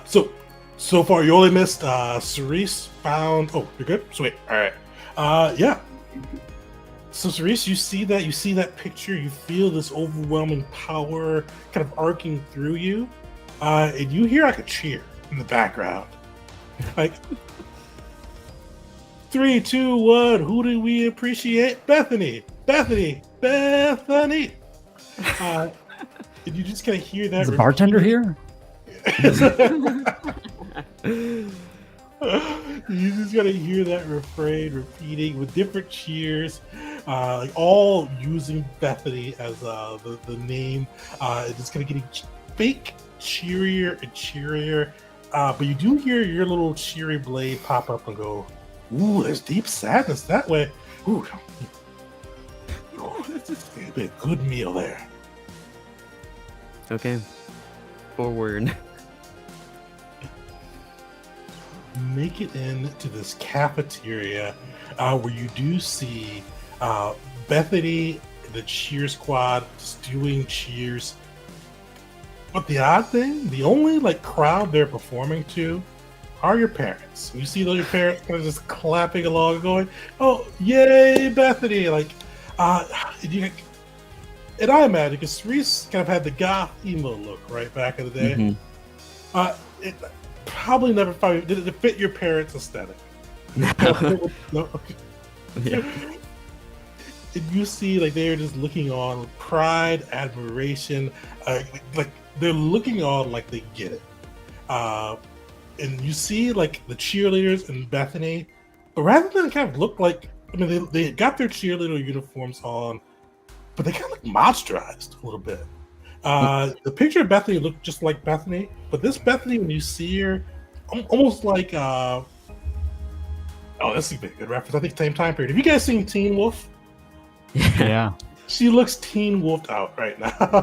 so far you only missed Cerise found. Oh, you're good. Sweet. All right. Yeah. So Cerise, you see that picture. You feel this overwhelming power kind of arcing through you, and you hear like a cheer in the background, like 3, 2, 1. Who do we appreciate? Bethany. And you just kind of hear that. Is the bartender here? You just gotta hear that refrain repeating with different cheers, like all using Bethany as the name. It's gonna getting fake cheerier and cheerier, but you do hear your little cheery blade pop up and go, ooh, there's deep sadness that way. Ooh, this is gonna be a good meal there. Okay. Forward. Make it into this cafeteria where you do see Bethany, the cheer squad, just doing cheers. But the odd thing, the only like crowd they're performing to are your parents. You see your parents kind of just clapping along, going, "Oh, yay, Bethany!" Like, and I imagine because Reese kind of had the goth emo look right back in the day. Mm-hmm. It probably never did it fit your parents' aesthetic. No. Okay. Yeah. And you see, like they're just looking on with pride, admiration, like they're looking on like they get it. And you see, like the cheerleaders and Bethany, but rather than kind of look like, I mean, they got their cheerleader uniforms on, but they kind of look monsterized a little bit. The picture of Bethany looked just like Bethany, but this Bethany, when you see her, almost like oh, this is a good reference. I think same time period. Have you guys seen Teen Wolf? Yeah. She looks Teen Wolfed out right now.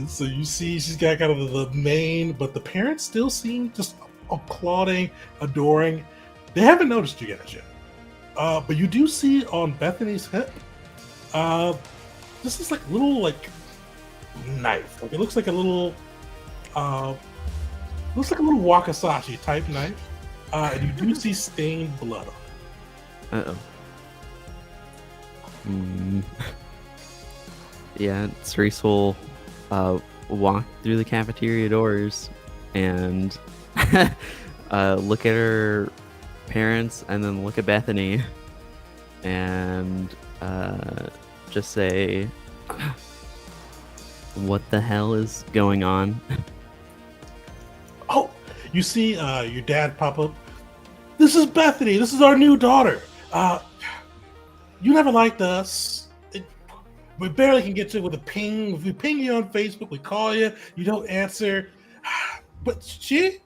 So you see, she's got kind of the mane, but the parents still seem just applauding, adoring. They haven't noticed you guys yet, but you do see on Bethany's hip. This is like a little like knife. Like it looks like a little Wakasashi type knife. And you do see stained blood on it. Yeah, Cerise will walk through the cafeteria doors and look at her parents and then look at Bethany and just say, what the hell is going on? Oh, you see your dad pop up. This is Bethany. This is our new daughter. You never liked us. We barely can get you with a ping. If we ping you on Facebook, we call you. You don't answer. But she,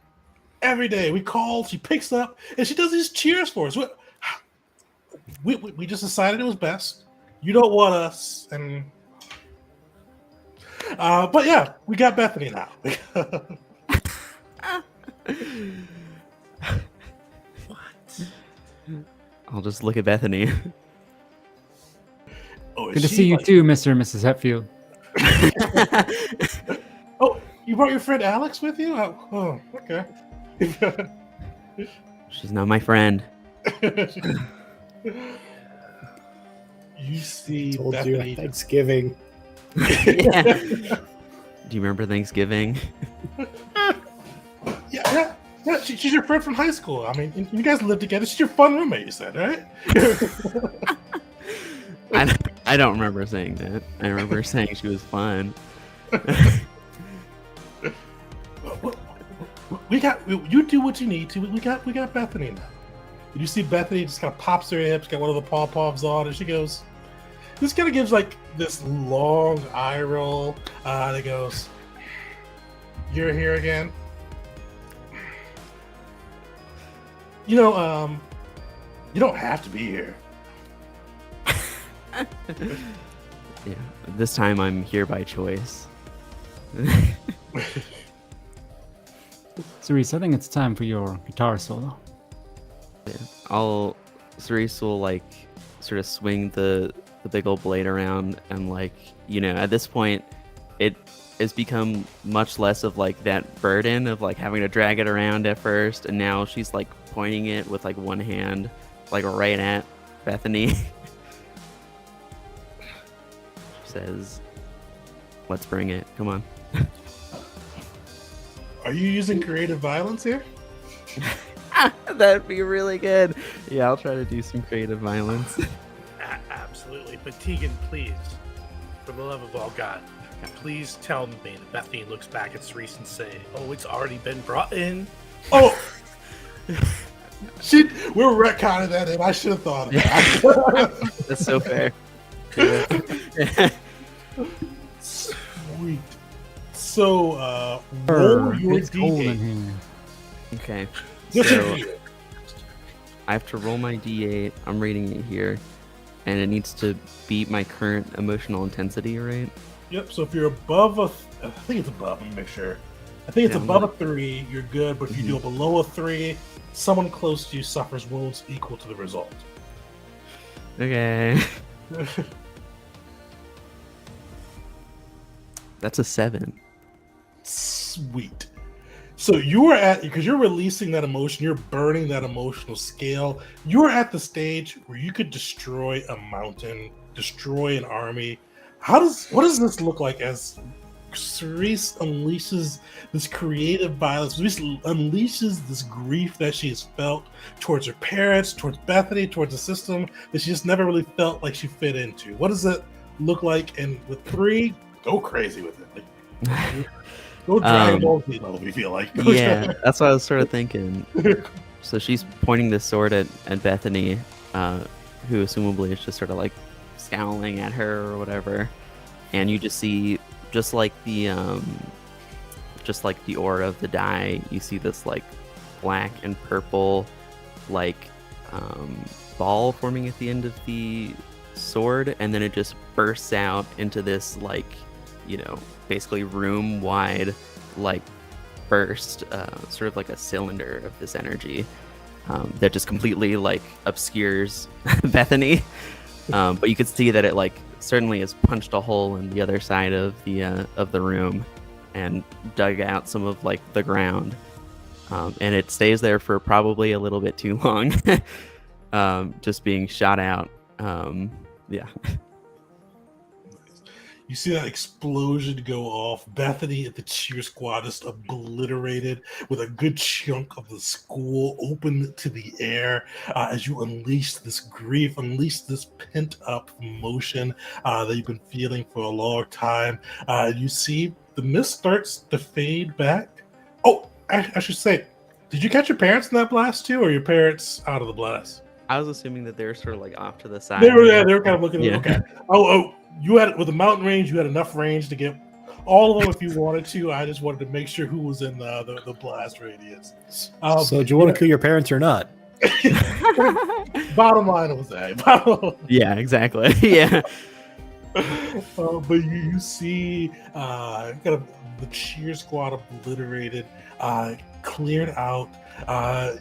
every day we call, she picks up, and she does these cheers for us. We just decided it was best. You don't want us, and but yeah, we got Bethany now. What? I'll just look at Bethany. Oh, good to see you too, Mr. and Mrs. Hetfield. Oh, you brought your friend Alex with you? Oh, okay. She's not my friend. You see Told Bethany. you Thanksgiving. Yeah. Do you remember Thanksgiving? Yeah. She's your friend from high school. I mean, you guys live together. She's your fun roommate, you said, right? I don't remember saying that. I remember saying she was fun. You do what you need to. We got Bethany now. You see Bethany just kind of pops her hips, got one of the pom-poms on, and she goes, this kind of gives like this long eye roll. And it goes, you're here again? You know, you don't have to be here. Yeah, this time I'm here by choice. Cerise, I think it's time for your guitar solo. Yeah. Cerise will like sort of swing the big old blade around, and like, you know, at this point it has become much less of like that burden of like having to drag it around at first, and now she's like pointing it with like one hand like right at Bethany. Says, let's bring it. Come on. Are you using creative violence here? That'd be really good. Yeah, I'll try to do some creative violence. Absolutely. But Tegan, please, for the love of all God, please tell me that Bethany looks back at Cerise and say, oh, it's already been brought in. Oh! We're retconning that in. I should have thought of that. That's so fair. Sweet. So, roll your it's cold in D8. here. Okay. Yes, So sir. I have to roll my d8. I'm reading it here, and it needs to beat my current emotional intensity, right? Yep. So if you're above I think it's above. Let me make sure. I think it's Yeah, above a 3. You're good. But if you do below a 3, someone close to you suffers wounds equal to the result. Okay. That's a 7. Sweet. So you are at, because you're releasing that emotion, you're burning that emotional scale. You're at the stage where you could destroy a mountain, destroy an army. What does this look like as Cerise unleashes this creative violence, Cerise unleashes this grief that she has felt towards her parents, towards Bethany, towards the system that she just never really felt like she fit into? What does it look like? And with 3, go crazy with it. Like, go Dragon Ball Z level, we feel like. Yeah, that's what I was sort of thinking. So she's pointing this sword at Bethany, who assumably is just sort of like scowling at her or whatever. And you just see, just like the aura of the die, you see this like black and purple like ball forming at the end of the sword, and then it just bursts out into this like, basically room wide like burst, sort of like a cylinder of this energy that just completely like obscures Bethany, but you could see that it like certainly has punched a hole in the other side of the room and dug out some of like the ground, and it stays there for probably a little bit too long, just being shot out. Yeah. You see that explosion go off. Bethany at the cheer squad is obliterated with a good chunk of the school open to the air as you unleash this grief, unleash this pent-up emotion that you've been feeling for a long time. You see the mist starts to fade back. Oh, I should say, did you catch your parents in that blast too, or your parents out of the blast? I was assuming that they're sort of like off to the side. They were kind of looking at it. Yeah. Okay. Oh, you had, with the mountain range, you had enough range to get all of them if you wanted to. I just wanted to make sure who was in the blast radius. So do you want to kill your parents or not? Bottom line was that. Yeah, exactly. Yeah. But you see kind of the cheer squad obliterated, cleared out.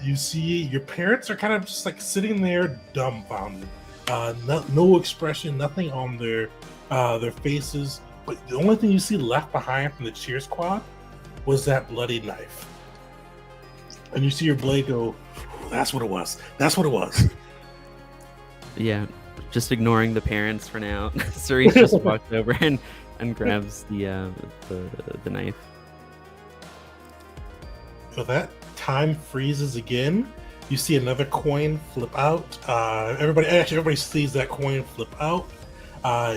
You see your parents are kind of just like sitting there dumbfounded. No expression, nothing on their faces. But the only thing you see left behind from the cheer squad was that bloody knife. And you see your blade go, that's what it was. That's what it was. Yeah. Just ignoring the parents for now. Cerise just walks over and grabs the knife. So that time freezes again. You see another coin flip out. Everybody sees that coin flip out.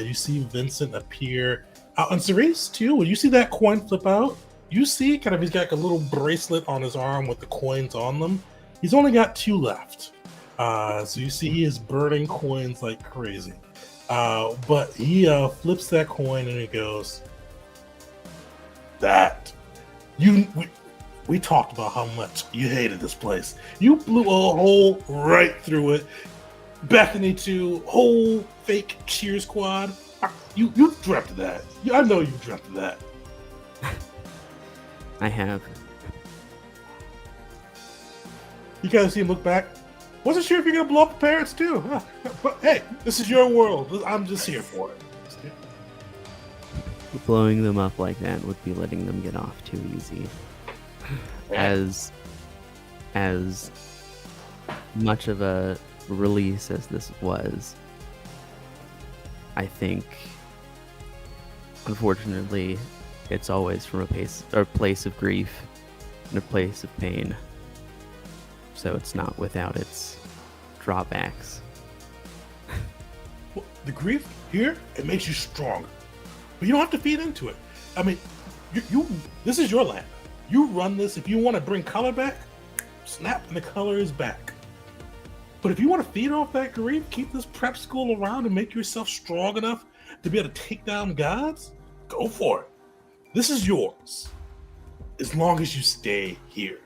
You see Vincent appear. And Cerise, too, when you see that coin flip out, you see kind of he's got a little bracelet on his arm with the coins on them. He's only got 2 left. So you see he is burning coins like crazy. But he flips that coin and he goes, we talked about how much you hated this place. You blew a hole right through it. Bethany too, whole fake cheer squad. You dreamt of that. I know you dreamt of that. I have. You guys see him look back. Wasn't sure if you're gonna blow up the parents too. But hey, this is your world. I'm just here for it. Blowing them up like that would be letting them get off too easy. As much of a release as this was, I think, unfortunately, it's always from a place of grief and a place of pain. So it's not without its drawbacks. Well, the grief here, it makes you stronger, but you don't have to feed into it. I mean, you this is your land. You run this. If you want to bring color back, snap, and the color is back. But if you want to feed off that grief, keep this prep school around and make yourself strong enough to be able to take down gods, go for it. This is yours, as long as you stay here.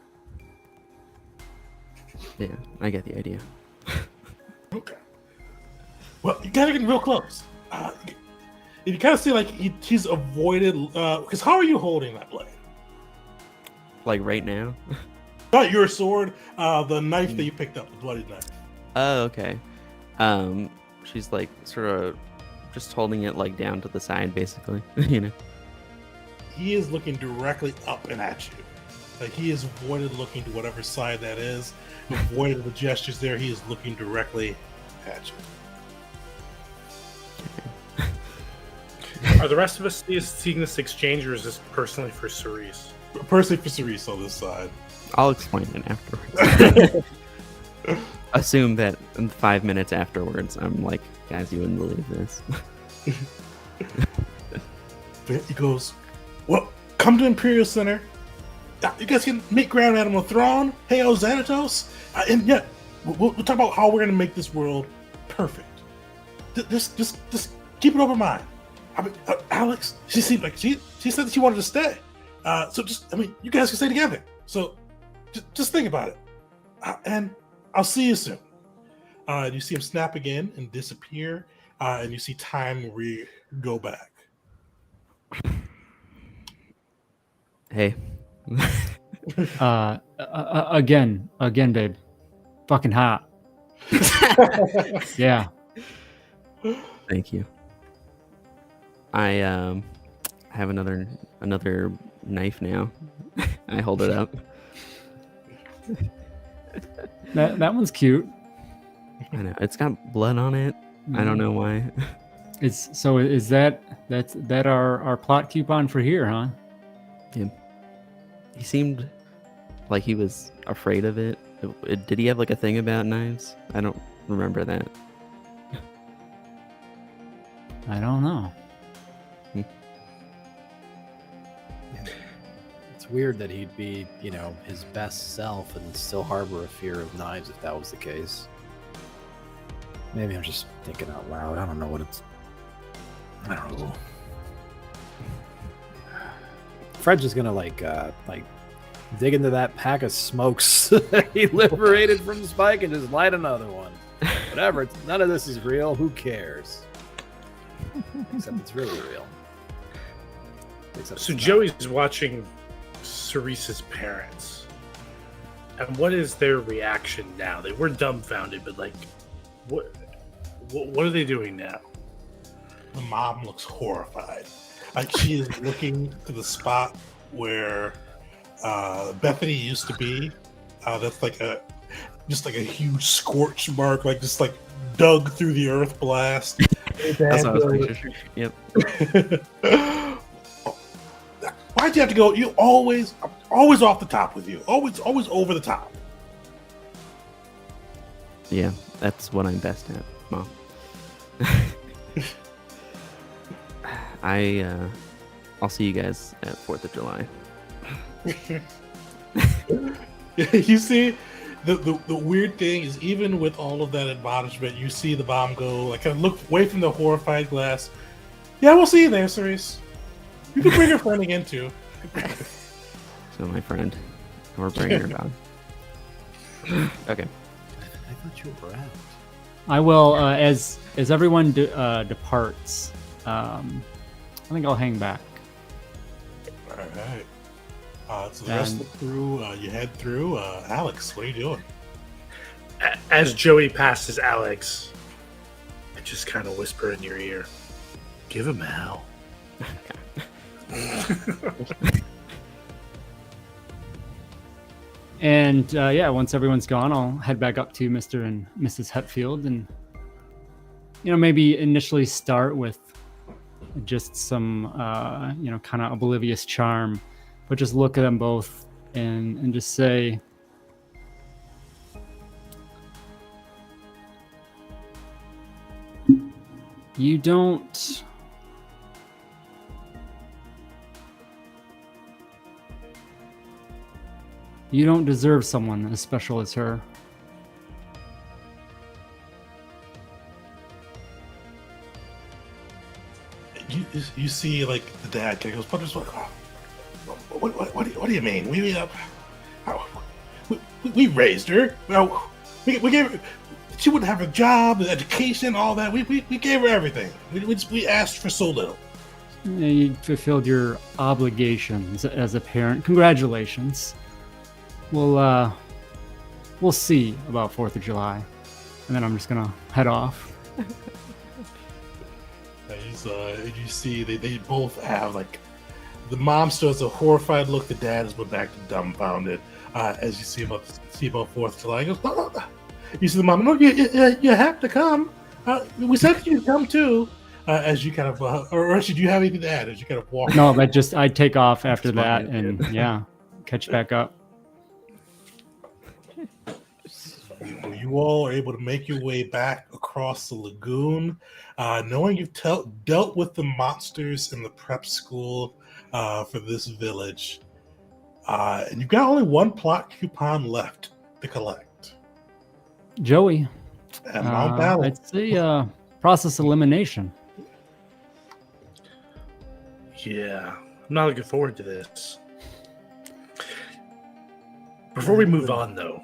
Yeah, I get the idea. Okay. Well, you gotta get real close. You kind of see like he's avoided. Because how are you holding that blade? Like right now? Not your sword, the knife that you picked up, the bloody knife. Oh, okay. She's like sort of just holding it like down to the side, basically. You know. He is looking directly up and at you. Like he is avoided looking to whatever side that is. Avoided the gestures there. He is looking directly at you. Are the rest of us seeing this exchange, or is this personally for Cerise? Personally for Cerise on this side. I'll explain it afterwards. Assume that in 5 minutes afterwards, I'm like, guys, you wouldn't believe this. He goes, well, come to Imperial Center. You guys can meet Grand Admiral Thrawn, Heo Xanatos, and yeah, we'll talk about how we're going to make this world perfect. Just keep an open mind. I mean, Alex, she seemed like she said that she wanted to stay. So you guys can stay together. So just think about it. And I'll see you soon. You see him snap again and disappear. And you see time go back. Hey. Again, babe. Fucking hot. Yeah. Thank you. I have another knife now. I hold it up. That one's cute. I know it's got blood on it. I don't know why. Is that our plot coupon for here, huh? Yeah. He seemed like he was afraid of it. Did he have like a thing about knives? I don't remember that. I don't know. It's weird that he'd be, his best self and still harbor a fear of knives if that was the case. Maybe I'm just thinking out loud. I don't know. Fred's just gonna like dig into that pack of smokes he liberated from Spike and just light another one. Whatever. None of this is real. Who cares? Except it's really real. So Joey's watching Cerise's parents. And what is their reaction now? They were dumbfounded, but like, what are they doing now? The mom looks horrified. Like she is looking to the spot where Bethany used to be. That's like a huge scorch mark, like just like dug through the earth blast. That's what I was thinking. Yep. Why'd you have to go? You always off the top with you. Always over the top. Yeah, that's what I'm best at, Mom. I'll see you guys at 4th of July. You see, the weird thing is, even with all of that admonishment, you see the bomb go, like, kind of look away from the horrified glass. Yeah, we'll see you there, Cerise. You can bring your friend again, too. So my friend, we're bringing her down. Okay. I thought you were out. I will, as everyone departs, I think I'll hang back. All right. So the rest of the crew, you head through. Alex, what are you doing? As Joey passes Alex, I just kind of whisper in your ear, "Give him hell." And once everyone's gone, I'll head back up to Mr. and Mrs. Hetfield, and maybe initially start with just some kind of oblivious charm, but just look at them both and just say, you don't deserve someone as special as her. You see, like, the dad kind of goes, but there's what? Oh, What do you mean? We raised her. Well, we gave her. She wouldn't have a job, education, all that. We gave her everything. We asked for so little. You fulfilled your obligations as a parent. Congratulations. We'll see about 4th of July, and then I'm just gonna head off. And you see they both have like the mom still has a horrified look. The dad has went back to dumbfounded as you see about 4th of July. He goes, no. You see the mom. No, you have to come. We said you'd come too. As you kind of, or should you have anything to add as you kind of walk? No, I take off after that and catch back up. You all are able to make your way back across the lagoon, knowing you've dealt with the monsters in the prep school for this village, and you've got only one plot coupon left to collect. Joey, at Mount Battle. I'd say process elimination. Yeah, I'm not looking forward to this. Before we move on, though,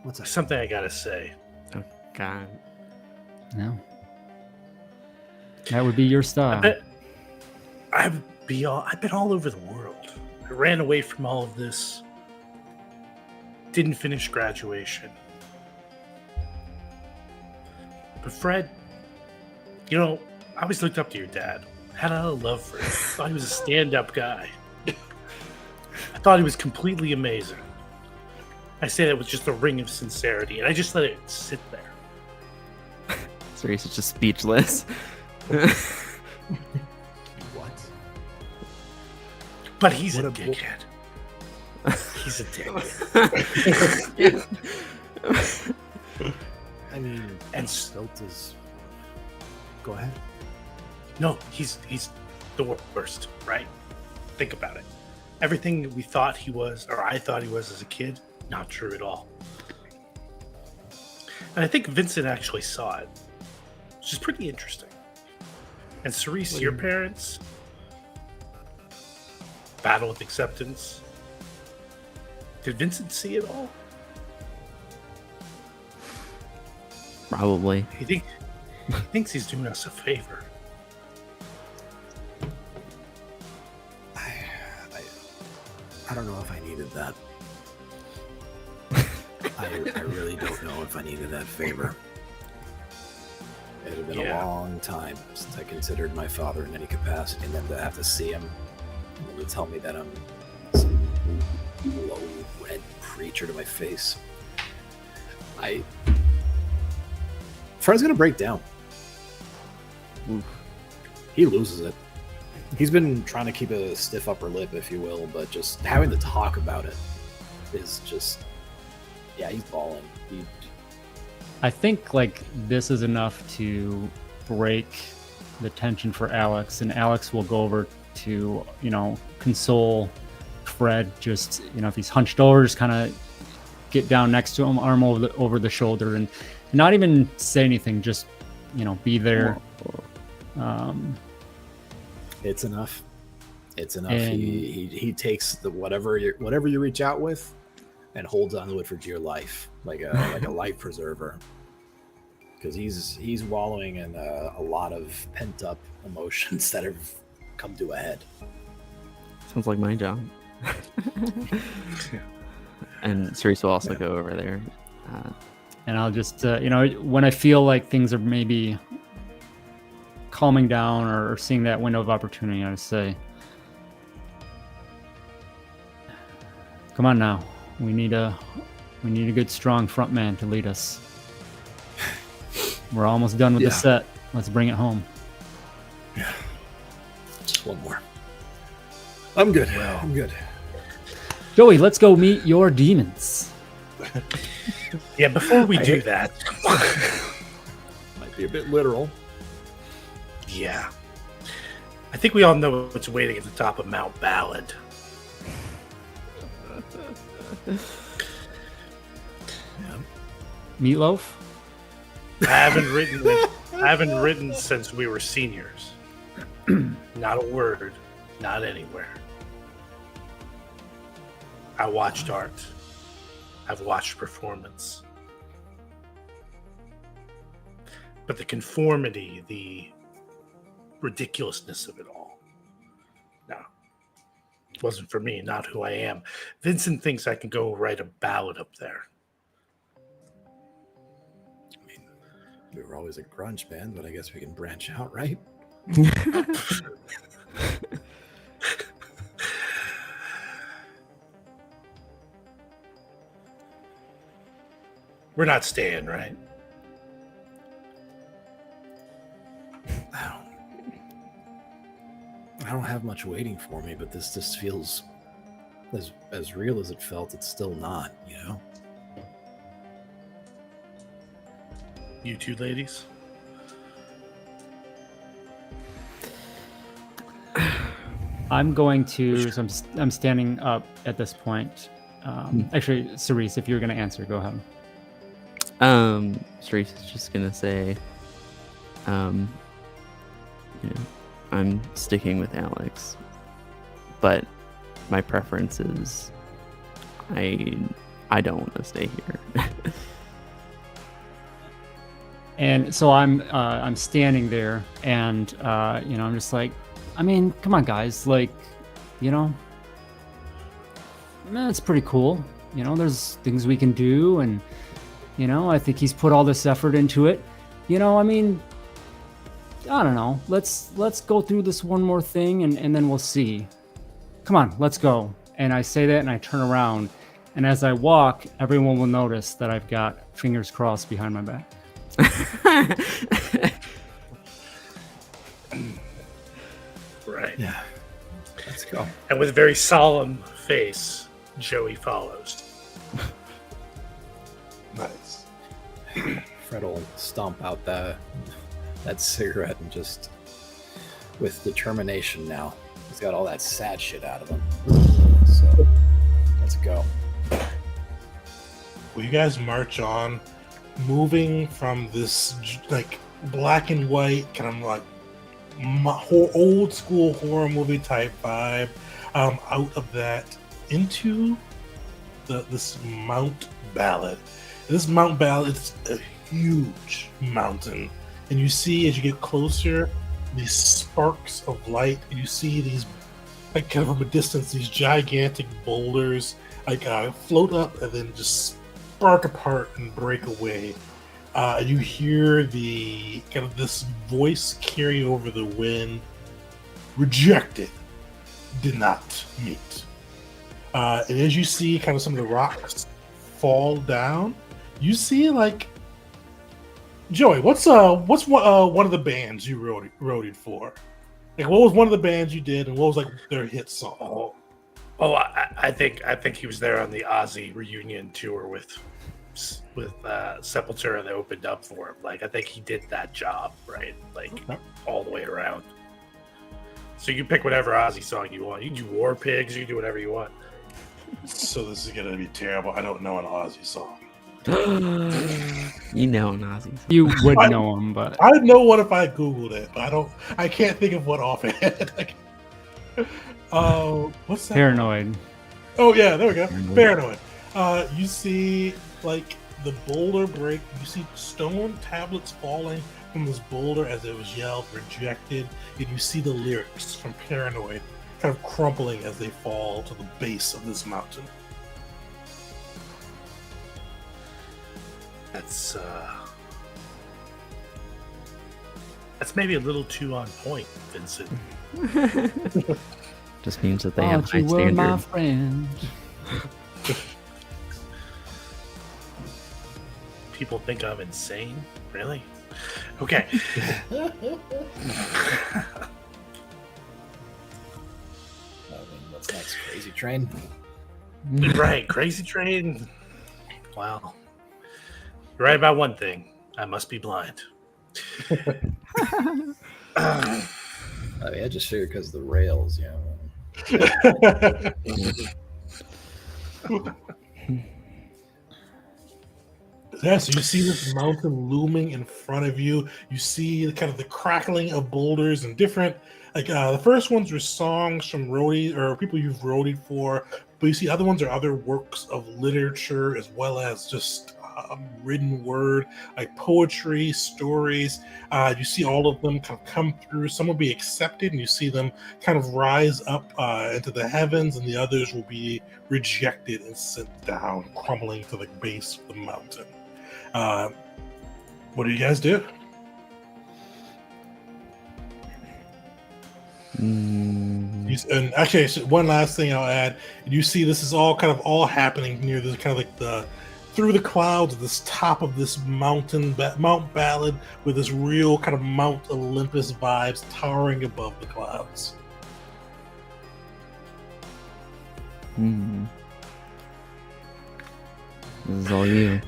what's that? Something I gotta say. Oh God. No. That would be your style. I've been all over the world. I ran away from all of this. Didn't finish graduation. But Fred, I always looked up to your dad. Had a love for him. Thought he was a stand-up guy. I thought he was completely amazing. I say that with just a ring of sincerity, and I just let it sit there. Cerise is just speechless. What? But he's a dickhead. He's a dickhead. I mean, and Stilt is. Go ahead. No, he's the worst, right? Think about it. Everything we thought he was, or I thought he was as a kid, not true at all. And I think Vincent actually saw it, which is pretty interesting. And Cerise, your parents, battle with acceptance. Did Vincent see it all? Probably. He thinks he's doing us a favor. I don't know if I needed that. I really don't know if I needed that favor. It had been a long time since I considered my father in any capacity, and then to have to see him and to tell me that I'm some low red preacher to my face. Fred's gonna break down. Oof. He loses it. He's been trying to keep a stiff upper lip, if you will, but just having to talk about it is just, he's bawling. I think this is enough to break the tension for Alex, and Alex will go over to console Fred. Just if he's hunched over, just kind of get down next to him, arm over the shoulder, and not even say anything. Just be there. It's enough. It's enough. He takes the whatever you reach out with, and holds onto it for dear life, like a life preserver. Because he's wallowing in a lot of pent up emotions that have come to a head. Sounds like my job. And Cerise will also go over there. And I'll just when I feel like things are maybe calming down or seeing that window of opportunity, I say, come on now, we need a good strong front man to lead us. We're almost done with the set. Let's bring it home. Yeah, just one more. I'm good. Well, I'm good. Joey, let's go meet your demons. Yeah, before we do that, might be a bit literal. Yeah. I think we all know what's waiting at the top of Mount Ballad. Meatloaf? I haven't written since we were seniors. Not a word. Not anywhere. I watched art. I've watched performance. But the conformity, the ridiculousness of it all, no. It wasn't for me, not who I am. Vincent thinks I can go write a ballad up there. I mean, we were always a grunge band, but I guess we can branch out, right? We're not staying, right? I don't have much waiting for me, but this just feels as real as it felt. It's still not, you know? You two ladies? I'm going to. So I'm standing up at this point. Actually, Cerise, if you're going to answer, go ahead. Cerise is just gonna say, I'm sticking with Alex, but my preference is I don't want to stay here. And so I'm standing there, and I'm just like, I mean, come on, guys, like, it's pretty cool. There's things we can do, and I think he's put all this effort into it. I mean, I don't know. Let's go through this one more thing, and then we'll see. Come on, let's go. And I say that, and I turn around, and as I walk, everyone will notice that I've got fingers crossed behind my back. Right. Yeah. Let's go. And with a very solemn face, Joey follows. Nice. Fred will stomp out that cigarette and just, with determination now. He's got all that sad shit out of him. So, let's go. Well, you guys march on, moving from this like black and white kind of like old school horror movie type vibe, out of that into this Mount Ballad. This Mount Ballad is a huge mountain, and you see as you get closer these sparks of light, and you see these, like, kind of from a distance, these gigantic boulders like float up and then just spark apart and break away. You hear the kind of this voice carry over the wind. Rejected, did not meet. And as you see kind of some of the rocks fall down, you see, like, Joey, what's one of the bands you roaded for? Like, what was one of the bands you did, and what was like their hit song? I think he was there on the Ozzy reunion tour with Sepultura that opened up for him. Like, I think he did that job, right? Like, okay, all the way around. So you can pick whatever Ozzy song you want. You can do War Pigs. You can do whatever you want. So this is gonna be terrible. I don't know an Ozzy song. You know an Ozzy song. You would know him, but I'd know one if I Googled it, but I can't think of one offhand. What's that? Paranoid. Oh yeah, there we go. Paranoid. You see, like, the boulder break. You see stone tablets falling from this boulder as it was yelled, rejected, and you see the lyrics from Paranoid kind of crumpling as they fall to the base of this mountain. That's maybe a little too on point, Vincent. Just means that they have high you were my standards. friend. People think I'm insane? Really? Okay. I mean, what's next? Crazy Train? Right, Crazy Train. Wow. You're right about one thing. I must be blind. I mean, I just figured because the rails, you know. Yeah, so you see this mountain looming in front of you. You see kind of the crackling of boulders and different, the first ones are songs from roadie or people you've roadied for, but you see other ones are other works of literature as well as just written word, like poetry, stories. You see all of them kind of come through. Some will be accepted, and you see them kind of rise up into the heavens, and the others will be rejected and sent down, crumbling to the base of the mountain. What do you guys do? And actually, one last thing I'll add. You see, this is all kind of all happening near this kind of like the through the clouds at this top of this mountain, Mount Ballad, with this real kind of Mount Olympus vibes towering above the clouds. This is all you.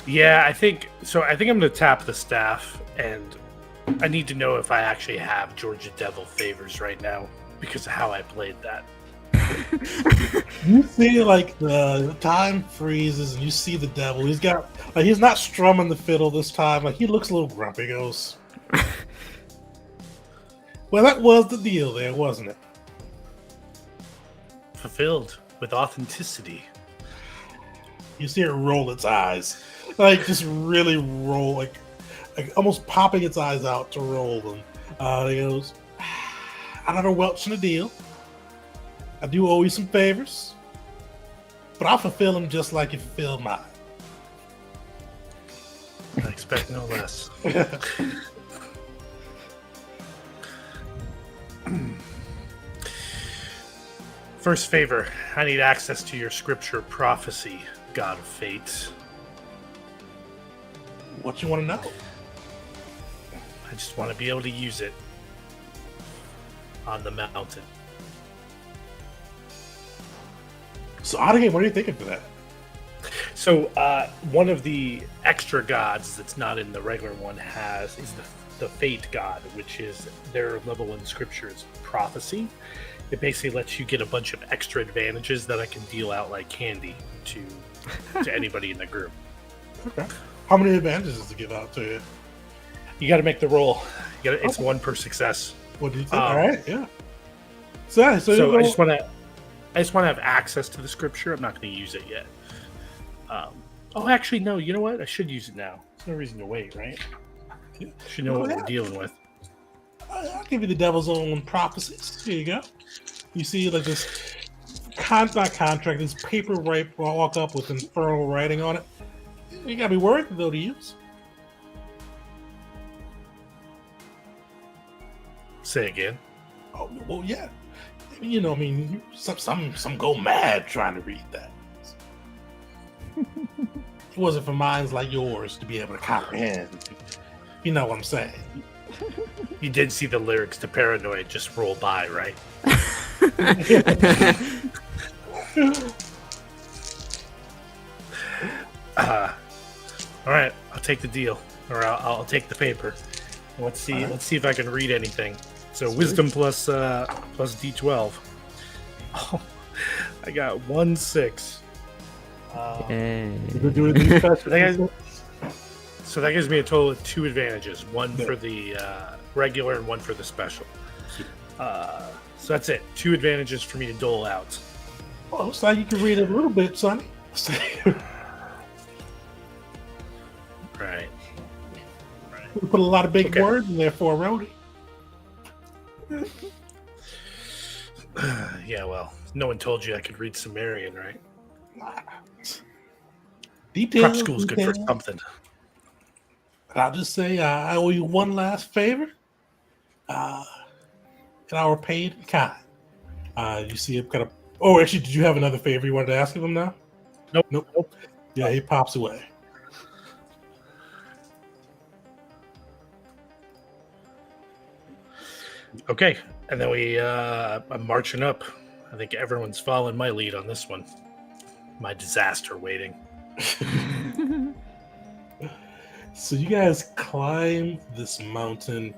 Yeah, I think so. I think I'm going to tap the staff, and I need to know if I actually have Georgia Devil favors right now because of how I played that. You see, like the time freezes, and you see the devil. He's got like he's not strumming the fiddle this time. Like he looks a little grumpy. He goes, "Well, that was the deal, there, wasn't it?" Fulfilled with authenticity. You see it roll its eyes, like just really roll, like almost popping its eyes out to roll them. He goes, "I never welched in a deal. I do owe you some favors, but I'll fulfill them just like you fulfilled mine." I expect no less. First favor, I need access to your scripture prophecy, God of Fate. What you want to know? I just want to be able to use it on the mountain. So, Oddgame, what are you thinking for that? So, one of the extra gods that's not in the regular one is the Fate god, which is their level in scripture is prophecy. It basically lets you get a bunch of extra advantages that I can deal out like candy to anybody in the group. Okay. How many advantages does it give out to you? You got to make the roll. It's one per success. What do you think? All right, yeah. So I just want to have access to the scripture. I'm not going to use it yet. Actually, no. You know what? I should use it now. There's no reason to wait, right? You should know what we're dealing with. I'll give you the devil's own prophecies. Here you go. You see, like this contract, this paper walk up with infernal writing on it. You gotta be worth it though to use. Say again. Oh well, yeah. You know, I mean, some go mad trying to read that. It wasn't for minds like yours to be able to comprehend. You know what I'm saying? You did see the lyrics to Paranoid just roll by, right? All right, I'll take the deal, or I'll take the paper. Let's see. Let's see if I can read anything. So wisdom plus D12. Oh, I got 1 6. So that gives me a total of 2 advantages. One for the regular and one for the special. So that's it. 2 advantages for me to dole out. Well, looks like you can read it a little bit, Sonny. Right. We put a lot of big words in there for a roadie. Yeah, well, no one told you I could read Sumerian, right? Prep school's good for something. I'll just say I owe you one last favor. In our paid kind. You see him kind of... Oh, actually, did you have another favor you wanted to ask of him now? Nope. Yeah, he pops away. Okay, and then I'm marching up. I think everyone's following my lead on this one. My disaster waiting. So you guys climb this mountain,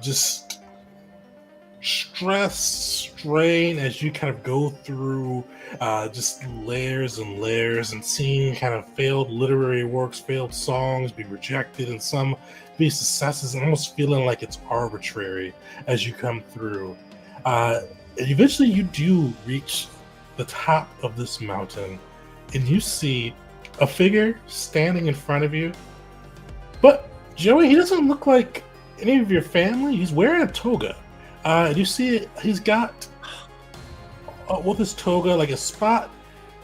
just stress, strain as you kind of go through just layers and layers and seeing kind of failed literary works, failed songs be rejected and some be successes, and almost feeling like it's arbitrary as you come through. And eventually you do reach the top of this mountain and you see a figure standing in front of you. But Joey, he doesn't look like any of your family. He's wearing a toga. And you see he's got with his toga like a spot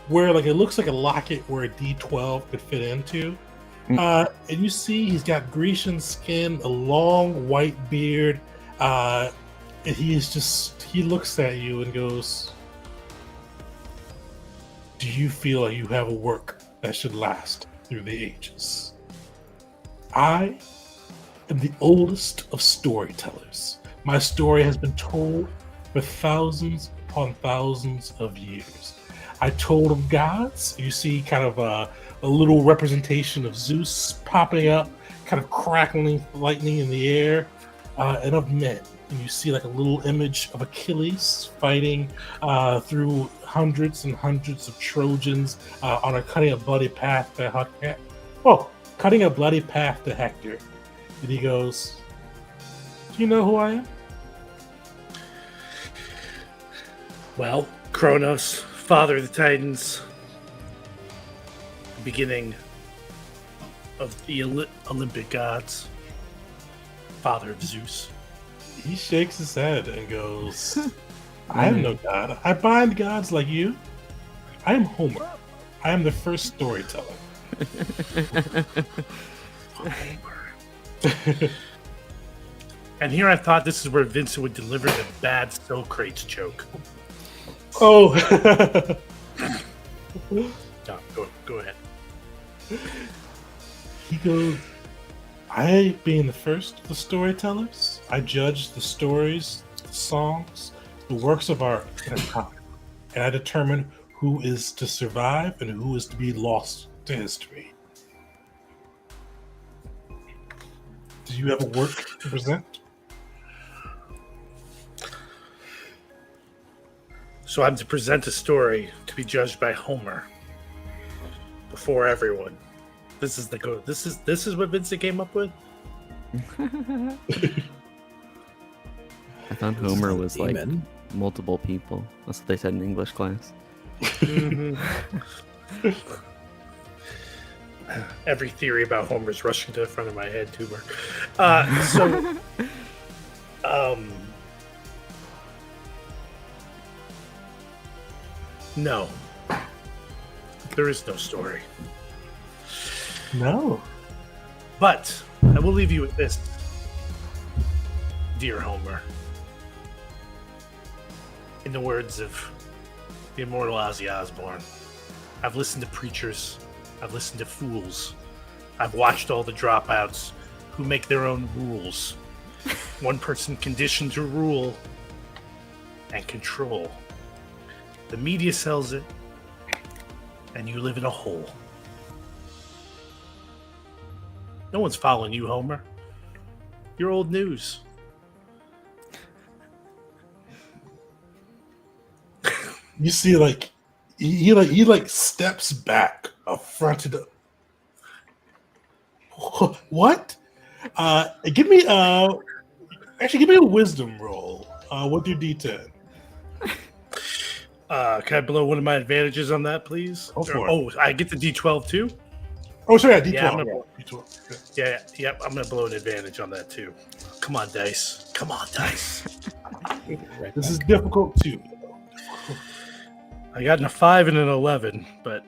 where like it looks like a locket where a D12 could fit into. And you see he's got Grecian skin, a long white beard, and he looks at you and goes, "Do you feel like you have a work that should last through the ages? I am the oldest of storytellers. My story has been told for thousands upon thousands of years. I told of gods." You see kind of a little representation of Zeus popping up, kind of crackling lightning in the air, and of men. And you see like a little image of Achilles fighting through hundreds and hundreds of Trojans cutting a bloody path to Hector. And he goes, "Do you know who I am?" Well, Kronos, father of the Titans, the beginning of the Olympic gods, father of Zeus. He shakes his head and goes, "I am no god. I bind gods like you. I am Homer. I am the first storyteller." And here I thought this is where Vincent would deliver the bad Socrates joke. Oh. No, go ahead. He goes, "I, being the first of the storytellers, I judge the stories, the songs, the works of art in a time, and I determine who is to survive and who is to be lost to history. Do you have a work to present?" So I'm to present a story to be judged by Homer before everyone. This is what Vincent came up with? I thought Homer was like multiple people. That's what they said in English class. Every theory about Homer's rushing to the front of my head, tumor. No. There is no story. No. But I will leave you with this, dear Homer. In the words of the immortal Ozzy Osbourne, I've listened to preachers, I've listened to fools, I've watched all the dropouts who make their own rules. One person conditioned to rule and control. The media sells it, and you live in a hole. No one's following you, Homer. You're old news. You see, like he steps back, affronted. What? Give me a wisdom roll with your D10. Can I blow one of my advantages on that, please? I get the D12 too? Oh, sorry, D12. Yeah, D12. I'm going to blow an advantage on that too. Come on, dice. This is difficult too. I got a 5 and an 11, but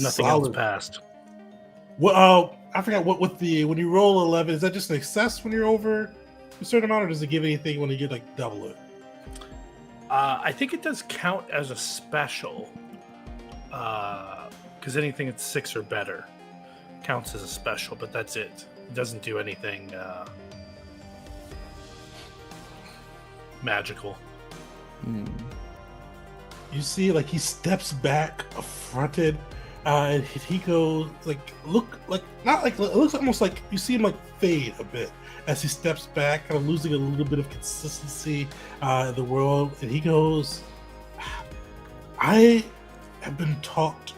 nothing Solid. else passed. Well, I forgot when you roll 11, is that just an excess when you're over a certain amount, or does it give anything when you get like double it? I think it does count as a special, because anything that's 6 or better counts as a special, but that's it. It doesn't do anything magical. You see, like he steps back, affronted, And he goes look like not like it looks almost like you see him like fade a bit as he steps back, kind of losing a little bit of consistency in the world. And he goes, I have been taught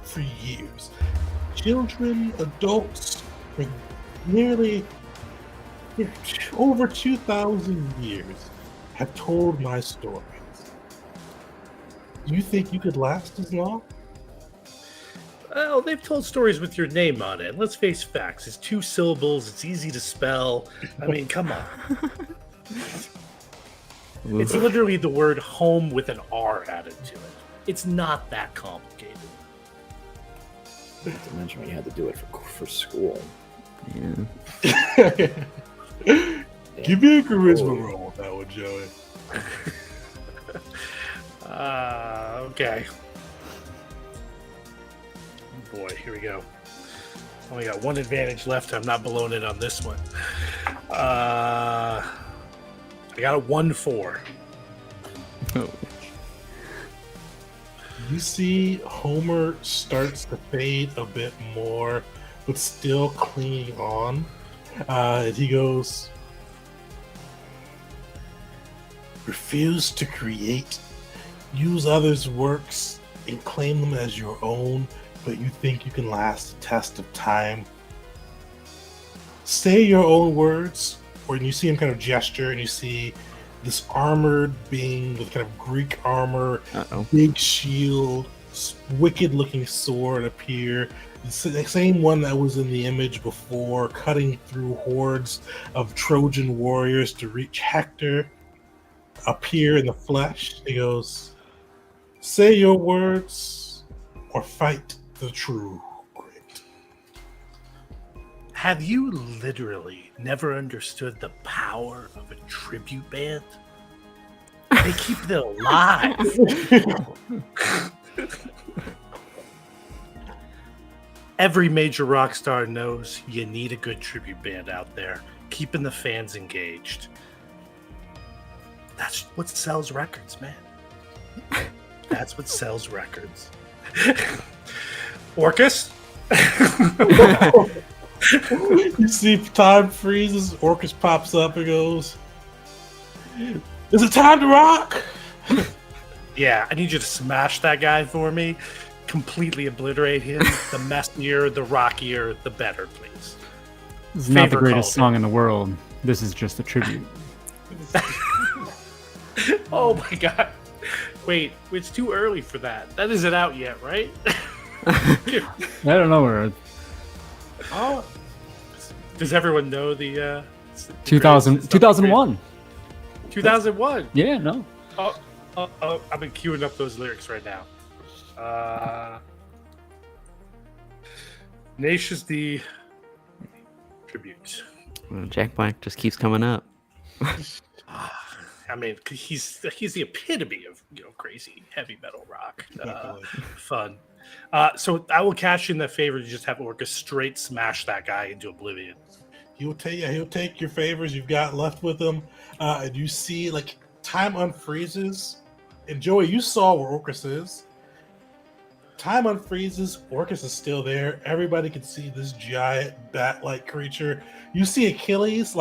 for years, children, adults, for nearly over 2,000 years have told my stories. Do you think you could last as long? Well, they've told stories with your name on it. Let's face facts. It's 2 syllables. It's easy to spell. I mean, come on. It's literally the word home with an R added to it. It's not that complicated. Not to mention when you had to do it for school. Yeah. Give me a charisma roll with that one, Joey. Okay. Oh boy, here we go. Only got one advantage left. I'm not blowing it on this one. I got a 1-4. Oh. You see Homer starts to fade a bit more, but still clinging on. And he goes, refuse to create, use others' works, and claim them as your own, but you think you can last the test of time. Say your own words, or you see him kind of gesture, and you see this armored being with kind of Greek armor, big shield, wicked-looking sword appear. It's the same one that was in the image before, cutting through hordes of Trojan warriors to reach Hector. Appear in the flesh. He goes, say your words or fight the true grit. Have you literally never understood the power of a tribute band? They keep it alive. Every major rock star knows you need a good tribute band out there, keeping the fans engaged. That's what sells records, man. That's what sells records. Orcus? You see time freezes, Orcus pops up and goes, is it time to rock? Yeah, I need you to smash that guy for me. Completely obliterate him. The messier, the rockier, the better, please. This is not the greatest song in the world. This is just a tribute. Oh my god. Wait, it's too early for that. That isn't out yet, right? I don't know where. Oh. Does everyone know the 2001. 2001? Yeah, no. Oh, I've been queuing up those lyrics right now. Nash the tribute. Jack Black just keeps coming up. I mean, he's the epitome of crazy heavy metal rock, fun. So I will cash in that favor to just have Orcus straight smash that guy into oblivion. He'll take your favors you've got left with him, and you see time unfreezes. And Joey, you saw where Orcus is. Time unfreezes. Orcus is still there. Everybody can see this giant bat-like creature. You see Achilles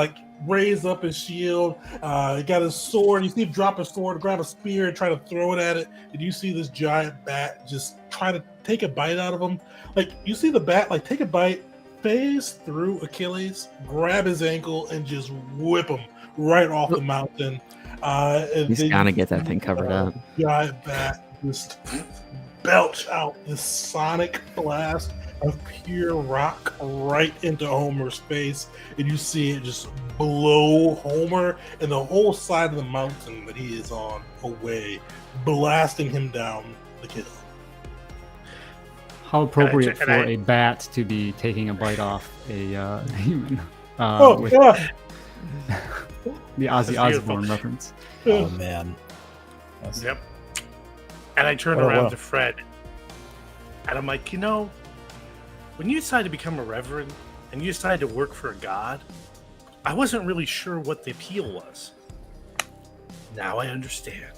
raise up his shield. He got his sword. You see him drop his sword, grab a spear, and try to throw it at it. And you see this giant bat just try to take a bite out of him. You see the bat take a bite, phase through Achilles, grab his ankle, and just whip him right off the mountain. He's gotta get that thing covered up. Giant bat just belch out this sonic blast of pure rock right into Homer's face, and you see it just blow Homer and the whole side of the mountain that he is on away, blasting him down the hill. How appropriate for a bat to be taking a bite off a human. Yeah. The Ozzy Osbourne reference. Oh, man. Yep. And I turn around to Fred, and I'm like, when you decided to become a reverend and you decided to work for a god, I wasn't really sure what the appeal was. Now I understand.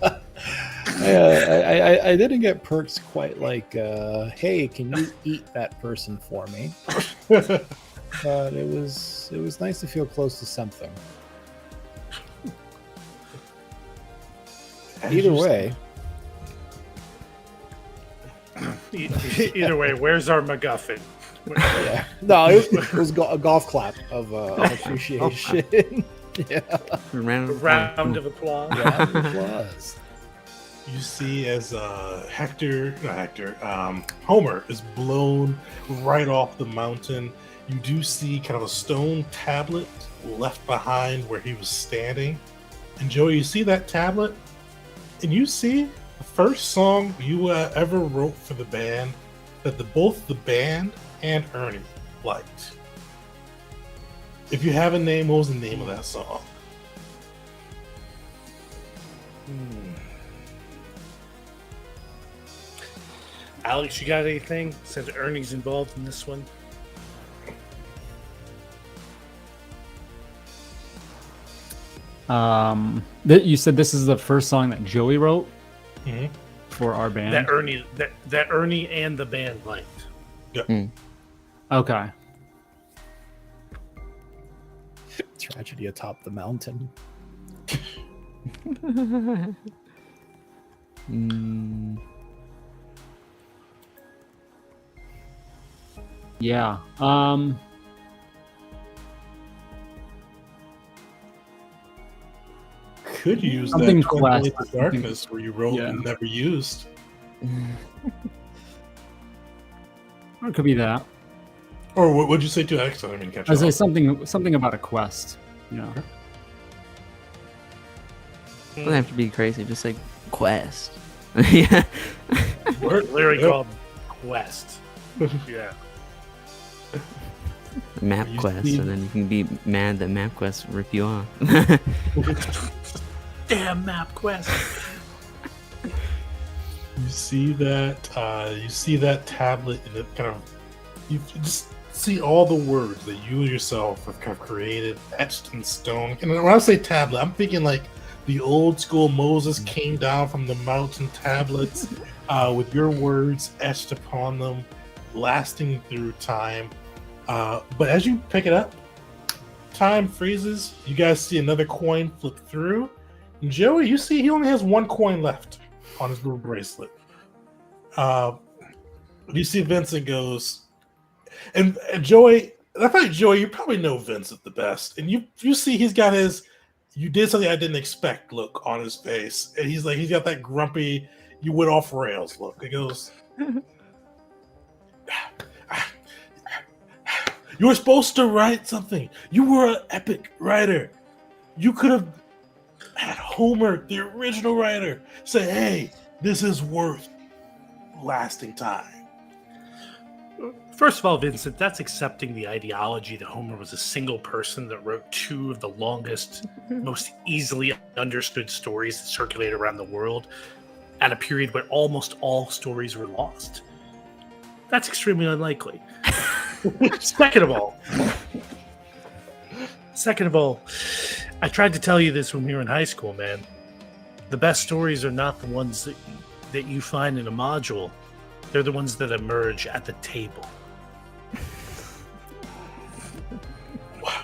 I I didn't get perks quite like, hey, can you eat that person for me? But it was nice to feel close to something. Either way. Either way, where's our MacGuffin? Yeah. No, it was a golf clap of appreciation. Yeah. Round of applause. Round of applause. You see as Homer is blown right off the mountain. You do see kind of a stone tablet left behind where he was standing. And Joey, you see that tablet, and you see the first song you ever wrote for the band that both the band and Ernie liked. If you have a name, what was the name of that song? Alex, you got anything? Since Ernie's involved in this one. You said this is the first song that Joey wrote for our band. That Ernie and the band liked. Yeah. Okay. Tragedy atop the mountain. Yeah. Could use something that Quest. the Darkness where you wrote and never used. Or it could be that. Or what would you say to Alex? I didn't mean to catch I say something about a quest. You know. Doesn't have to be crazy. Just say quest. Yeah. We're literally called Quest. Yeah. Map quest, and then you can be mad that Map Quest rip you off. Damn Map Quest. You see that? You see that tablet, and it kind of you just see all the words that you yourself have kind of created, etched in stone. And when I say tablet, I'm thinking like the old school Moses came down from the mountain tablets with your words etched upon them, lasting through time. But as you pick it up, time freezes. You guys see another coin flip through. And Joey, you see he only has one coin left on his little bracelet. You see Vincent goes, and Joey, I thought Joey, you probably know Vincent the best. And you see he's got his, you did something I didn't expect look on his face. And he's got that grumpy, you went off rails look. He goes, you were supposed to write something. You were an epic writer. You could have had Homer, the original writer, say, hey, this is worth lasting time. First of all, Vincent, that's accepting the ideology that Homer was a single person that wrote two of the longest, most easily understood stories that circulated around the world at a period where almost all stories were lost. That's extremely unlikely. Second of all, I tried to tell you this when we were in high school, man. The best stories are not the ones that you find in a module. They're the ones that emerge at the table.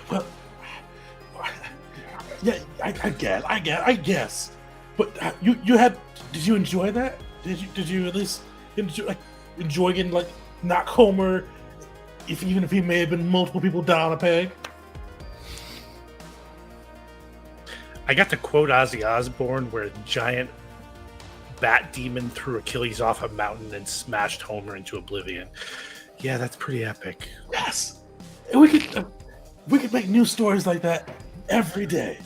Well, yeah, I guess. But you had, did you enjoy that? Did you at least enjoy getting knock Homer, even if he may have been multiple people down a peg? I got to quote Ozzy Osbourne, where a giant bat demon threw Achilles off a mountain and smashed Homer into oblivion. Yeah, that's pretty epic. Yes, and we could make new stories like that every day.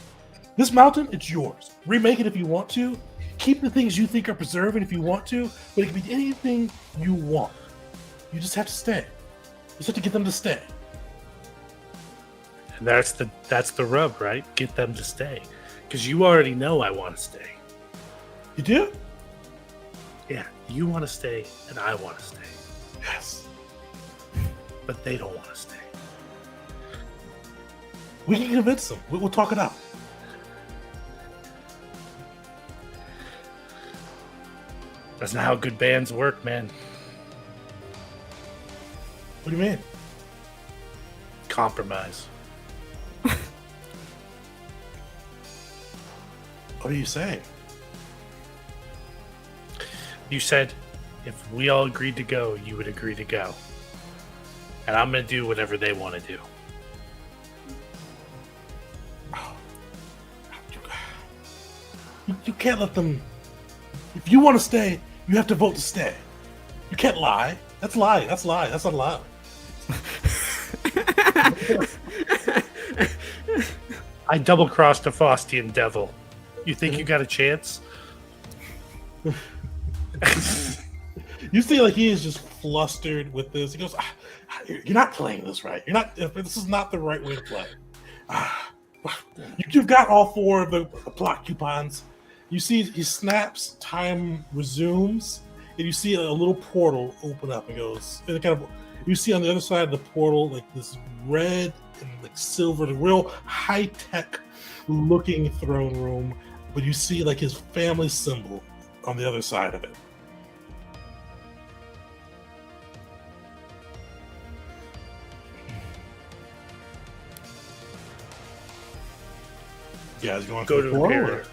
This mountain, it's yours. Remake it if you want to. Keep the things you think are preserving if you want to, but it can be anything you want. You just have to stay. You just have to get them to stay. And that's the rub, right? Get them to stay. Because you already know I want to stay. You do? Yeah, you want to stay, and I want to stay. Yes. But they don't want to stay. We can convince them. We'll talk it out. That's not how good bands work, man. What do you mean? Compromise. What are you saying? You said if we all agreed to go, you would agree to go. And I'm going to do whatever they want to do. You can't let them. If you want to stay, you have to vote to stay. You can't lie. That's lie. That's lie. That's not allowed. I double-crossed a Faustian devil. You think you got a chance? You see, like, he is just flustered with this. He goes, "You're not playing this right. You're not. This is not the right way to play. You've got all 4 of the plot coupons." You see, he snaps. Time resumes, and you see a little portal open up and goes. And it kind of, you see on the other side of the portal, like this red and like silver, real high tech looking throne room. But you see like his family symbol on the other side of it. You guys going Go to to the the portal? mirror.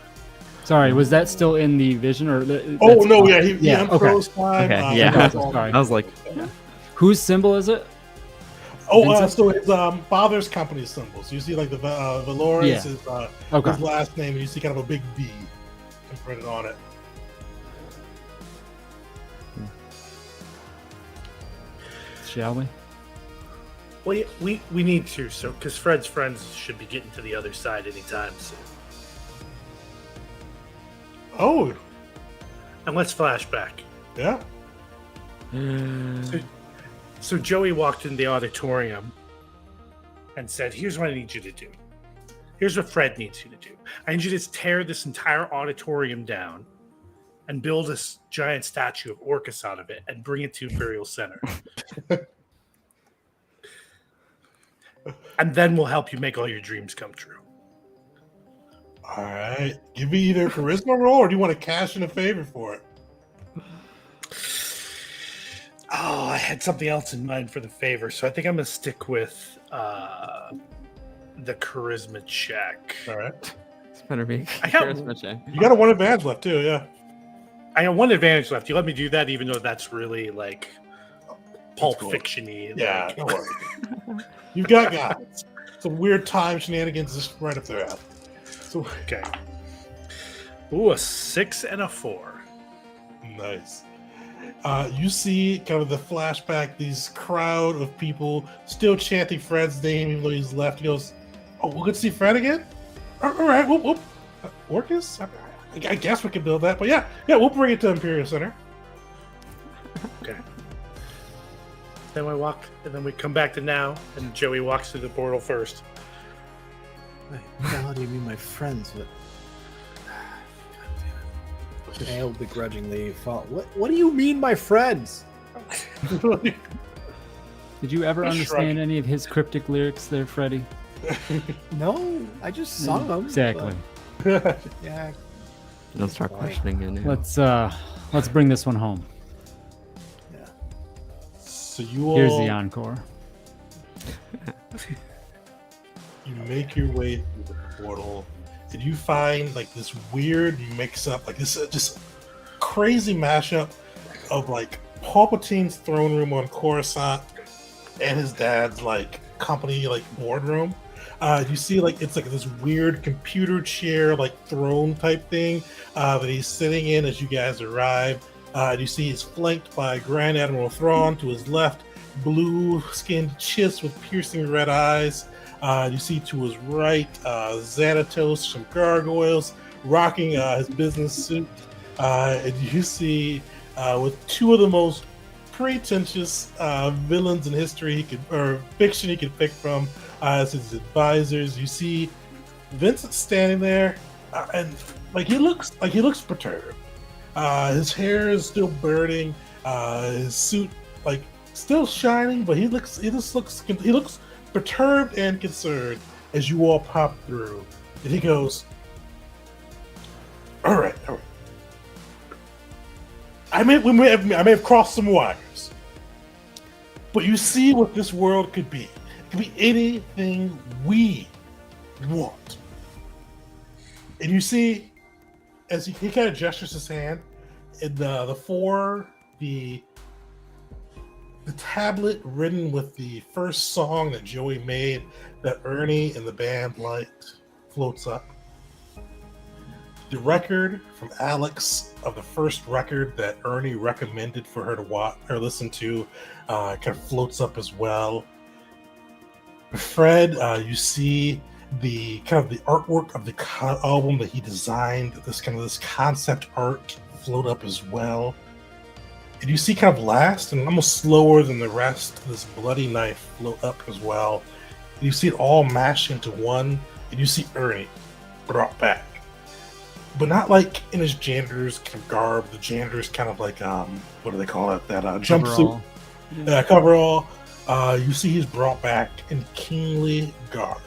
Sorry, was that still in the vision or? Oh no, yeah, he yeah, okay. unfroze time. Okay, yeah. that's all. Sorry. I was like, Whose symbol is it? Oh, Vincent? so his father's company symbol. So you see like the Valor Yeah. is his Okay. last name, and you see kind of a big V imprinted on it. Shall we? Well, we need to, so because Fred's friends should be getting to the other side anytime soon. Oh, And let's flash back. yeah. So Joey walked in the auditorium and said, "Here's what I need you to do. Here's what Fred needs you to do. I need you to tear this entire auditorium down and build a giant statue of Orcus out of it and bring it to Imperial Center. And then we'll help you make all your dreams come true." All right. Give me either a charisma roll, or do you want to cash in a favor for it? Oh, I had something else in mind for the favor, so I think I'm going to stick with the charisma check. All right. this better be I got- charisma check. You got a 1 advantage left too. Yeah. I got 1 advantage left. You let me do that, even though that's really like Pulp cool. Fiction-y. Yeah. like- Don't worry. You've got guys. Some weird time shenanigans just right up their alley. So Okay. Ooh, a 6 and a 4. nice. You see kind of the flashback, these crowd of people still chanting Fred's name even though he's left. He goes, "Oh, we're going to see Fred again? All right, whoop, whoop. Orcus? I guess we can build that. But yeah, we'll bring it to Imperial Center." Okay. Then we walk, and then we come back to now, and Joey walks through the portal first. What the hell do you mean, my friends? I'll begrudgingly fall. What do you mean, my friends? Did you ever Just understand shrug. any of his cryptic lyrics there, Freddie? No, I just sung them. Exactly. but, yeah. Don't start questioning it now. Let's bring this one home. Yeah. So you all Here's the encore. you make your way through the portal, and you find like this weird mix up, like this just crazy mashup of like Palpatine's throne room on Coruscant and his dad's like company like boardroom. You see like it's like this weird computer chair like throne type thing that he's sitting in as you guys arrive. You see he's flanked by Grand Admiral Thrawn to his left, blue-skinned Chiss with piercing red eyes. You see to his right, Xanatos, some gargoyles, rocking his business suit. And you see with 2 of the most pretentious villains in history or fiction he could pick from as his advisors. You see Vincent standing there, and like he looks perturbed. His hair is still burning. His suit like still shining, but he looks perturbed and concerned as you all pop through. And he goes, all right. I I may have crossed some wires, but you see what this world could be. It could be anything we want. And you see, as he kind of gestures his hand, in the tablet written with the first song that Joey made that Ernie and the band liked floats up. The record from Alex of the first record that Ernie recommended for her to watch or listen to kind of floats up as well. Fred, you see the kind of the artwork of the album that he designed, this concept art float up as well. And you see kind of last and almost slower than the rest, this bloody knife float up as well. And you see it all mashed into one, and you see Ernie brought back. But not like in his janitor's kind of garb. The janitor's kind of like, what do they call it? That jumpsuit. Coverall. You see he's brought back in kingly garb.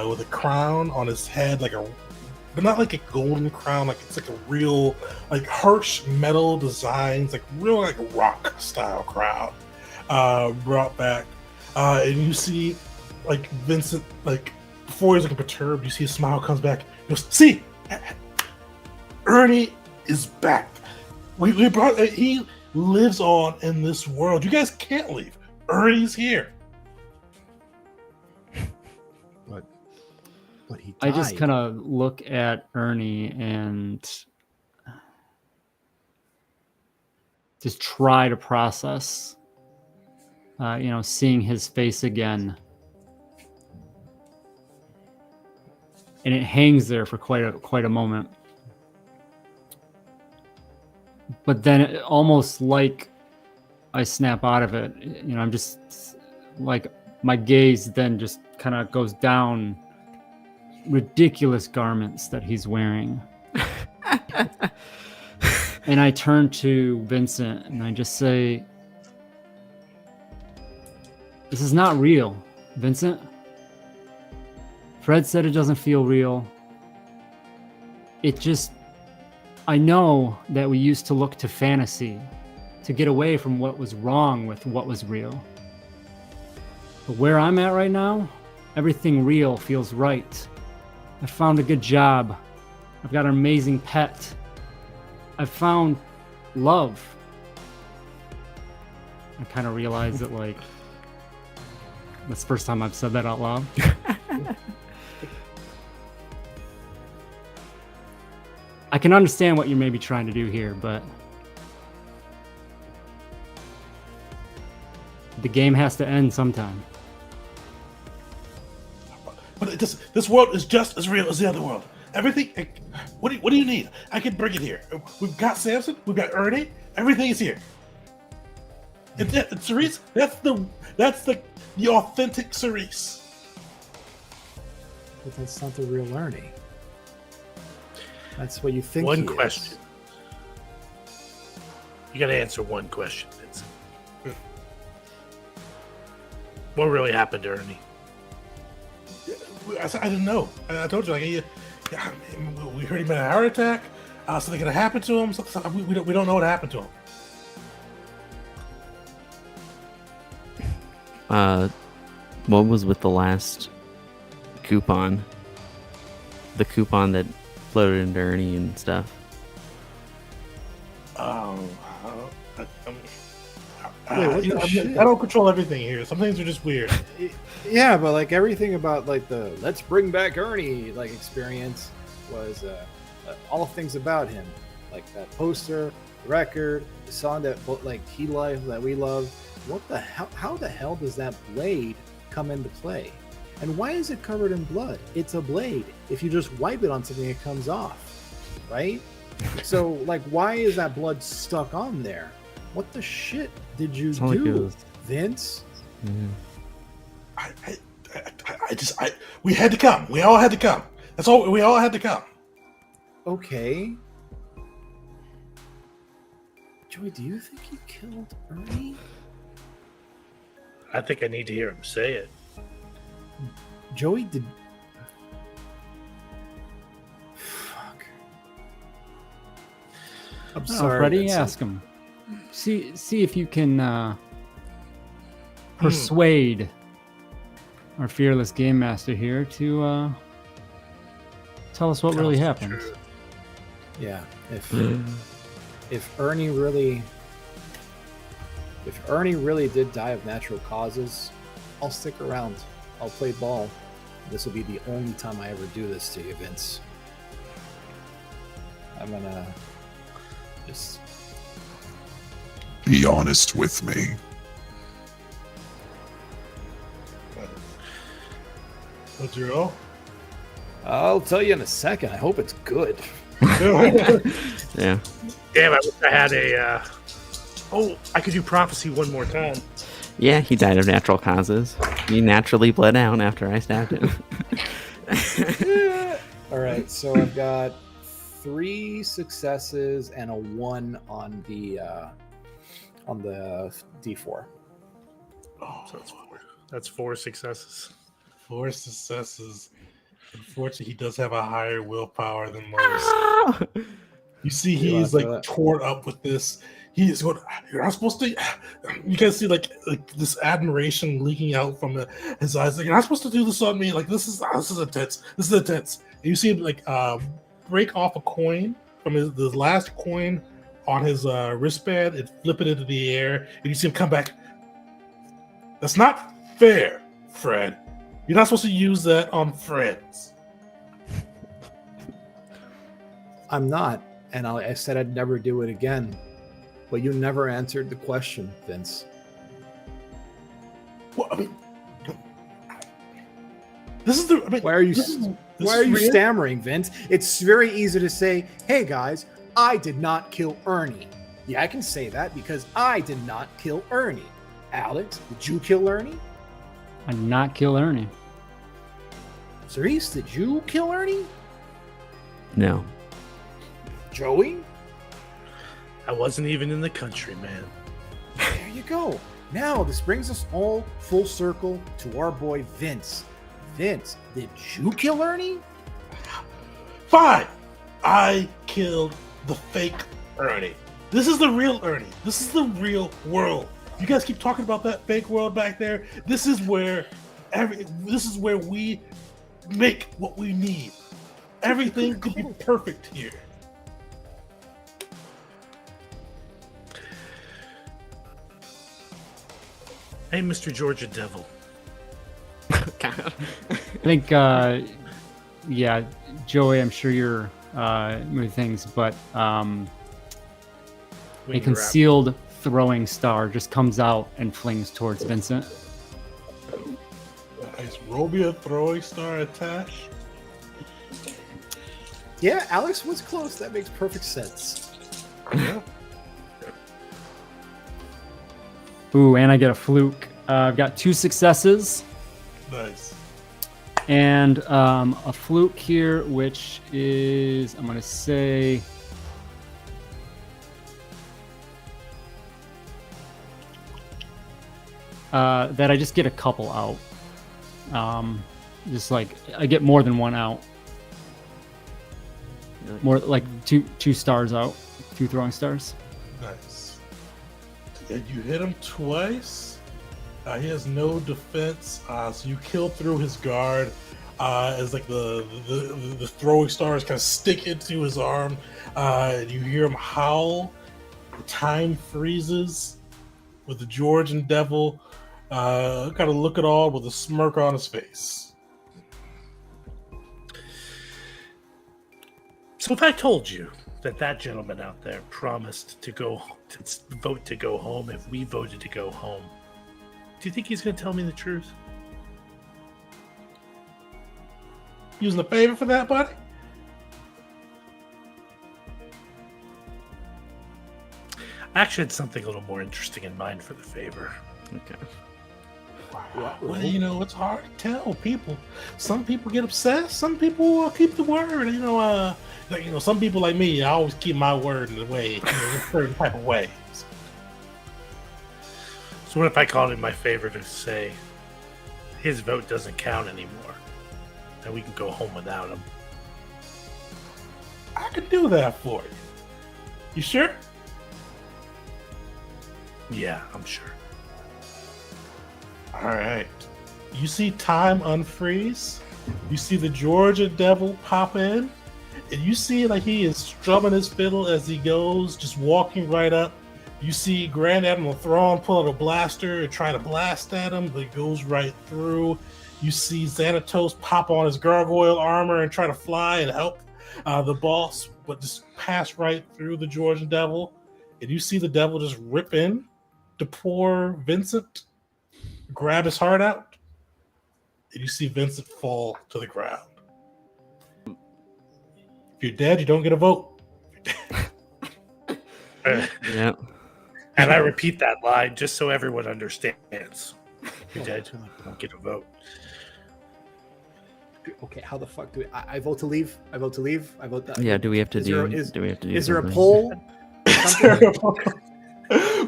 With a crown on his head, but not like a golden crown, like it's like a real, like harsh metal designs, like real like rock style crown. Brought back. And you see like Vincent, like before he's looking perturbed, you see a smile comes back. He goes, see, Ernie is back. We brought, he lives on in this world. You guys can't leave. Ernie's here. But he died. I just kind of look at Ernie and just try to process, seeing his face again. And it hangs there for quite a moment. But then it, almost like I snap out of it, I'm just like, my gaze then just kind of goes down ridiculous garments that he's wearing. And I turn to Vincent and I just say, this is not real, Vincent. Fred said it doesn't feel real. I know that we used to look to fantasy to get away from what was wrong with what was real. But where I'm at right now, everything real feels right. I found a good job. I've got an amazing pet. I've found love. I kind of realized that, like, that's the first time I've said that out loud. I can understand what you're maybe trying to do here, but the game has to end sometime. But this world is just as real as the other world. Everything. What do you need? I can bring it here. We've got Samson. We've got Ernie. Everything is here. And Cerise, that's the authentic Cerise. But that's not the real Ernie. That's what you think. One question. You got to answer one question, Vincent. What really happened to Ernie? I didn't know. I told you, we heard he had a heart attack. Something could have happened to him. We don't know what happened to him. What was with the last coupon? The coupon that floated into Ernie and stuff. I don't control everything here. Some things are just weird. Yeah, but like everything about like the "let's bring back Ernie" like experience was all things about him, like that poster, the record, the song that like he loved, that we love. What the hell? How the hell does that blade come into play? And why is it covered in blood? It's a blade. If you just wipe it on something, it comes off, right? So like, why is that blood stuck on there? What the shit did you do, Vince? Mm-hmm. We had to come. We all had to come. That's all. We all had to come. Okay. Joey, do you think he killed Ernie? I think I need to hear him say it. Joey did. Fuck. I'm sorry, Freddie, Vincent. ask him. See if you can persuade our fearless game master here to tell us what really happened. Yeah, if Ernie really did die of natural causes, I'll stick around. I'll play ball. This will be the only time I ever do this to you, Vince. I'm gonna just be honest with me. Zero. I'll tell you in a second. I hope it's good. Yeah. Damn, I wish I had a. I could do prophecy one more time. Yeah, he died of natural causes. He naturally bled out after I stabbed him. All right, so I've got 3 successes and a 1 on the D4. So that's 4 successes. 4 successes. Unfortunately, he does have a higher willpower than most. You see, he's like torn up with this. He's going, "You're not supposed to." You can see like this admiration leaking out from his eyes. Like, "You're not supposed to do this on me. Like, this is intense. This is intense." And you see him like break off a coin from the last coin on his wristband and flip it into the air. And you see him come back. "That's not fair, Fred. You're not supposed to use that on friends." I'm not, and I said I'd never do it again. But you never answered the question, Vince. Well, I mean, this is the. I mean, why are you stammering, Vince? It's very easy to say, "Hey guys, I did not kill Ernie." Yeah, I can say that because I did not kill Ernie. Alex, did you kill Ernie? I did not kill Ernie. Cerise, did you kill Ernie? No. Joey? I wasn't even in the country, man. There you go. Now this brings us all full circle to our boy Vince. Vince, did you kill Ernie? Fine. I killed the fake Ernie. This is the real Ernie. This is the real world. You guys keep talking about that fake world back there. This is where we make what we need. Everything could be perfect here. Hey, Mr. Georgia Devil. I think, yeah, Joey, I'm sure you're moving things, but a concealed throwing star just comes out and flings towards Vincent. Nice. Roll me a throwing star attach. Yeah, Alex was close. That makes perfect sense. Yeah. Ooh, and I get a fluke. I've got 2 successes. Nice. And a fluke here, which is, I'm going to say, that I just get a couple out. Just like, I get more than 1 out. More like two stars out. 2 throwing stars. Nice. And you hit him twice. He has no defense, so you kill through his guard. As like the throwing stars kind of stick into his arm. And you hear him howl. The time freezes with the Georgian devil kind of look at all with a smirk on his face. So if I told you that gentleman out there promised to vote to go home if we voted to go home, do you think he's going to tell me the truth? Using a favor for that, buddy? I actually had something a little more interesting in mind for the favor. Okay. Well, you know, it's hard to tell people. Some people get obsessed. Some people keep the word. Some people like me, I always keep my word in a way, in a certain type of way. So what if I called in my favor to say his vote doesn't count anymore, and we can go home without him? I could do that for you. You sure? Yeah, I'm sure. All right. You see time unfreeze. You see the Georgia Devil pop in. And you see like he is strumming his fiddle as he goes, just walking right up. You see Grand Admiral Thrawn pull out a blaster and try to blast at him, but it goes right through. You see Xanatos pop on his gargoyle armor and try to fly and help the boss, but just pass right through the Georgian Devil. And you see the devil just rip in to poor Vincent, grab his heart out, and you see Vincent fall to the ground. If you're dead, you don't get a vote. Yeah. And I repeat that line just so everyone understands. If you're dead, you don't get a vote. Okay, how the fuck do we? I vote to leave. I vote to leave. I vote. Yeah. Do we have to do? Do we have to do? Is there a something? poll?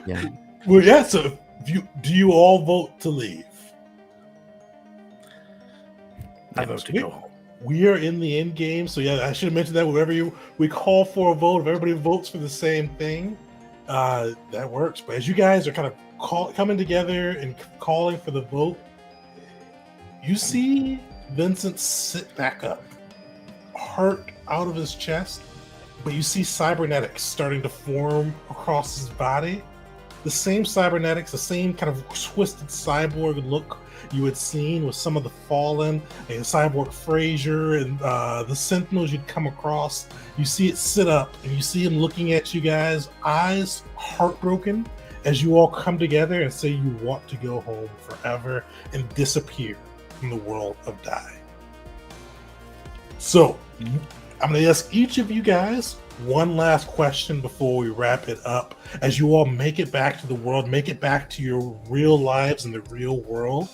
Yeah. Well, yeah. So, do you all vote to leave? I vote to go home. We are in the end game, so yeah, I should have mentioned that. Whenever we call for a vote, if everybody votes for the same thing, that works. But as you guys are kind of coming together and calling for the vote, you see Vincent sit back up, heart out of his chest, but you see cybernetics starting to form across his body. The same cybernetics, the same kind of twisted cyborg look you had seen with some of the Fallen and Cyborg Frazier and the Sentinels you'd come across. You see it sit up and you see him looking at you guys, eyes heartbroken, as you all come together and say you want to go home forever and disappear from the world of Die. So, I'm going to ask each of you guys one last question before we wrap it up. As you all make it back to the world, make it back to your real lives in the real world.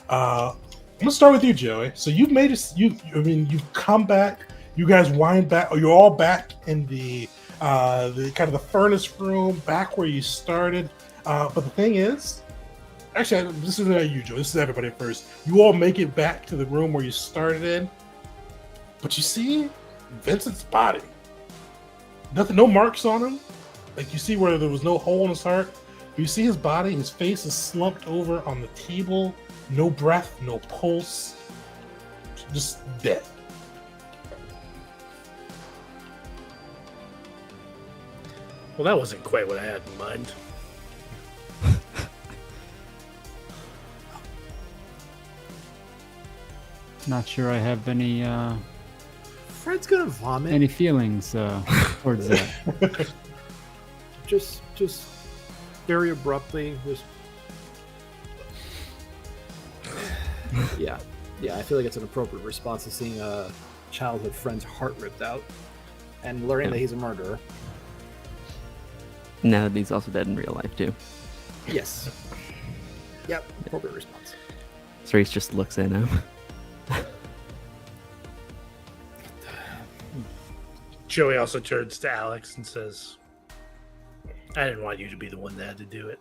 I'm gonna start with you, Joey. So you've made it. You've come back. You guys wind back. You're all back in the kind of the furnace room, back where you started. But the thing is, actually, this is not you, Joey. This is everybody first. You all make it back to the room where you started in, but you see Vincent's body. Nothing, no marks on him. Like you see where there was no hole in his heart. But you see his body. His face is slumped over on the table. No breath, no pulse, just dead. Well, that wasn't quite what I had in mind. Not sure I have any Fred's gonna vomit. any feelings towards that. Just very abruptly. Just yeah. I feel like it's an appropriate response to seeing a childhood friend's heart ripped out and learning that he's a murderer. Now that he's also dead in real life too. Yes. Yep. Appropriate response. Cerise just looks at him. Joey also turns to Alex and says, I didn't want you to be the one that had to do it.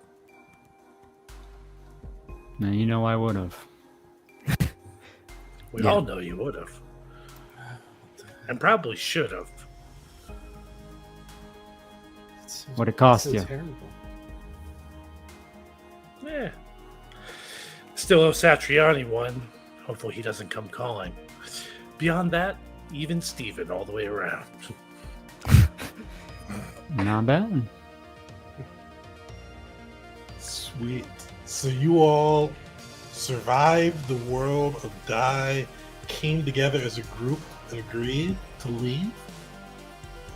Now you know I would have. We all know you would have. And probably should have. What it cost So you? terrible. Yeah. Still owe Satriani one. Hopefully he doesn't come calling. Beyond that, even Steven all the way around. Not bad. Sweet. So you all survived the world of Die, came together as a group and agreed to leave.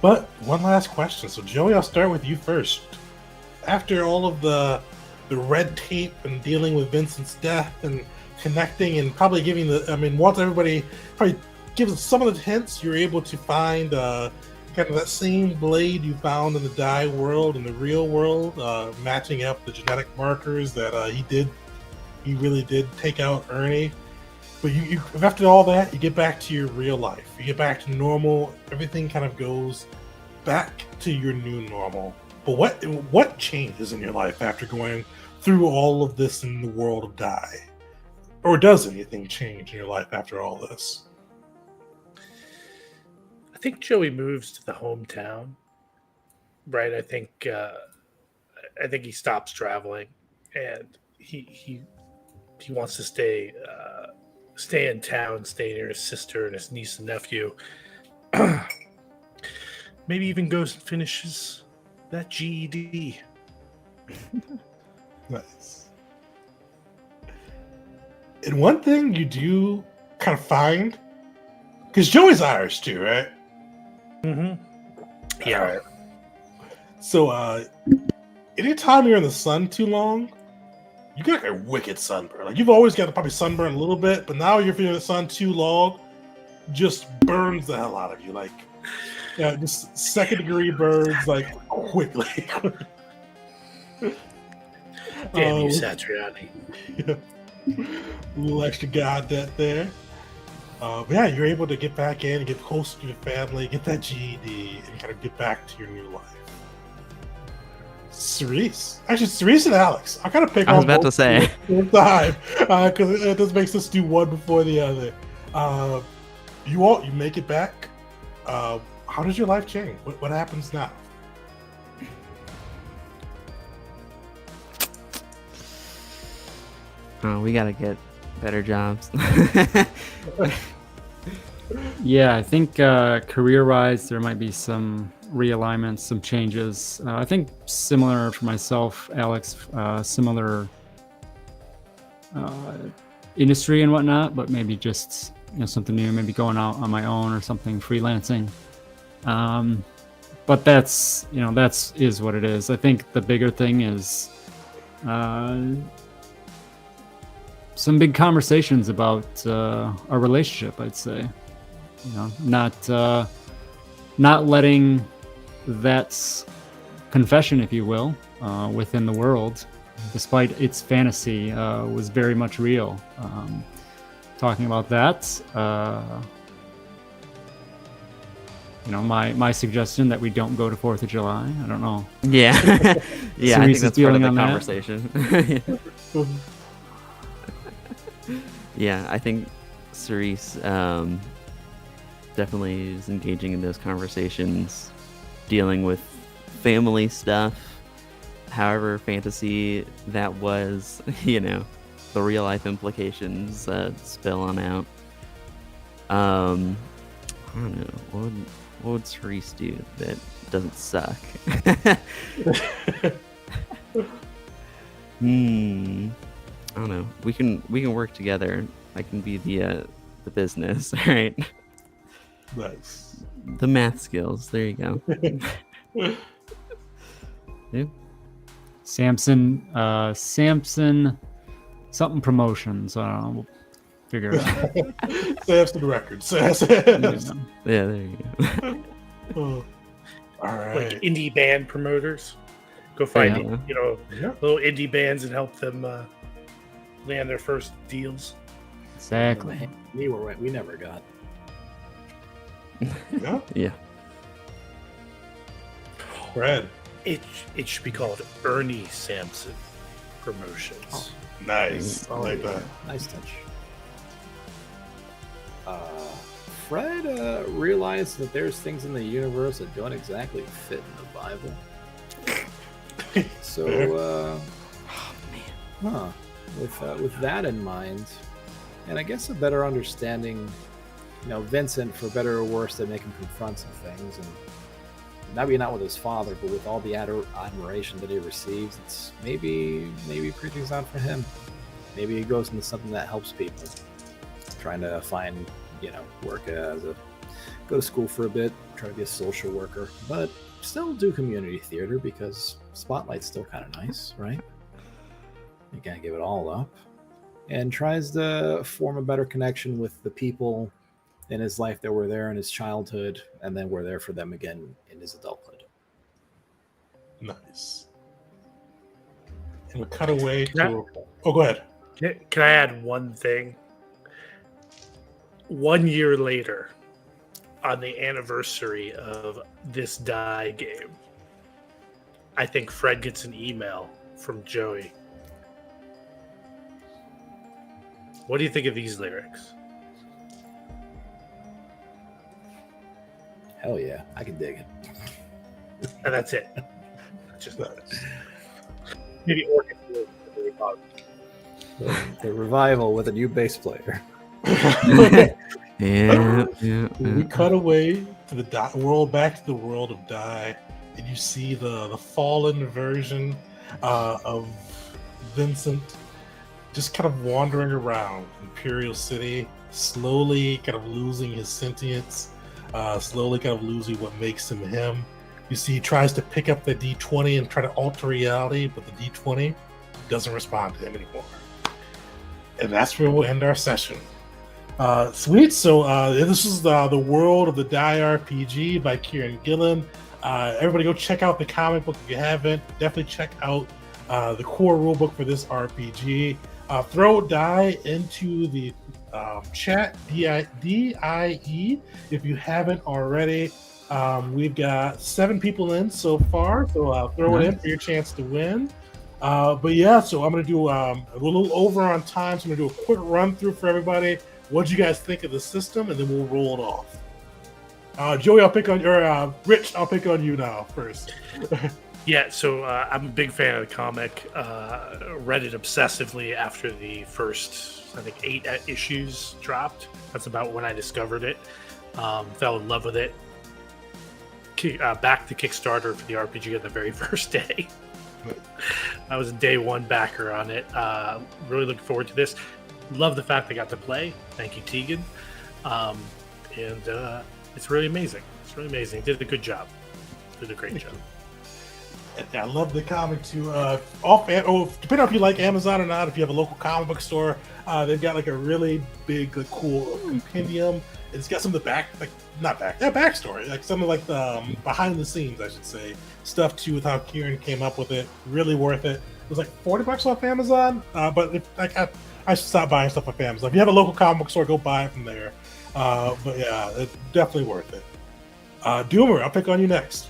But one last question. So Joey, I'll start with you first. After all of the red tape and dealing with Vincent's death and connecting and probably giving once everybody probably gives some of the hints, you're able to find kind of that same blade you found in the Die world, in the real world, matching up the genetic markers that he really did take out Ernie. But you after all that, you get back to your real life. You get back to normal. Everything kind of goes back to your new normal. But what changes in your life after going through all of this in the world of Die? Or does anything change in your life after all this? I think Joey moves to the hometown right? I think he stops traveling, and he wants to stay in town, stay near his sister and his niece and nephew. Maybe even goes and finishes that GED. Nice. And one thing you do kind of find, because Joey's Irish too, right? Mm-hmm. Yeah. All right. So, anytime you're in the sun too long, you get like a wicked sunburn. Like you've always got to probably sunburn a little bit, but now you're feeling the sun too long, just burns the hell out of you. Like, yeah, just 2nd-degree burns, like quickly. Damn you, Satriani. Yeah. A little extra goddamn there. But yeah, you're able to get back in, get close to your family, get that GED, and kind of get back to your new life. Cerise. Actually, Cerise and Alex. I kind of pick I was on about both to say. at the same time because it just makes us do one before the other. You make it back. How does your life change? What happens now? Oh, we gotta get better jobs. Yeah, I think career-wise, there might be some realignments, some changes. I think similar for myself, Alex, similar industry and whatnot, but maybe just something new, maybe going out on my own or something, freelancing. But that's is what it is. I think the bigger thing is some big conversations about our relationship. I'd say, not letting that confession, if you will, within the world, despite its fantasy, was very much real. Talking about that, my suggestion that we don't go to 4th of July. I don't know. Yeah, yeah, I think Cerise's that's part of feeling the on that? conversation. Yeah, I think Cerise definitely is engaging in those conversations, dealing with family stuff, however fantasy that was, the real life implications spill on out. I don't know, what would Cerise do that doesn't suck? I don't know. We can work together. I can be the business, right? Nice. The math skills. There you go. Yeah. Samson, something promotions. I don't know. We'll figure it out. Samson Records. Yeah, there you go. Oh, all right. Like indie band promoters. Go find Yeah. little indie bands and help them land their first deals. Exactly. We never got. Yeah. Yeah. Brad. It should be called Ernie Sampson Promotions. Oh. Nice. I like that. Nice touch. Fred realized that there's things in the universe that don't exactly fit in the Bible. So, with that in mind, and I guess a better understanding, Vincent, for better or worse, that make him confront some things, and maybe not with his father, but with all the admiration that he receives, it's maybe preaching's not for him. Maybe he goes into something that helps people, trying to find, work go to school for a bit, try to be a social worker, but still do community theater because Spotlight's still kind of nice, right? You can't give it all up. And tries to form a better connection with the people in his life that were there in his childhood and then were there for them again in his adulthood. Nice. And we cut away to... Oh, go ahead. Can I add one thing? 1 year later, on the anniversary of this die game, I think Fred gets an email from Joey. What do you think of these lyrics? Hell yeah, I can dig it. And that's it. Just maybe Orchid. The revival with a new bass player. We cut away to the world, back to the world of Die, and you see the fallen version of Vincent just kind of wandering around Imperial City, slowly kind of losing his sentience, slowly kind of losing what makes him him. You see he tries to pick up the D20 and try to alter reality, but the D20 doesn't respond to him anymore. And that's where we'll end our session. Sweet. So this is the World of the Die RPG by Kieron Gillen. Everybody go check out the comic book if you haven't. Definitely check out the core rulebook for this RPG. Throw Die into the chat, DIE, if you haven't already. We've got 7 people in so far, so throw it in for your chance to win. But yeah, so I'm going to do a little over on time, so I'm going to do a quick run through for everybody. What do you guys think of the system, and then we'll roll it off. Joey, I'll pick on your Rich. I'll pick on you now first. Yeah, so I'm a big fan of the comic. Read it obsessively after the first, I think, 8 issues dropped. That's about when I discovered it. Fell in love with it. Backed the Kickstarter for the RPG on the very first day. I was a day one backer on it. Really looking forward to this. Love the fact I got to play. Thank you, Tegan. And it's really amazing. It's really amazing. Did a good job. Did a great job. I love the comic too. Depending on if you like Amazon or not, if you have a local comic book store, they've got like a really big, like, cool compendium. It's got some of the backstory, like some of like the behind the scenes, I should say, stuff too, with how Kieron came up with it. Really worth it. It was like $40 off Amazon, but if, like I should stop buying stuff off Amazon. If you have a local comic book store, go buy it from there. But yeah, it's definitely worth it. Doomer, I'll pick on you next.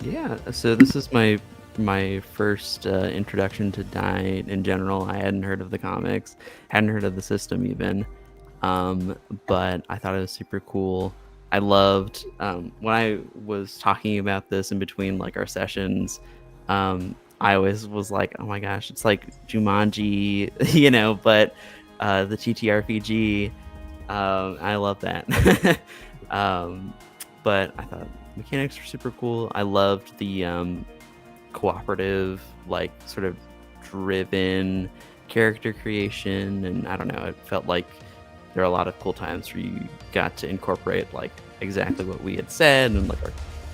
Yeah, so this is my first introduction to Die in general. I hadn't heard of the comics, hadn't heard of the system even, but I thought it was super cool. I loved when I was talking about this in between like our sessions. I always was like, oh my gosh, it's like Jumanji, but the TTRPG. I love that. But I thought mechanics were super cool. I loved the cooperative, like sort of driven character creation, and I don't know, it felt like there are a lot of cool times where you got to incorporate like exactly what we had said and like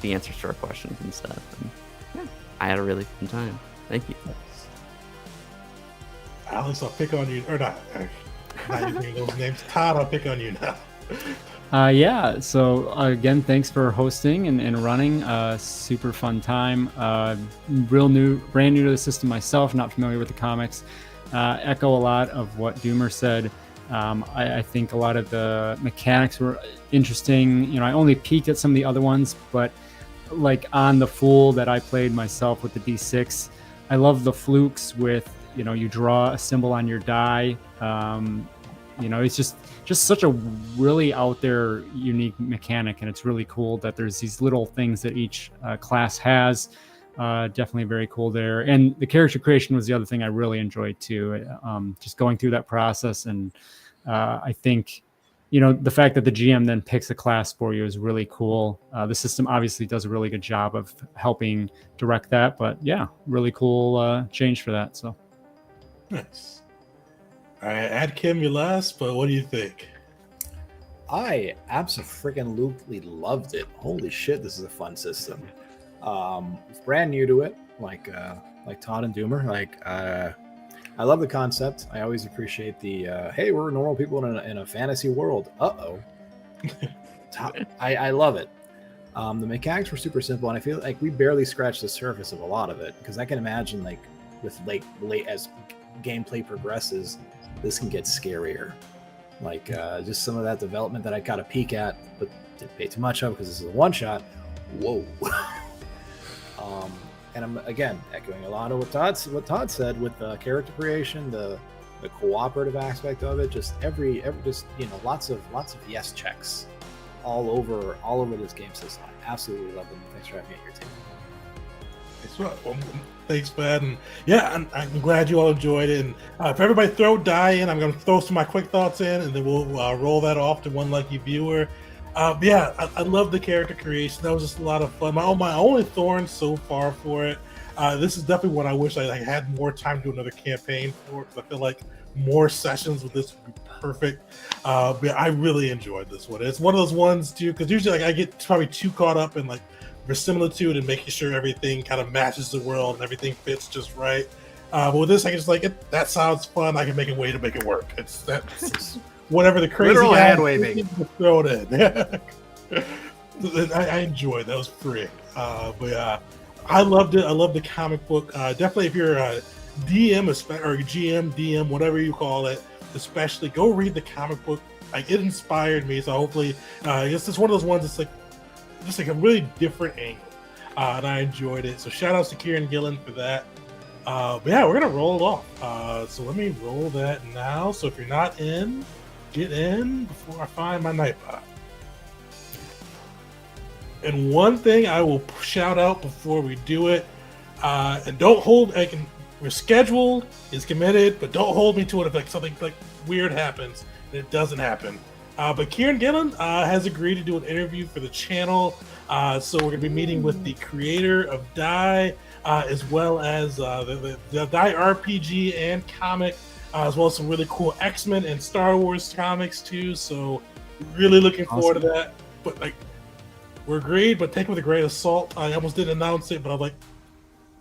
the answers to our questions and stuff. And yeah, I had a really fun time. Thank you. Alex, I'll pick on you, or not using those names. Todd, I'll pick on you now. Yeah, so again, thanks for hosting and running. Super fun time. Brand new to the system myself, not familiar with the comics. Echo a lot of what Doomer said. I think a lot of the mechanics were interesting. I only peeked at some of the other ones, but like on the Fool that I played myself with the D6, I love the flukes with, you draw a symbol on your die. It's just such a really out there unique mechanic, and it's really cool that there's these little things that each class has. Definitely very cool there. And the character creation was the other thing I really enjoyed too. Just going through that process, and I think the fact that the GM then picks a class for you is really cool. The system obviously does a really good job of helping direct that, but yeah, really cool change for that. So nice. All right, Ad Kim, you last, but what do you think? I absolutely loved it. Holy shit, this is a fun system. It's brand new to it, like Todd and Doomer. I love the concept. I always appreciate the hey, we're normal people in a fantasy world. I love it. The mechanics were super simple, and I feel like we barely scratched the surface of a lot of it, because I can imagine like with late as gameplay progresses, this can get scarier. Like just some of that development that I got a peek at, but didn't pay too much of because this is a one shot. Whoa. And I'm again echoing a lot of what Todd said with the character creation, the cooperative aspect of it. Just every lots of yes checks all over this game system. I absolutely love them. Thanks for having me at your team. Thanks, man. And yeah, I'm glad you all enjoyed it. And if everybody throw die in, I'm going to throw some of my quick thoughts in, and then we'll roll that off to one lucky viewer. Yeah, I love the character creation. That was just a lot of fun. My only thorn so far for it. This is definitely what I wish I had more time to do another campaign for, because I feel like more sessions with this would be perfect. But I really enjoyed this one. It's one of those ones too, because usually I get probably too caught up in verisimilitude and making sure everything kind of matches the world and everything fits just right. But with this, I can just that sounds fun. I can make a way to make it work. It's whatever the crazy literal hand waving. Throw it in. I enjoyed that. It was free. But I loved it. I love the comic book. Definitely, if you're a DM or GM, DM, whatever you call it, especially go read the comic book. It inspired me. So hopefully, it's just one of those ones that's just a really different angle, and I enjoyed it. So shout outs to Kieron Gillen for that. But yeah, we're gonna roll it off. So let me roll that now. So if you're not in, get in before I find my Nightbot. And one thing I will shout out before we do it, and don't hold. Your schedule is committed, but don't hold me to it if something weird happens and it doesn't happen. But Kieron Gillen has agreed to do an interview for the channel. So we're going to be meeting with the creator of Die, as well as the Die RPG and comic, as well as some really cool X-Men and Star Wars comics too. So really looking forward to that. But we're agreed, but take it with a grain of salt. I almost didn't announce it, but I'm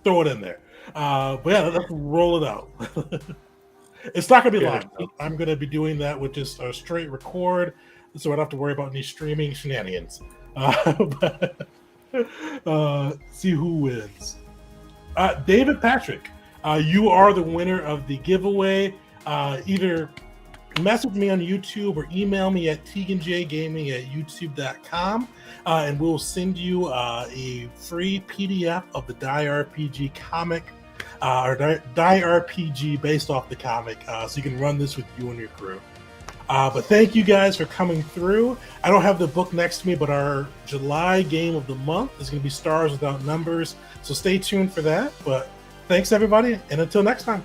throw it in there. But yeah, let's roll it out. It's not going to be live. I'm going to be doing that with just a straight record, so I don't have to worry about any streaming shenanigans. See who wins. David Patrick, you are the winner of the giveaway. Either message me on YouTube or email me at teganjgaming@youtube.com, and we'll send you a free PDF of the Die RPG comic. Or Die RPG based off the comic, so you can run this with you and your crew. But thank you guys for coming through. I don't have the book next to me, but our July game of the month is going to be Stars Without Numbers, so stay tuned for that. But thanks, everybody, and until next time.